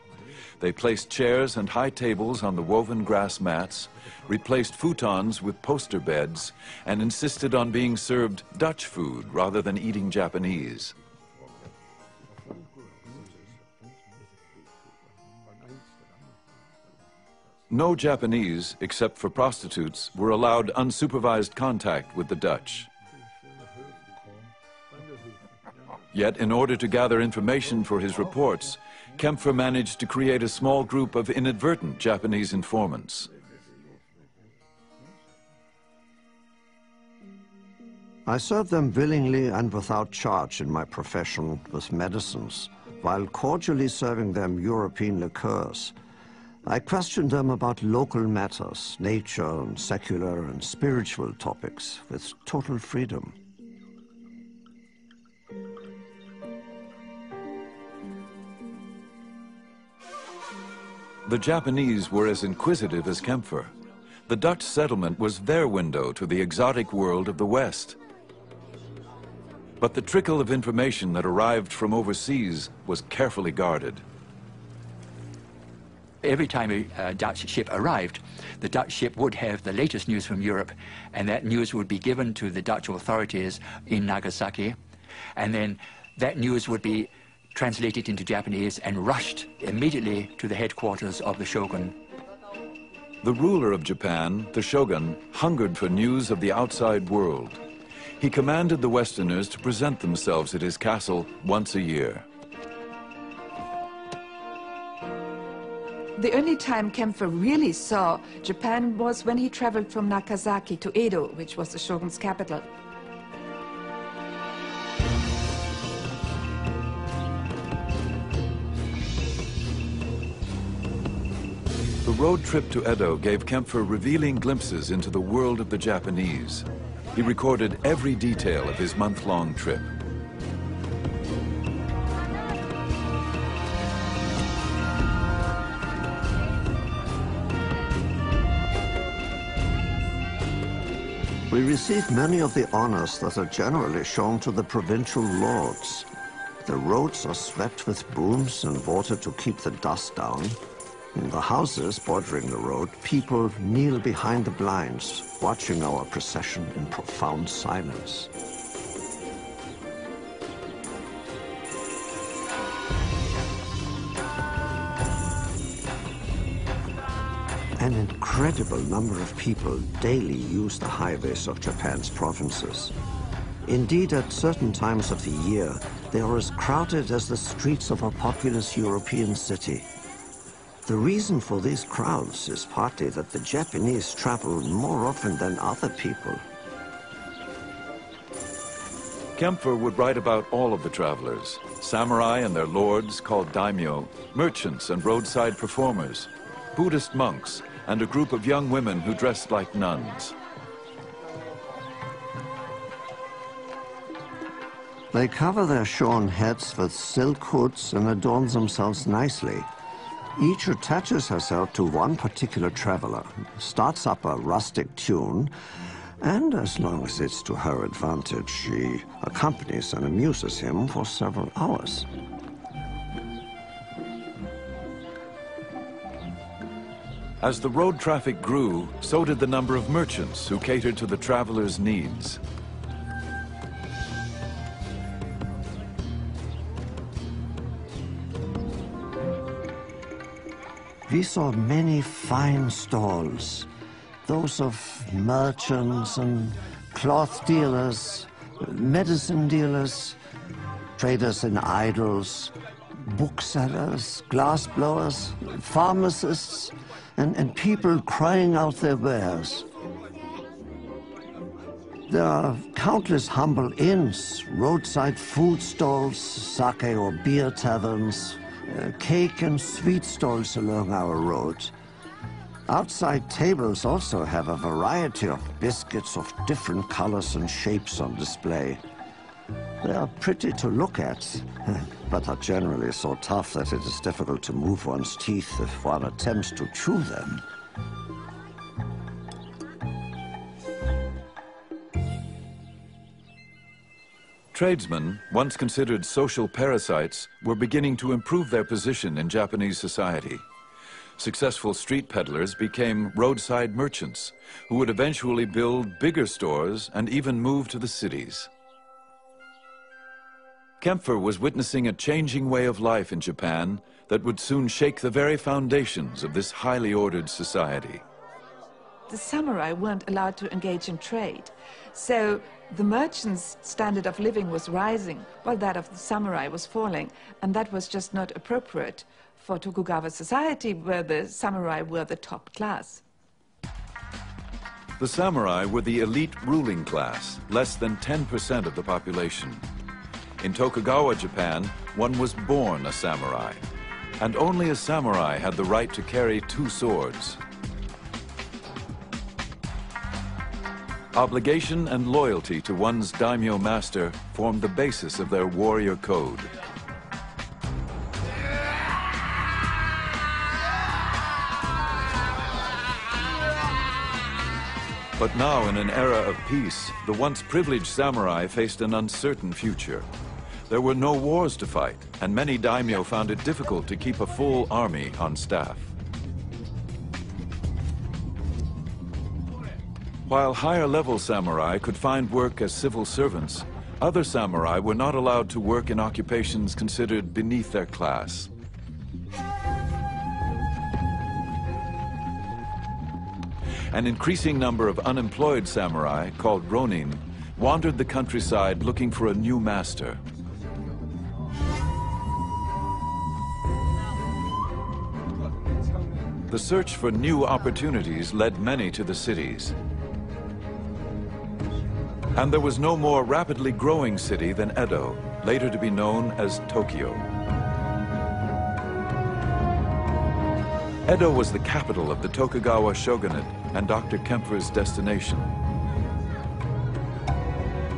They placed chairs and high tables on the woven grass mats, replaced futons with poster beds, and insisted on being served Dutch food rather than eating Japanese. No Japanese, except for prostitutes, were allowed unsupervised contact with the Dutch. Yet, in order to gather information for his reports, Kempfer managed to create a small group of inadvertent Japanese informants. I served them willingly and without charge in my profession with medicines, while cordially serving them European liqueurs. I questioned them about local matters, nature and secular and spiritual topics, with total freedom. The Japanese were as inquisitive as Kempfer. The Dutch settlement was their window to the exotic world of the West. But the trickle of information that arrived from overseas was carefully guarded. Every time a Dutch ship arrived, the Dutch ship would have the latest news from Europe, and that news would be given to the Dutch authorities in Nagasaki, and then that news would be translated into Japanese and rushed immediately to the headquarters of the shogun. The ruler of Japan, the shogun, hungered for news of the outside world. He commanded the Westerners to present themselves at his castle once a year. The only time Kempfer really saw Japan was when he traveled from Nagasaki to Edo, which was the shogun's capital. The road trip to Edo gave Kempfer revealing glimpses into the world of the Japanese. He recorded every detail of his month-long trip. We received many of the honors that are generally shown to the provincial lords. The roads are swept with brooms and water to keep the dust down. In the houses bordering the road, people kneel behind the blinds, watching our procession in profound silence. An incredible number of people daily use the highways of Japan's provinces. Indeed, at certain times of the year, they are as crowded as the streets of a populous European city. The reason for these crowds is partly that the Japanese travel more often than other people. Kempfer would write about all of the travelers, samurai and their lords called daimyo, merchants and roadside performers, Buddhist monks, and a group of young women who dressed like nuns. They cover their shorn heads with silk hoods and adorn themselves nicely. Each attaches herself to one particular traveler, starts up a rustic tune, and as long as it's to her advantage, she accompanies and amuses him for several hours. As the road traffic grew, so did the number of merchants who catered to the travelers' needs. We saw many fine stalls, those of merchants and cloth dealers, medicine dealers, traders in idols, booksellers, glassblowers, pharmacists, and people crying out their wares. There are countless humble inns, roadside food stalls, sake or beer taverns, cake and sweet stalls along our road. Outside tables also have a variety of biscuits of different colors and shapes on display. They are pretty to look at, but are generally so tough that it is difficult to move one's teeth if one attempts to chew them. Tradesmen, once considered social parasites, were beginning to improve their position in Japanese society. Successful street peddlers became roadside merchants, who would eventually build bigger stores and even move to the cities. Kempfer was witnessing a changing way of life in Japan that would soon shake the very foundations of this highly ordered society. The samurai weren't allowed to engage in trade, so the merchants' standard of living was rising while that of the samurai was falling, and that was just not appropriate for Tokugawa society, where the samurai were the top class. The samurai were the elite ruling class, less than 10% of the population. In Tokugawa, Japan, one was born a samurai, and only a samurai had the right to carry 2 swords. Obligation and loyalty to one's daimyo master formed the basis of their warrior code. But now, in an era of peace, the once privileged samurai faced an uncertain future. There were no wars to fight, and many daimyo found it difficult to keep a full army on staff. While higher-level samurai could find work as civil servants, other samurai were not allowed to work in occupations considered beneath their class. An increasing number of unemployed samurai, called ronin, wandered the countryside looking for a new master. The search for new opportunities led many to the cities. And there was no more rapidly growing city than Edo, later to be known as Tokyo. Edo was the capital of the Tokugawa shogunate and Dr. Kempfer's destination.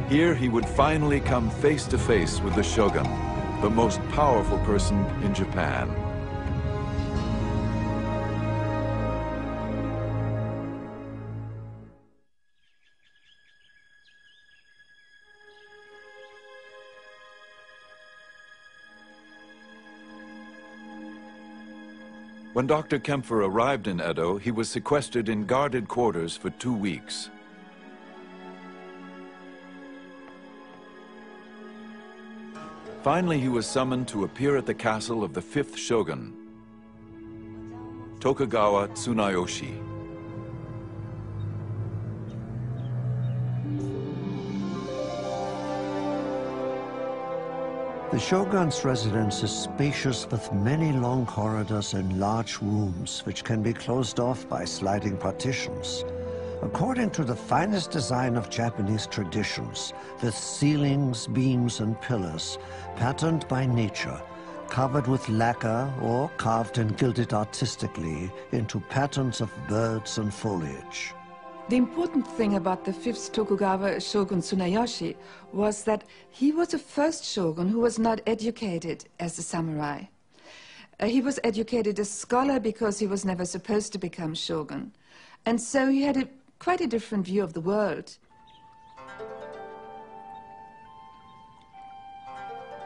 Here he would finally come face to face with the shogun, the most powerful person in Japan. When Dr. Kempfer arrived in Edo, he was sequestered in guarded quarters for 2 weeks. Finally, he was summoned to appear at the castle of the 5th shogun, Tokugawa Tsunayoshi. The shogun's residence is spacious with many long corridors and large rooms which can be closed off by sliding partitions. According to the finest design of Japanese traditions, with ceilings, beams, and pillars patterned by nature, covered with lacquer or carved and gilded artistically into patterns of birds and foliage. The important thing about the 5th Tokugawa shogun Tsunayoshi was that he was the first shogun who was not educated as a samurai. He was educated as scholar because he was never supposed to become shogun. And so he had quite a different view of the world.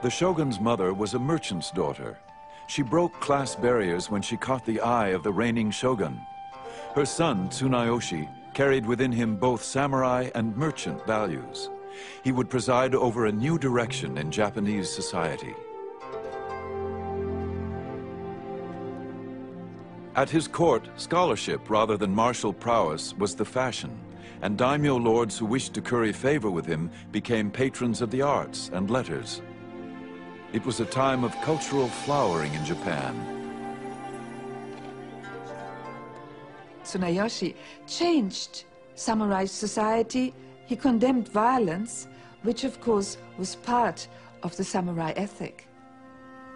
The shogun's mother was a merchant's daughter. She broke class barriers when she caught the eye of the reigning shogun. Her son, Tsunayoshi, carried within him both samurai and merchant values. He would preside over a new direction in Japanese society. At his court, scholarship rather than martial prowess was the fashion, and daimyo lords who wished to curry favor with him became patrons of the arts and letters. It was a time of cultural flowering in Japan. Tsunayoshi changed samurai society. He condemned violence, which of course was part of the samurai ethic.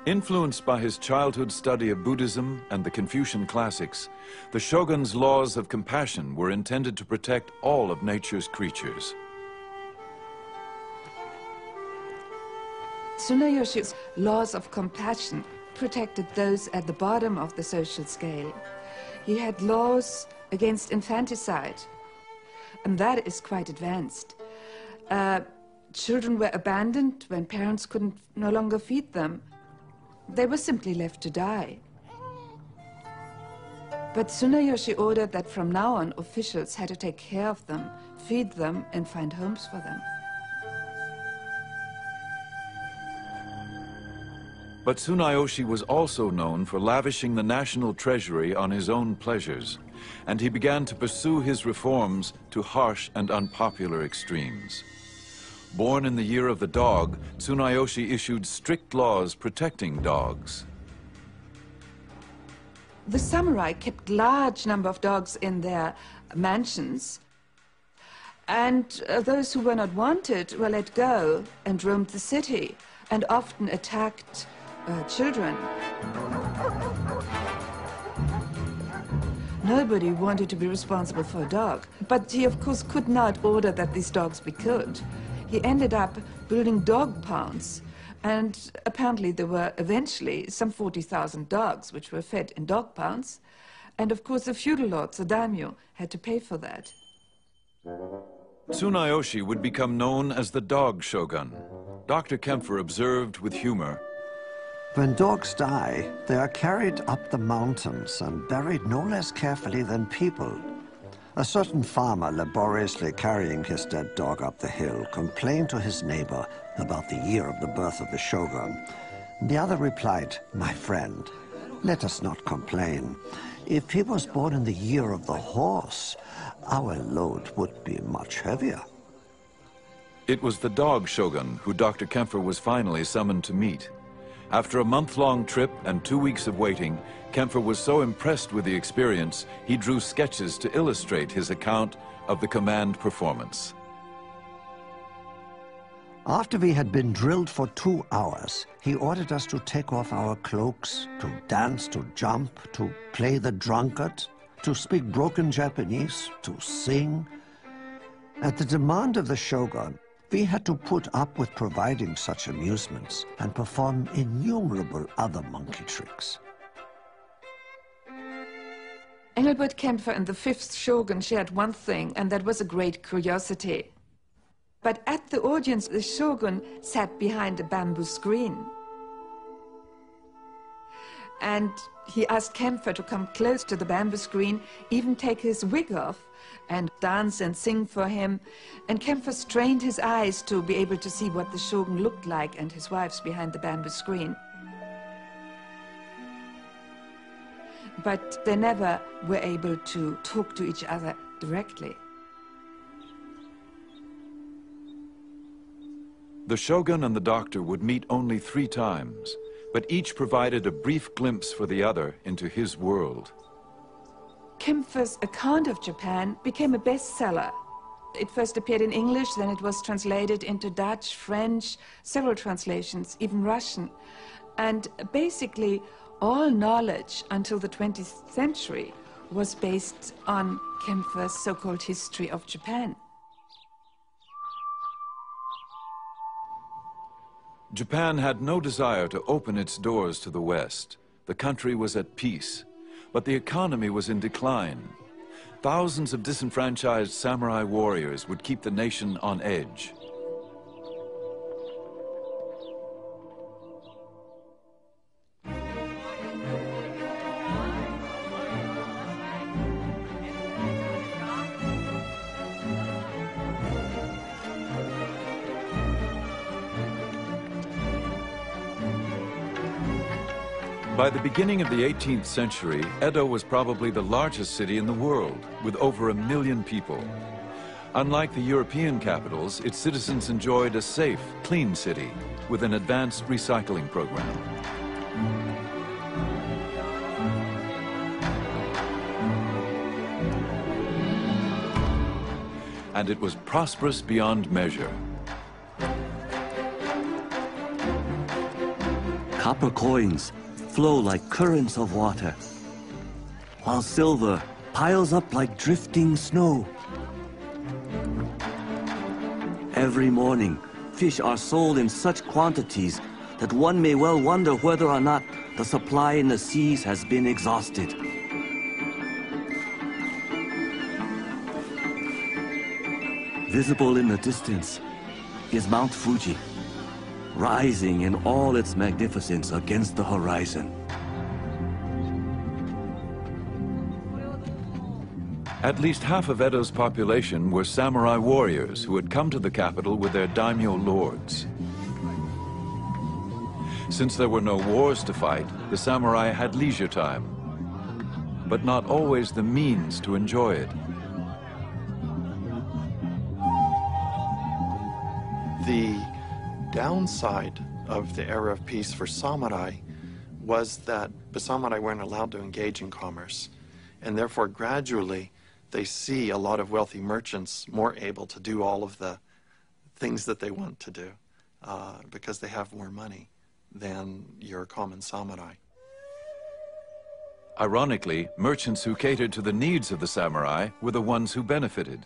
Influenced by his childhood study of Buddhism and the Confucian classics, the shogun's laws of compassion were intended to protect all of nature's creatures. Tsunayoshi's laws of compassion protected those at the bottom of the social scale. He had laws against infanticide, and that is quite advanced. Children were abandoned when parents could no longer feed them. They were simply left to die. But Tsunayoshi ordered that from now on officials had to take care of them, feed them, and find homes for them. But Tsunayoshi was also known for lavishing the national treasury on his own pleasures, and he began to pursue his reforms to harsh and unpopular extremes. Born in the year of the dog, Tsunayoshi issued strict laws protecting dogs. The samurai kept large number of dogs in their mansions. And those who were not wanted were let go and roamed the city, and often attacked children. Nobody wanted to be responsible for a dog, but he of course could not order that these dogs be killed. He ended up building dog pounds, and apparently there were eventually some 40,000 dogs which were fed in dog pounds, and of course the feudal lords, the daimyo, had to pay for that. Tsunayoshi would become known as the dog shogun. Dr. Kempfer observed with humor, when dogs die, they are carried up the mountains and buried no less carefully than people. A certain farmer, laboriously carrying his dead dog up the hill, complained to his neighbor about the year of the birth of the shogun. The other replied, "My friend, let us not complain. If he was born in the year of the horse, our load would be much heavier." It was the dog shogun who Dr. Kempfer was finally summoned to meet. After a month-long trip and 2 weeks of waiting, Kempfer was so impressed with the experience, he drew sketches to illustrate his account of the command performance. After we had been drilled for 2 hours, he ordered us to take off our cloaks, to dance, to jump, to play the drunkard, to speak broken Japanese, to sing. At the demand of the shogun, we had to put up with providing such amusements and perform innumerable other monkey tricks. Engelbert Kempfer and the 5th shogun shared one thing, and that was a great curiosity. But at the audience, the shogun sat behind a bamboo screen. And he asked Kempfer to come close to the bamboo screen, even take his wig off, and dance and sing for him. And Kempfer strained his eyes to be able to see what the shogun looked like and his wives behind the bamboo screen. But they never were able to talk to each other directly. The shogun and the doctor would meet only 3 times, but each provided a brief glimpse for the other into his world. Kempfer's account of Japan became a bestseller. It first appeared in English, then it was translated into Dutch, French, several translations, even Russian. And basically, all knowledge until the 20th century was based on Kempfer's so-called history of Japan. Japan had no desire to open its doors to the West. The country was at peace, but the economy was in decline. Thousands of disenfranchised samurai warriors would keep the nation on edge. By the beginning of the 18th century, Edo was probably the largest city in the world, with over 1 million people. Unlike the European capitals, its citizens enjoyed a safe, clean city with an advanced recycling program. And it was prosperous beyond measure. Copper coins flow like currents of water, while silver piles up like drifting snow. Every morning, fish are sold in such quantities that one may well wonder whether or not the supply in the seas has been exhausted. Visible in the distance is Mount Fuji, rising in all its magnificence against the horizon. At least half of Edo's population were samurai warriors who had come to the capital with their daimyo lords. Since there were no wars to fight, the samurai had leisure time, but not always the means to enjoy it. The downside of the era of peace for samurai was that the samurai weren't allowed to engage in commerce, and therefore gradually they see a lot of wealthy merchants more able to do all of the things that they want to do because they have more money than your common samurai. Ironically, merchants who catered to the needs of the samurai were the ones who benefited.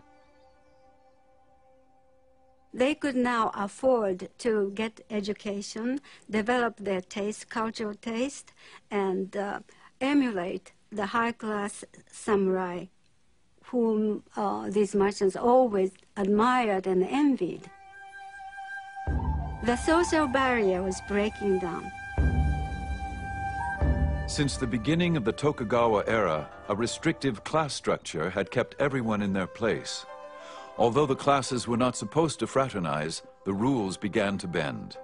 They could now afford to get education, develop their taste, cultural taste, and emulate the high-class samurai whom these merchants always admired and envied. The social barrier was breaking down. Since the beginning of the Tokugawa era, a restrictive class structure had kept everyone in their place. Although the classes were not supposed to fraternize, the rules began to bend.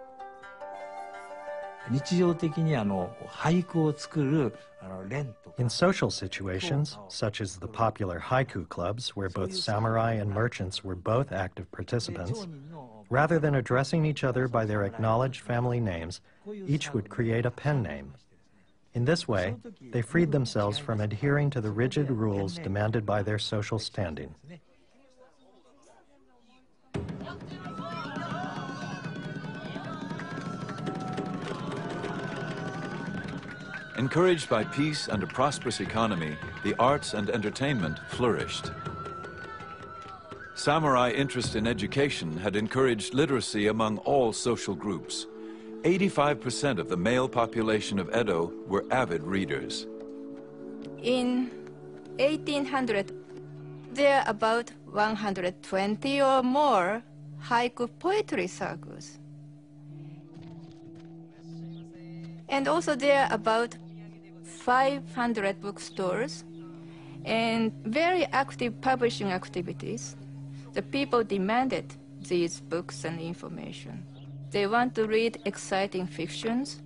In social situations, such as the popular haiku clubs, where both samurai and merchants were both active participants, rather than addressing each other by their acknowledged family names, each would create a pen name. In this way, they freed themselves from adhering to the rigid rules demanded by their social standing. Encouraged by peace and a prosperous economy, the arts and entertainment flourished. Samurai interest in education had encouraged literacy among all social groups. 85% of the male population of Edo were avid readers. In 1800, there are about 120 or more haiku poetry circles. And also there are about 500 bookstores and very active publishing activities. The people demanded these books and information. They want to read exciting fictions.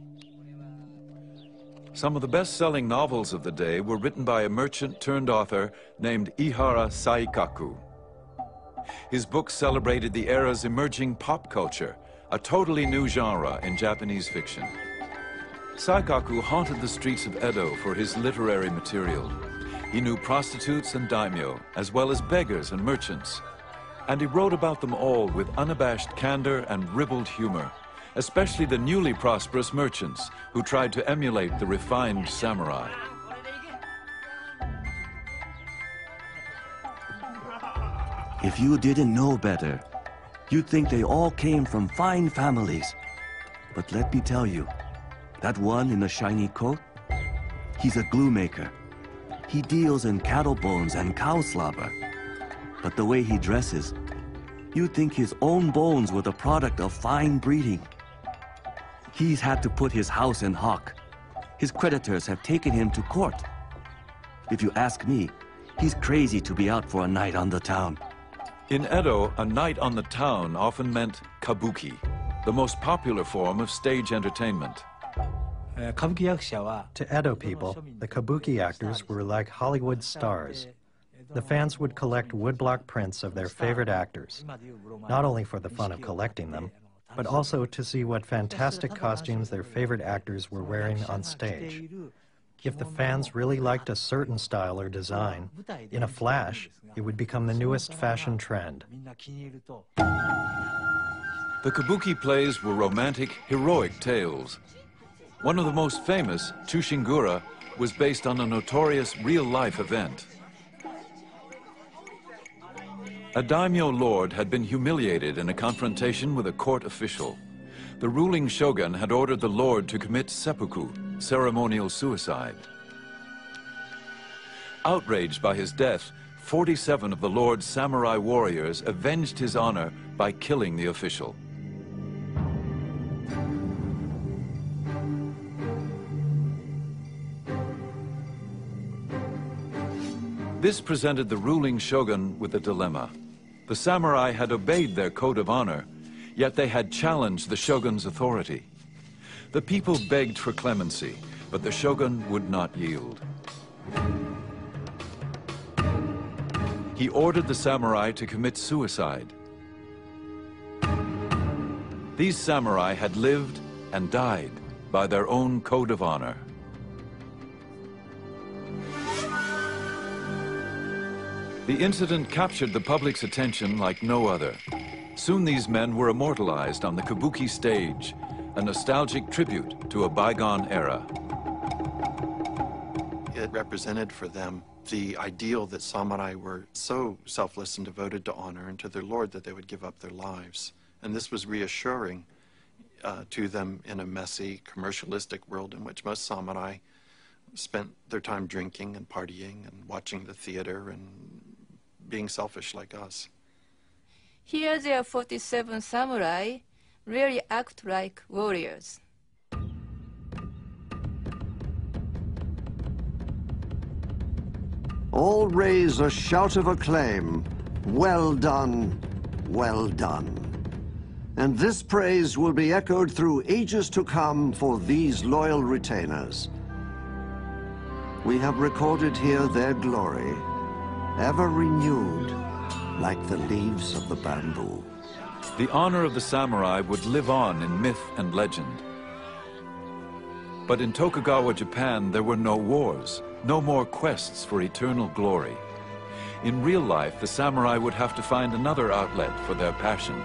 Some of the best-selling novels of the day were written by a merchant-turned-author named Ihara Saikaku. His books celebrated the era's emerging pop culture, a totally new genre in Japanese fiction. Saikaku haunted the streets of Edo for his literary material. He knew prostitutes and daimyo, as well as beggars and merchants. And he wrote about them all with unabashed candor and ribald humor, especially the newly prosperous merchants who tried to emulate the refined samurai. If you didn't know better, you'd think they all came from fine families. But let me tell you, that one in the shiny coat, he's a glue maker. He deals in cattle bones and cow slobber. But the way he dresses, you'd think his own bones were the product of fine breeding. He's had to put his house in hock. His creditors have taken him to court. If you ask me, he's crazy to be out for a night on the town. In Edo, a night on the town often meant kabuki, the most popular form of stage entertainment. To Edo people, the kabuki actors were like Hollywood stars. The fans would collect woodblock prints of their favorite actors, not only for the fun of collecting them, but also to see what fantastic costumes their favorite actors were wearing on stage. If the fans really liked a certain style or design, in a flash, it would become the newest fashion trend. The kabuki plays were romantic, heroic tales. One of the most famous, Chushingura, was based on a notorious real-life event. A daimyo lord had been humiliated in a confrontation with a court official. The ruling shogun had ordered the lord to commit seppuku, ceremonial suicide. Outraged by his death, 47 of the lord's samurai warriors avenged his honor by killing the official. This presented the ruling shogun with a dilemma. The samurai had obeyed their code of honor, yet they had challenged the shogun's authority. The people begged for clemency, but the shogun would not yield. He ordered the samurai to commit suicide. These samurai had lived and died by their own code of honor. The incident captured the public's attention like no other. Soon these men were immortalized on the kabuki stage, a nostalgic tribute to a bygone era. It represented for them the ideal that samurai were so selfless and devoted to honor and to their lord that they would give up their lives. And this was reassuring to them in a messy, commercialistic world in which most samurai spent their time drinking and partying and watching the theater and being selfish like us. Here there are 47 samurai really act like warriors. All raise a shout of acclaim. Well done, well done. And this praise will be echoed through ages to come for these loyal retainers. We have recorded here their glory, ever renewed like the leaves of the bamboo. The honor of the samurai would live on in myth and legend. But in Tokugawa, Japan, there were no wars, no more quests for eternal glory. In real life, the samurai would have to find another outlet for their passion.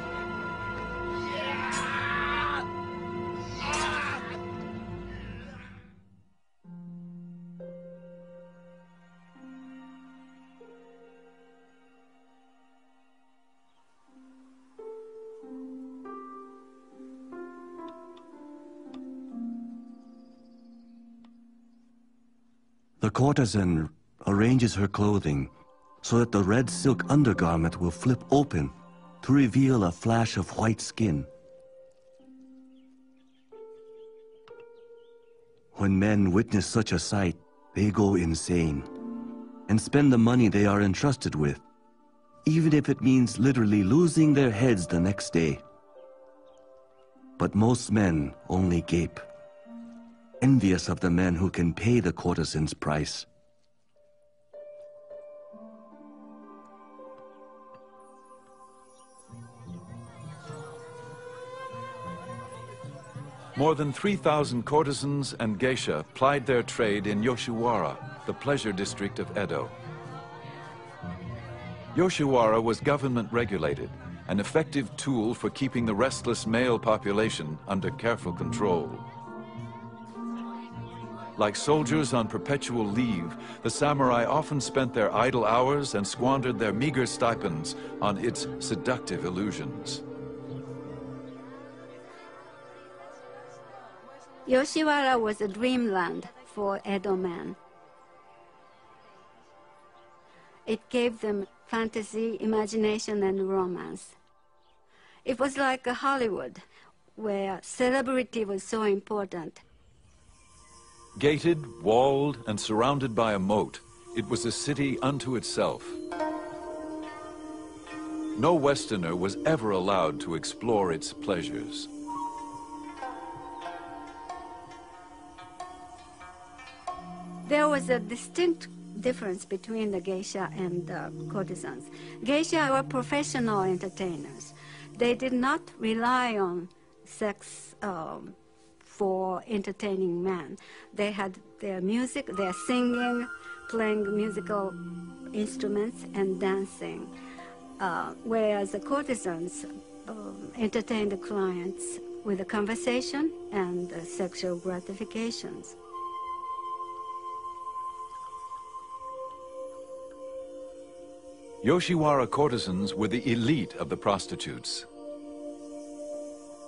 The courtesan arranges her clothing so that the red silk undergarment will flip open to reveal a flash of white skin. When men witness such a sight, they go insane and spend the money they are entrusted with, even if it means literally losing their heads the next day. But most men only gape, envious of the men who can pay the courtesan's price. More than 3,000 courtesans and geisha plied their trade in Yoshiwara, the pleasure district of Edo. Yoshiwara was government regulated, an effective tool for keeping the restless male population under careful control. Like soldiers on perpetual leave, the samurai often spent their idle hours and squandered their meager stipends on its seductive illusions. Yoshiwara was a dreamland for Edo men. It gave them fantasy, imagination, and romance. It was like a Hollywood, where celebrity was so important. Gated, walled, and surrounded by a moat, it was a city unto itself. No Westerner was ever allowed to explore its pleasures. There was a distinct difference between the geisha and the courtesans. Geisha were professional entertainers. They did not rely on sex for entertaining men. They had their music, their singing, playing musical instruments, and dancing. Whereas the courtesans entertained the clients with a conversation and sexual gratifications. Yoshiwara courtesans were the elite of the prostitutes.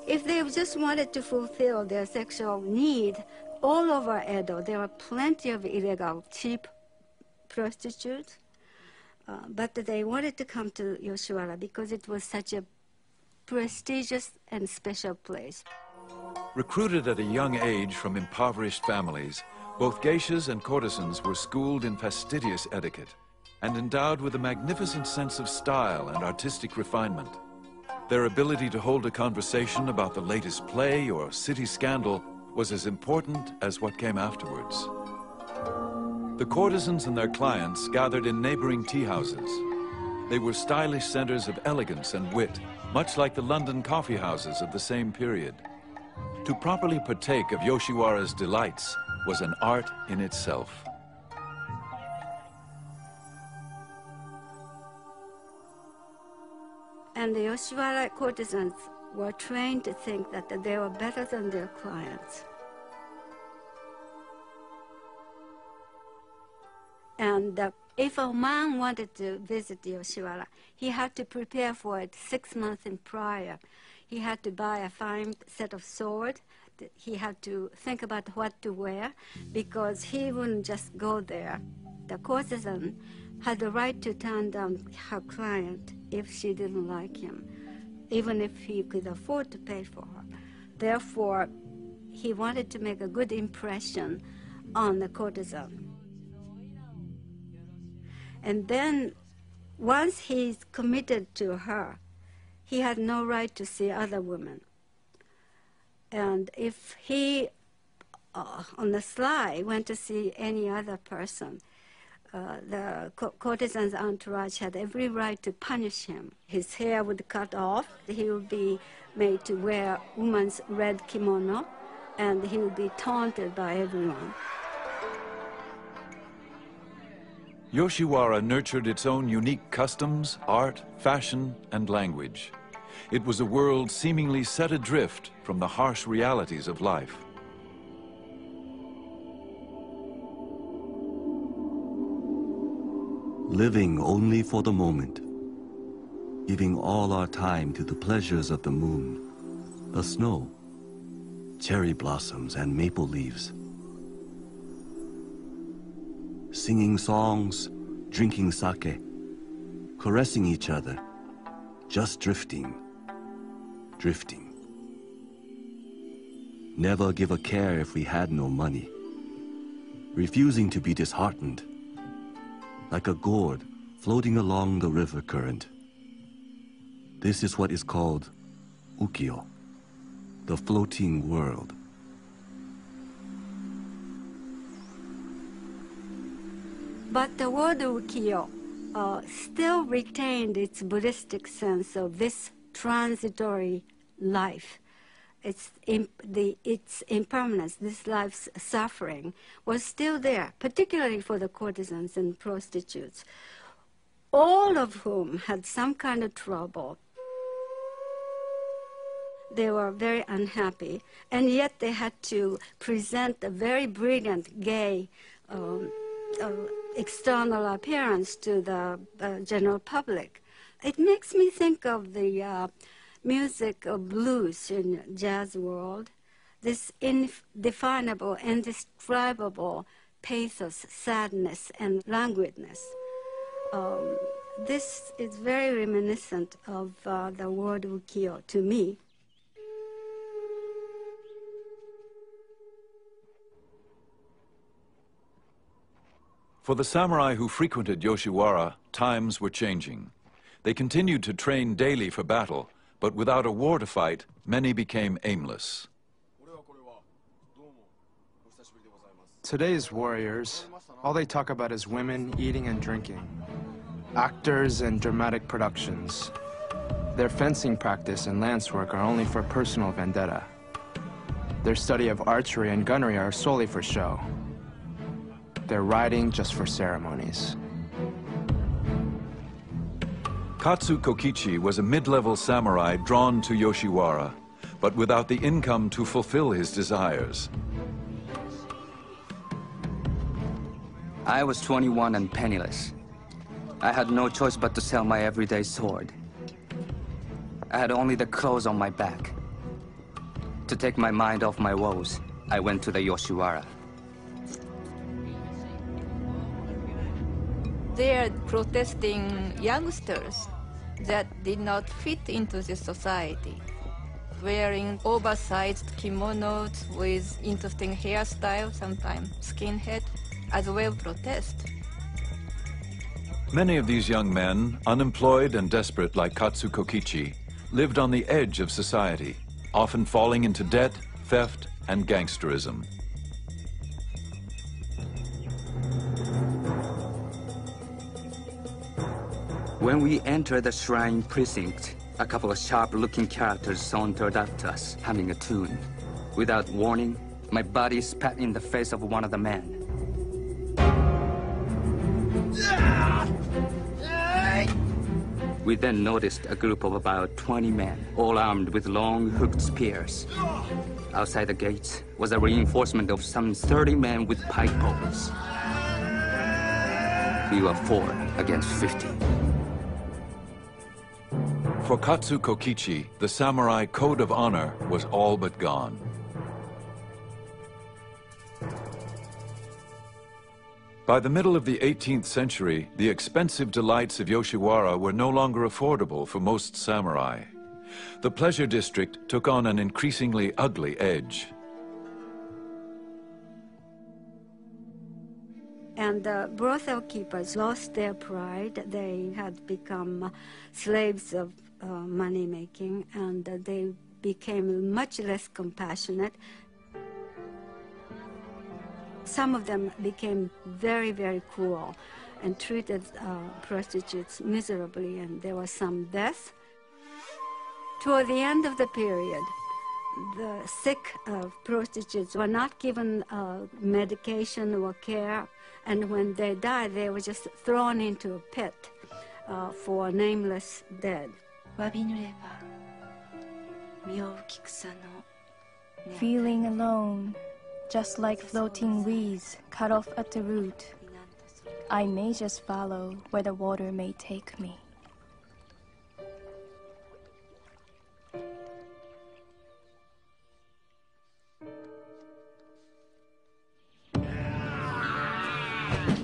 If they just wanted to fulfill their sexual need, all over Edo, there were plenty of illegal, cheap prostitutes. But they wanted to come to Yoshiwara because it was such a prestigious and special place. Recruited at a young age from impoverished families, both geishas and courtesans were schooled in fastidious etiquette and endowed with a magnificent sense of style and artistic refinement. Their ability to hold a conversation about the latest play or city scandal was as important as what came afterwards. The courtesans and their clients gathered in neighboring tea houses. They were stylish centers of elegance and wit, much like the London coffee houses of the same period. To properly partake of Yoshiwara's delights was an art in itself. And the Yoshiwara courtesans were trained to think that they were better than their clients. And if a man wanted to visit Yoshiwara, he had to prepare for it 6 months in prior. He had to buy a fine set of sword. He had to think about what to wear, because he wouldn't just go there. The courtesan had the right to turn down her client if she didn't like him, even if he could afford to pay for her. Therefore, he wanted to make a good impression on the courtesan. And then, once he's committed to her, he had no right to see other women. And if he, on the sly, went to see any other person, the courtesan's entourage had every right to punish him. His hair would cut off, he would be made to wear woman's red kimono, and he would be taunted by everyone. Yoshiwara nurtured its own unique customs, art, fashion, and language. It was a world seemingly set adrift from the harsh realities of life. Living only for the moment, giving all our time to the pleasures of the moon, the snow, cherry blossoms, and maple leaves. Singing songs, drinking sake, caressing each other, just drifting, drifting. Never give a care if we had no money, refusing to be disheartened, like a gourd floating along the river current. This is what is called ukiyo, the floating world. But the word ukiyo still retained its Buddhistic sense of this transitory life. Its impermanence, this life's suffering, was still there, particularly for the courtesans and prostitutes, all of whom had some kind of trouble. They were very unhappy, and yet they had to present a very brilliant, gay, external appearance to the general public. It makes me think of the music of blues in jazz world, this indefinable, indescribable pathos, sadness, and languidness. This is very reminiscent of the word ukiyo to me. For the samurai who frequented Yoshiwara, times were changing. They continued to train daily for battle, but without a war to fight, many became aimless. Today's warriors, all they talk about is women, eating and drinking, actors and dramatic productions. Their fencing practice and lance work are only for personal vendetta. Their study of archery and gunnery are solely for show. Their riding just for ceremonies. Katsu Kokichi was a mid-level samurai drawn to Yoshiwara, but without the income to fulfill his desires. I was 21 and penniless. I had no choice but to sell my everyday sword. I had only the clothes on my back. To take my mind off my woes, I went to the Yoshiwara. They are protesting youngsters that did not fit into the society, wearing oversized kimonos with interesting hairstyle, sometimes skinhead, as well protest. Many of these young men, unemployed and desperate like Katsu Kokichi, lived on the edge of society, often falling into debt, theft, and gangsterism. When we entered the shrine precinct, a couple of sharp-looking characters sauntered up to us, humming a tune. Without warning, my body spat in the face of one of the men. We then noticed a group of about 20 men, all armed with long hooked spears. Outside the gates was a reinforcement of some 30 men with pike poles. We were 4 against 50. For Katsu Kokichi, the samurai code of honor was all but gone. By the middle of the 18th century, the expensive delights of Yoshiwara were no longer affordable for most samurai. The pleasure district took on an increasingly ugly edge. And the brothel keepers lost their pride. They had become slaves of money-making, and they became much less compassionate. Some of them became very, very cruel and treated prostitutes miserably, and there was some death. Toward the end of the period, the sick prostitutes were not given medication or care, and when they died, they were just thrown into a pit for nameless dead. Feeling alone, just like floating weeds cut off at the root, I may just follow where the water may take me.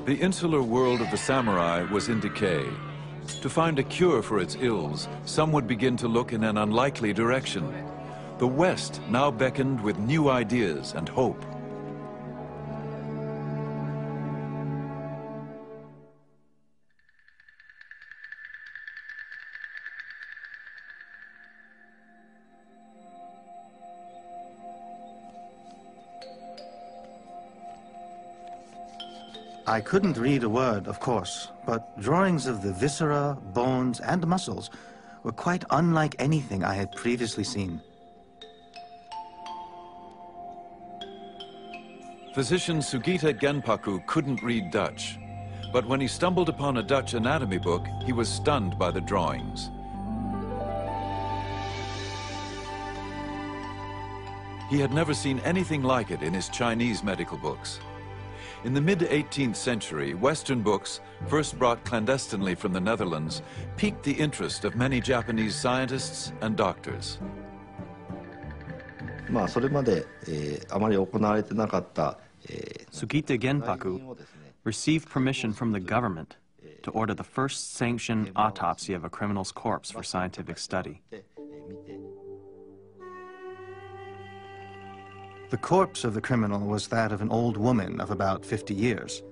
The insular world of the samurai was in decay. To find a cure for its ills, some would begin to look in an unlikely direction. The West now beckoned with new ideas and hope. I couldn't read a word, of course, but drawings of the viscera, bones, and muscles were quite unlike anything I had previously seen. Physician Sugita Genpaku couldn't read Dutch, but when he stumbled upon a Dutch anatomy book, he was stunned by the drawings. He had never seen anything like it in his Chinese medical books. In the mid-18th century, Western books, first brought clandestinely from the Netherlands, piqued the interest of many Japanese scientists and doctors. Sugita Genpaku received permission from the government to order the first sanctioned autopsy of a criminal's corpse for scientific study. The corpse of the criminal was that of an old woman of about 50 years.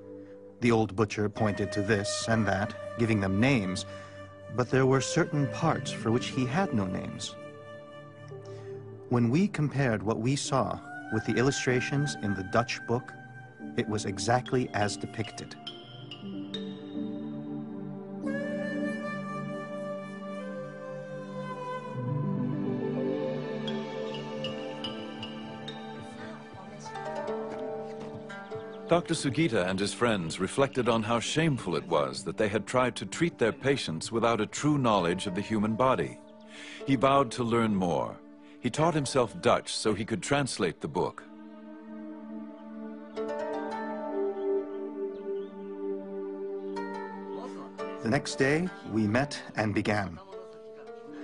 The old butcher pointed to this and that, giving them names, but there were certain parts for which he had no names. When we compared what we saw with the illustrations in the Dutch book, it was exactly as depicted. Dr. Sugita and his friends reflected on how shameful it was that they had tried to treat their patients without a true knowledge of the human body. He vowed to learn more. He taught himself Dutch so he could translate the book. The next day, we met and began.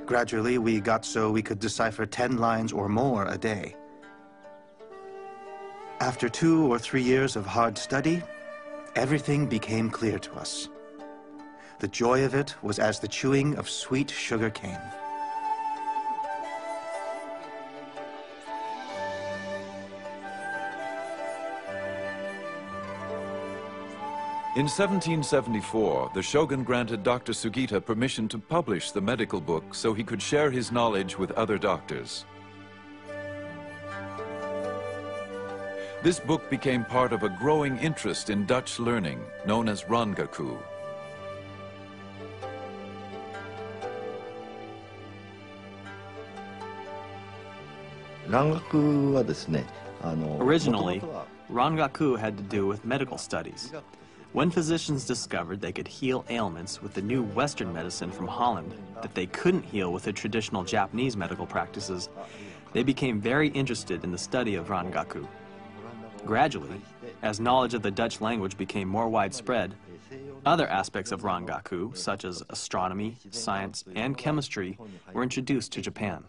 Gradually, we got so we could decipher 10 lines or more a day. After 2 or 3 years of hard study, everything became clear to us. The joy of it was as the chewing of sweet sugar cane. In 1774, the shogun granted Dr. Sugita permission to publish the medical book so he could share his knowledge with other doctors. This book became part of a growing interest in Dutch learning, known as Rangaku. Originally, Rangaku had to do with medical studies. When physicians discovered they could heal ailments with the new Western medicine from Holland that they couldn't heal with the traditional Japanese medical practices, they became very interested in the study of Rangaku. Gradually, as knowledge of the Dutch language became more widespread, other aspects of Rangaku, such as astronomy, science, and chemistry, were introduced to Japan.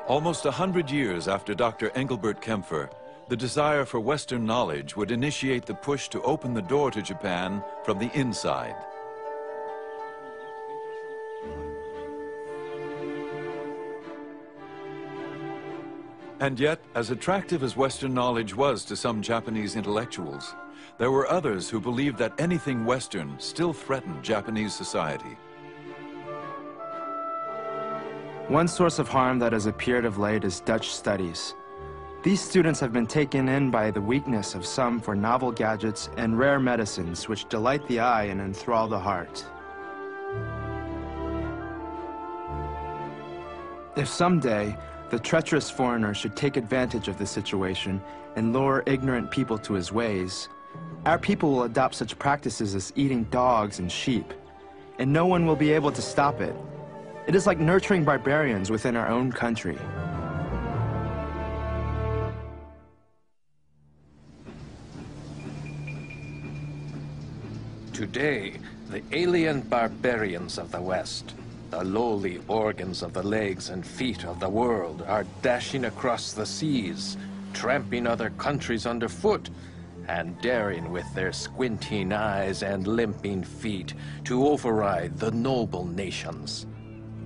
Almost 100 years after Dr. Engelbert Kempfer, the desire for Western knowledge would initiate the push to open the door to Japan from the inside. And yet, as attractive as Western knowledge was to some Japanese intellectuals, there were others who believed that anything Western still threatened Japanese society. One source of harm that has appeared of late is Dutch studies. These students have been taken in by the weakness of some for novel gadgets and rare medicines which delight the eye and enthrall the heart. If someday the treacherous foreigner should take advantage of the situation and lure ignorant people to his ways, our people will adopt such practices as eating dogs and sheep, and no one will be able to stop it. It is like nurturing barbarians within our own country. Today, the alien barbarians of the West, the lowly organs of the legs and feet of the world, are dashing across the seas, tramping other countries underfoot, and daring with their squinting eyes and limping feet to override the noble nations.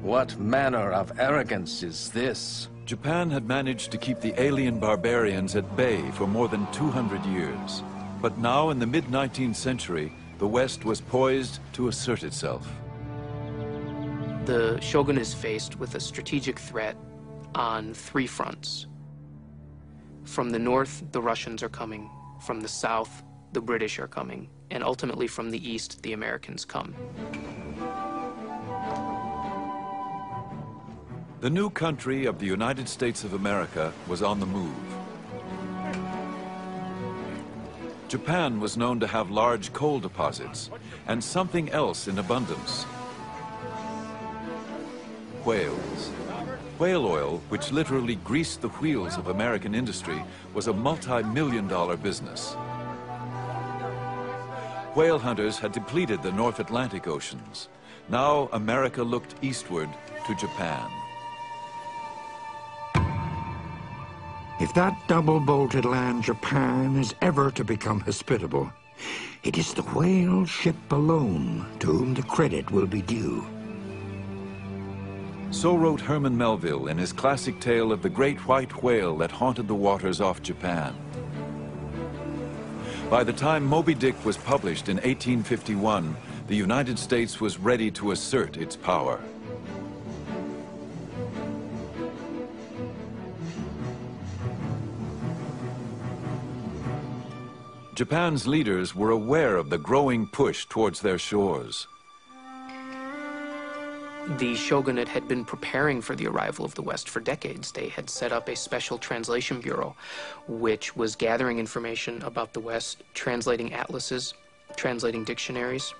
What manner of arrogance is this? Japan had managed to keep the alien barbarians at bay for more than 200 years. But now, in the mid-19th century, the West was poised to assert itself. The shogun is faced with a strategic threat on three fronts. From the north, the Russians are coming. From the south, the British are coming. And ultimately, from the east, the Americans come. The new country of the United States of America was on the move. Japan was known to have large coal deposits and something else in abundance: whales. Whale oil, which literally greased the wheels of American industry, was a multi-million-dollar business. Whale hunters had depleted the North Atlantic oceans. Now America looked eastward to Japan. If that double-bolted land Japan is ever to become hospitable, it is the whale ship alone to whom the credit will be due. So wrote Herman Melville in his classic tale of the great white whale that haunted the waters off Japan. By the time Moby Dick was published in 1851, the United States was ready to assert its power. Japan's leaders were aware of the growing push towards their shores. The shogunate had been preparing for the arrival of the West for decades. They had set up a special translation bureau, which was gathering information about the West, translating atlases, translating dictionaries,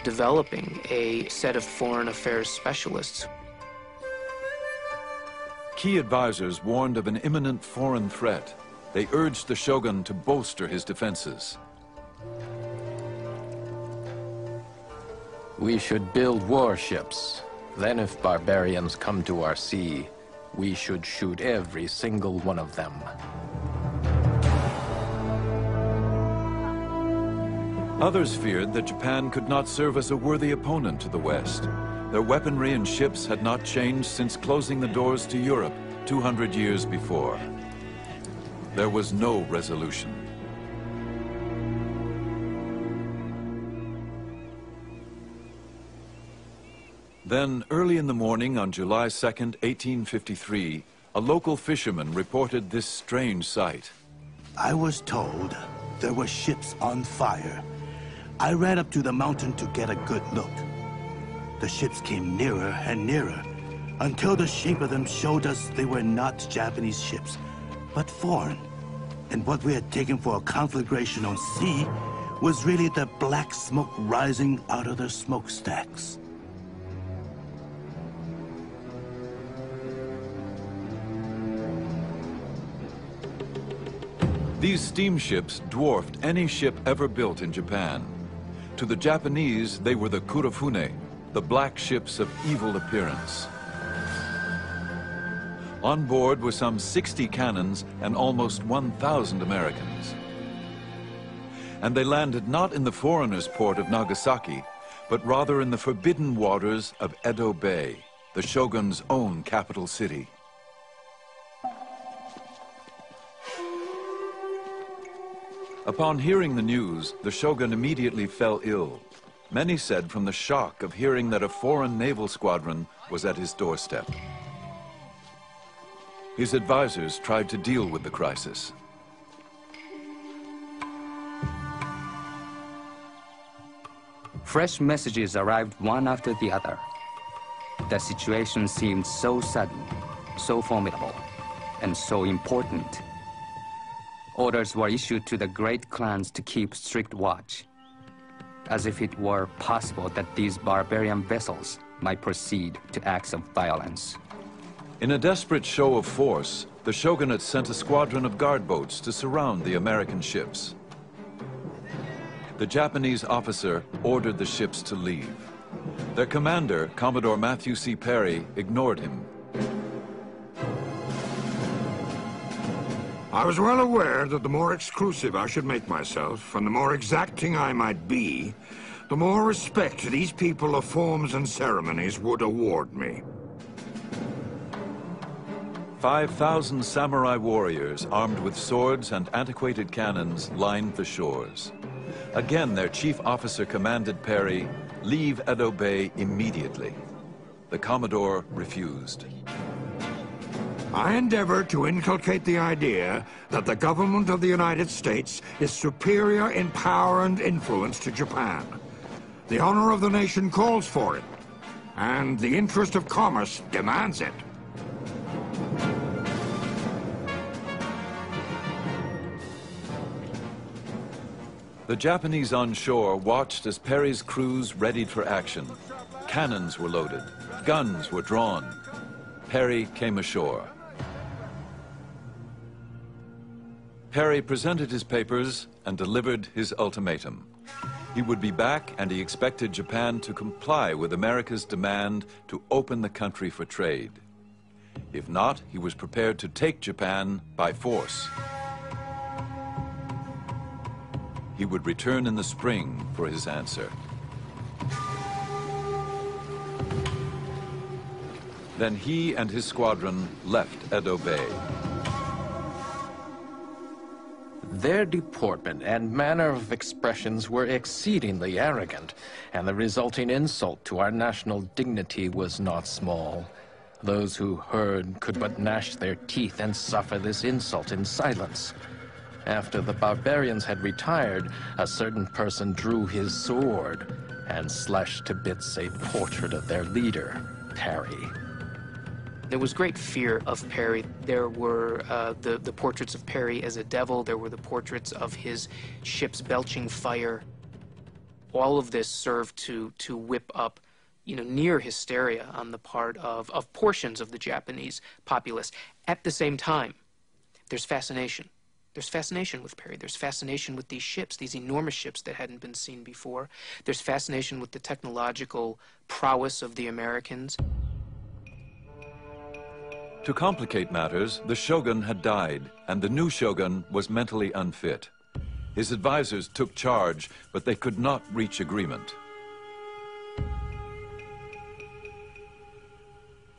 developing a set of foreign affairs specialists. Key advisors warned of an imminent foreign threat. They urged the shogun to bolster his defenses. We should build warships. Then if barbarians come to our sea, we should shoot every single one of them. Others feared that Japan could not serve as a worthy opponent to the West. Their weaponry and ships had not changed since closing the doors to Europe 200 years before. There was no resolution. Then, early in the morning on July 2nd, 1853, a local fisherman reported this strange sight. I was told there were ships on fire. I ran up to the mountain to get a good look. The ships came nearer and nearer until the shape of them showed us they were not Japanese ships, but foreign. And what we had taken for a conflagration on sea was really the black smoke rising out of their smokestacks. These steamships dwarfed any ship ever built in Japan. To the Japanese, they were the Kurofune, the black ships of evil appearance. On board were some 60 cannons and almost 1,000 Americans. And they landed not in the foreigners' port of Nagasaki, but rather in the forbidden waters of Edo Bay, the shogun's own capital city. Upon hearing the news, the shogun immediately fell ill. Many said from the shock of hearing that a foreign naval squadron was at his doorstep. His advisors tried to deal with the crisis. Fresh messages arrived one after the other. The situation seemed so sudden, so formidable, and so important. Orders were issued to the great clans to keep strict watch, as if it were possible that these barbarian vessels might proceed to acts of violence. In a desperate show of force, the shogunate sent a squadron of guard boats to surround the American ships. The Japanese officer ordered the ships to leave. Their commander, Commodore Matthew C. Perry, ignored him. I was well aware that the more exclusive I should make myself, and the more exacting I might be, the more respect these people of forms and ceremonies would award me. 5,000 samurai warriors armed with swords and antiquated cannons lined the shores. Again, their chief officer commanded Perry, leave Edo Bay immediately. The Commodore refused. I endeavor to inculcate the idea that the government of the United States is superior in power and influence to Japan. The honor of the nation calls for it, and the interest of commerce demands it. The Japanese on shore watched as Perry's crews readied for action. Cannons were loaded, guns were drawn. Perry came ashore. Perry presented his papers and delivered his ultimatum. He would be back, and he expected Japan to comply with America's demand to open the country for trade. If not, he was prepared to take Japan by force. He would return in the spring for his answer. Then he and his squadron left Edo Bay. Their deportment and manner of expressions were exceedingly arrogant, and the resulting insult to our national dignity was not small. Those who heard could but gnash their teeth and suffer this insult in silence. After the barbarians had retired, a certain person drew his sword and slashed to bits a portrait of their leader, Perry. There was great fear of Perry. There were the portraits of Perry as a devil. There were the portraits of his ships belching fire. All of this served to whip up, near hysteria on the part of portions of the Japanese populace. At the same time, there's fascination. There's fascination with Perry. There's fascination with these ships, these enormous ships that hadn't been seen before. There's fascination with the technological prowess of the Americans. To complicate matters, the shogun had died, and the new shogun was mentally unfit. His advisors took charge, but they could not reach agreement.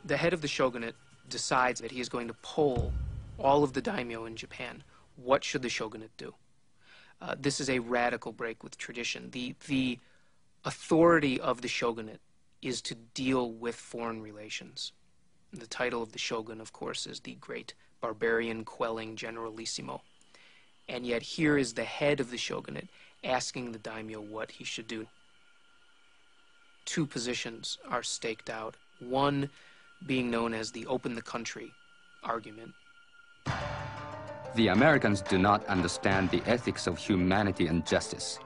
The head of the shogunate decides that he is going to poll all of the daimyo in Japan. What should the shogunate do? This is a radical break with tradition. The authority of the shogunate is to deal with foreign relations. The title of the shogun, of course, is the great barbarian quelling generalissimo. And yet here is the head of the shogunate asking the daimyo what he should do. Two positions are staked out. One, being known as the open the country argument. The Americans do not understand the ethics of humanity and justice.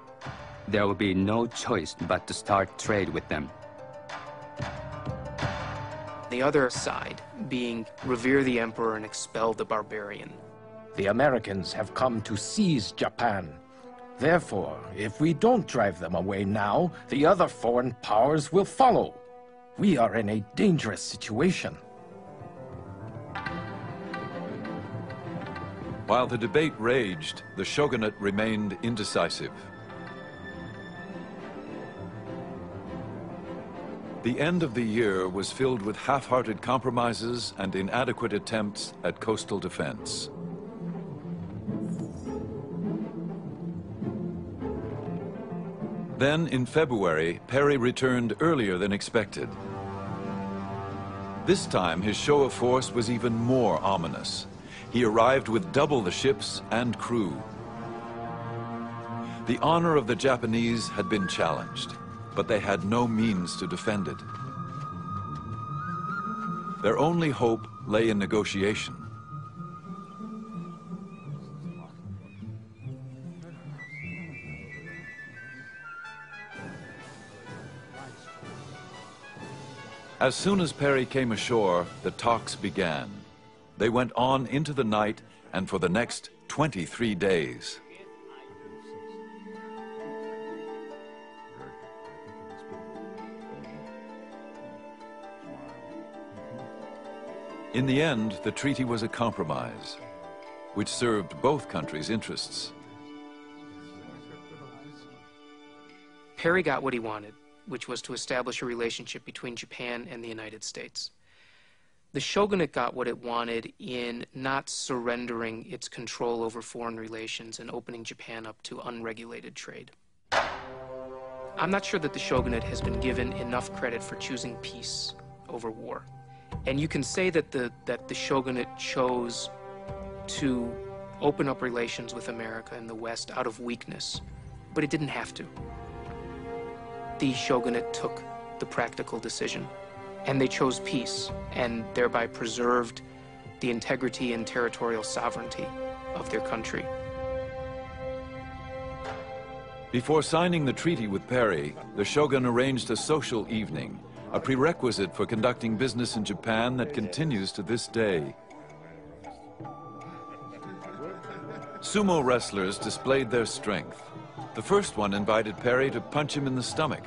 There will be no choice but to start trade with them. The other side being revere the emperor and expel the barbarian. The Americans have come to seize Japan. Therefore, if we don't drive them away now, the other foreign powers will follow. We are in a dangerous situation. While the debate raged, the shogunate remained indecisive. The end of the year was filled with half-hearted compromises and inadequate attempts at coastal defense. Then, in February, Perry returned earlier than expected. This time, his show of force was even more ominous. He arrived with double the ships and crew. The honor of the Japanese had been challenged, but they had no means to defend it. Their only hope lay in negotiation. As soon as Perry came ashore, the talks began. They went on into the night and for the next 23 days. In the end, the treaty was a compromise, which served both countries' interests. Perry got what he wanted, which was to establish a relationship between Japan and the United States. The shogunate got what it wanted in not surrendering its control over foreign relations and opening Japan up to unregulated trade. I'm not sure that the shogunate has been given enough credit for choosing peace over war. And you can say that the shogunate chose to open up relations with America and the West out of weakness, but it didn't have to. The shogunate took the practical decision, and they chose peace, and thereby preserved the integrity and territorial sovereignty of their country. Before signing the treaty with Perry, the shogun arranged a social evening, a prerequisite for conducting business in Japan that continues to this day. Sumo wrestlers displayed their strength. The first one invited Perry to punch him in the stomach.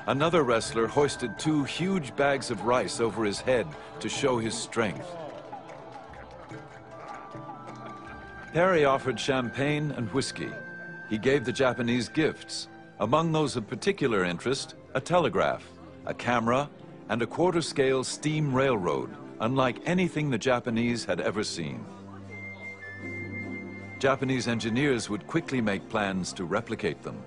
Another wrestler hoisted 2 huge bags of rice over his head to show his strength. Perry offered champagne and whiskey. He gave the Japanese gifts. Among those of particular interest, a telegraph, a camera, and a quarter-scale steam railroad, unlike anything the Japanese had ever seen. Japanese engineers would quickly make plans to replicate them.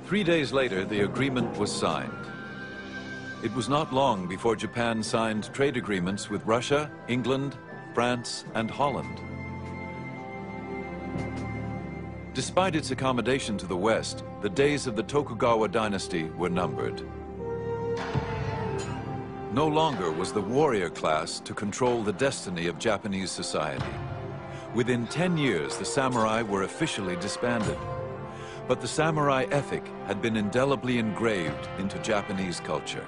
Three days later, the agreement was signed. It was not long before Japan signed trade agreements with Russia, England, France, and Holland. Despite its accommodation to the West, the days of the Tokugawa dynasty were numbered. No longer was the warrior class to control the destiny of Japanese society. Within 10 years, the samurai were officially disbanded. But the samurai ethic had been indelibly engraved into Japanese culture.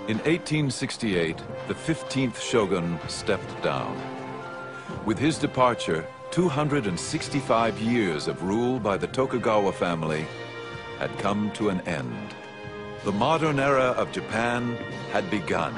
In 1868, the 15th shogun stepped down. With his departure, 265 years of rule by the Tokugawa family had come to an end. The modern era of Japan had begun.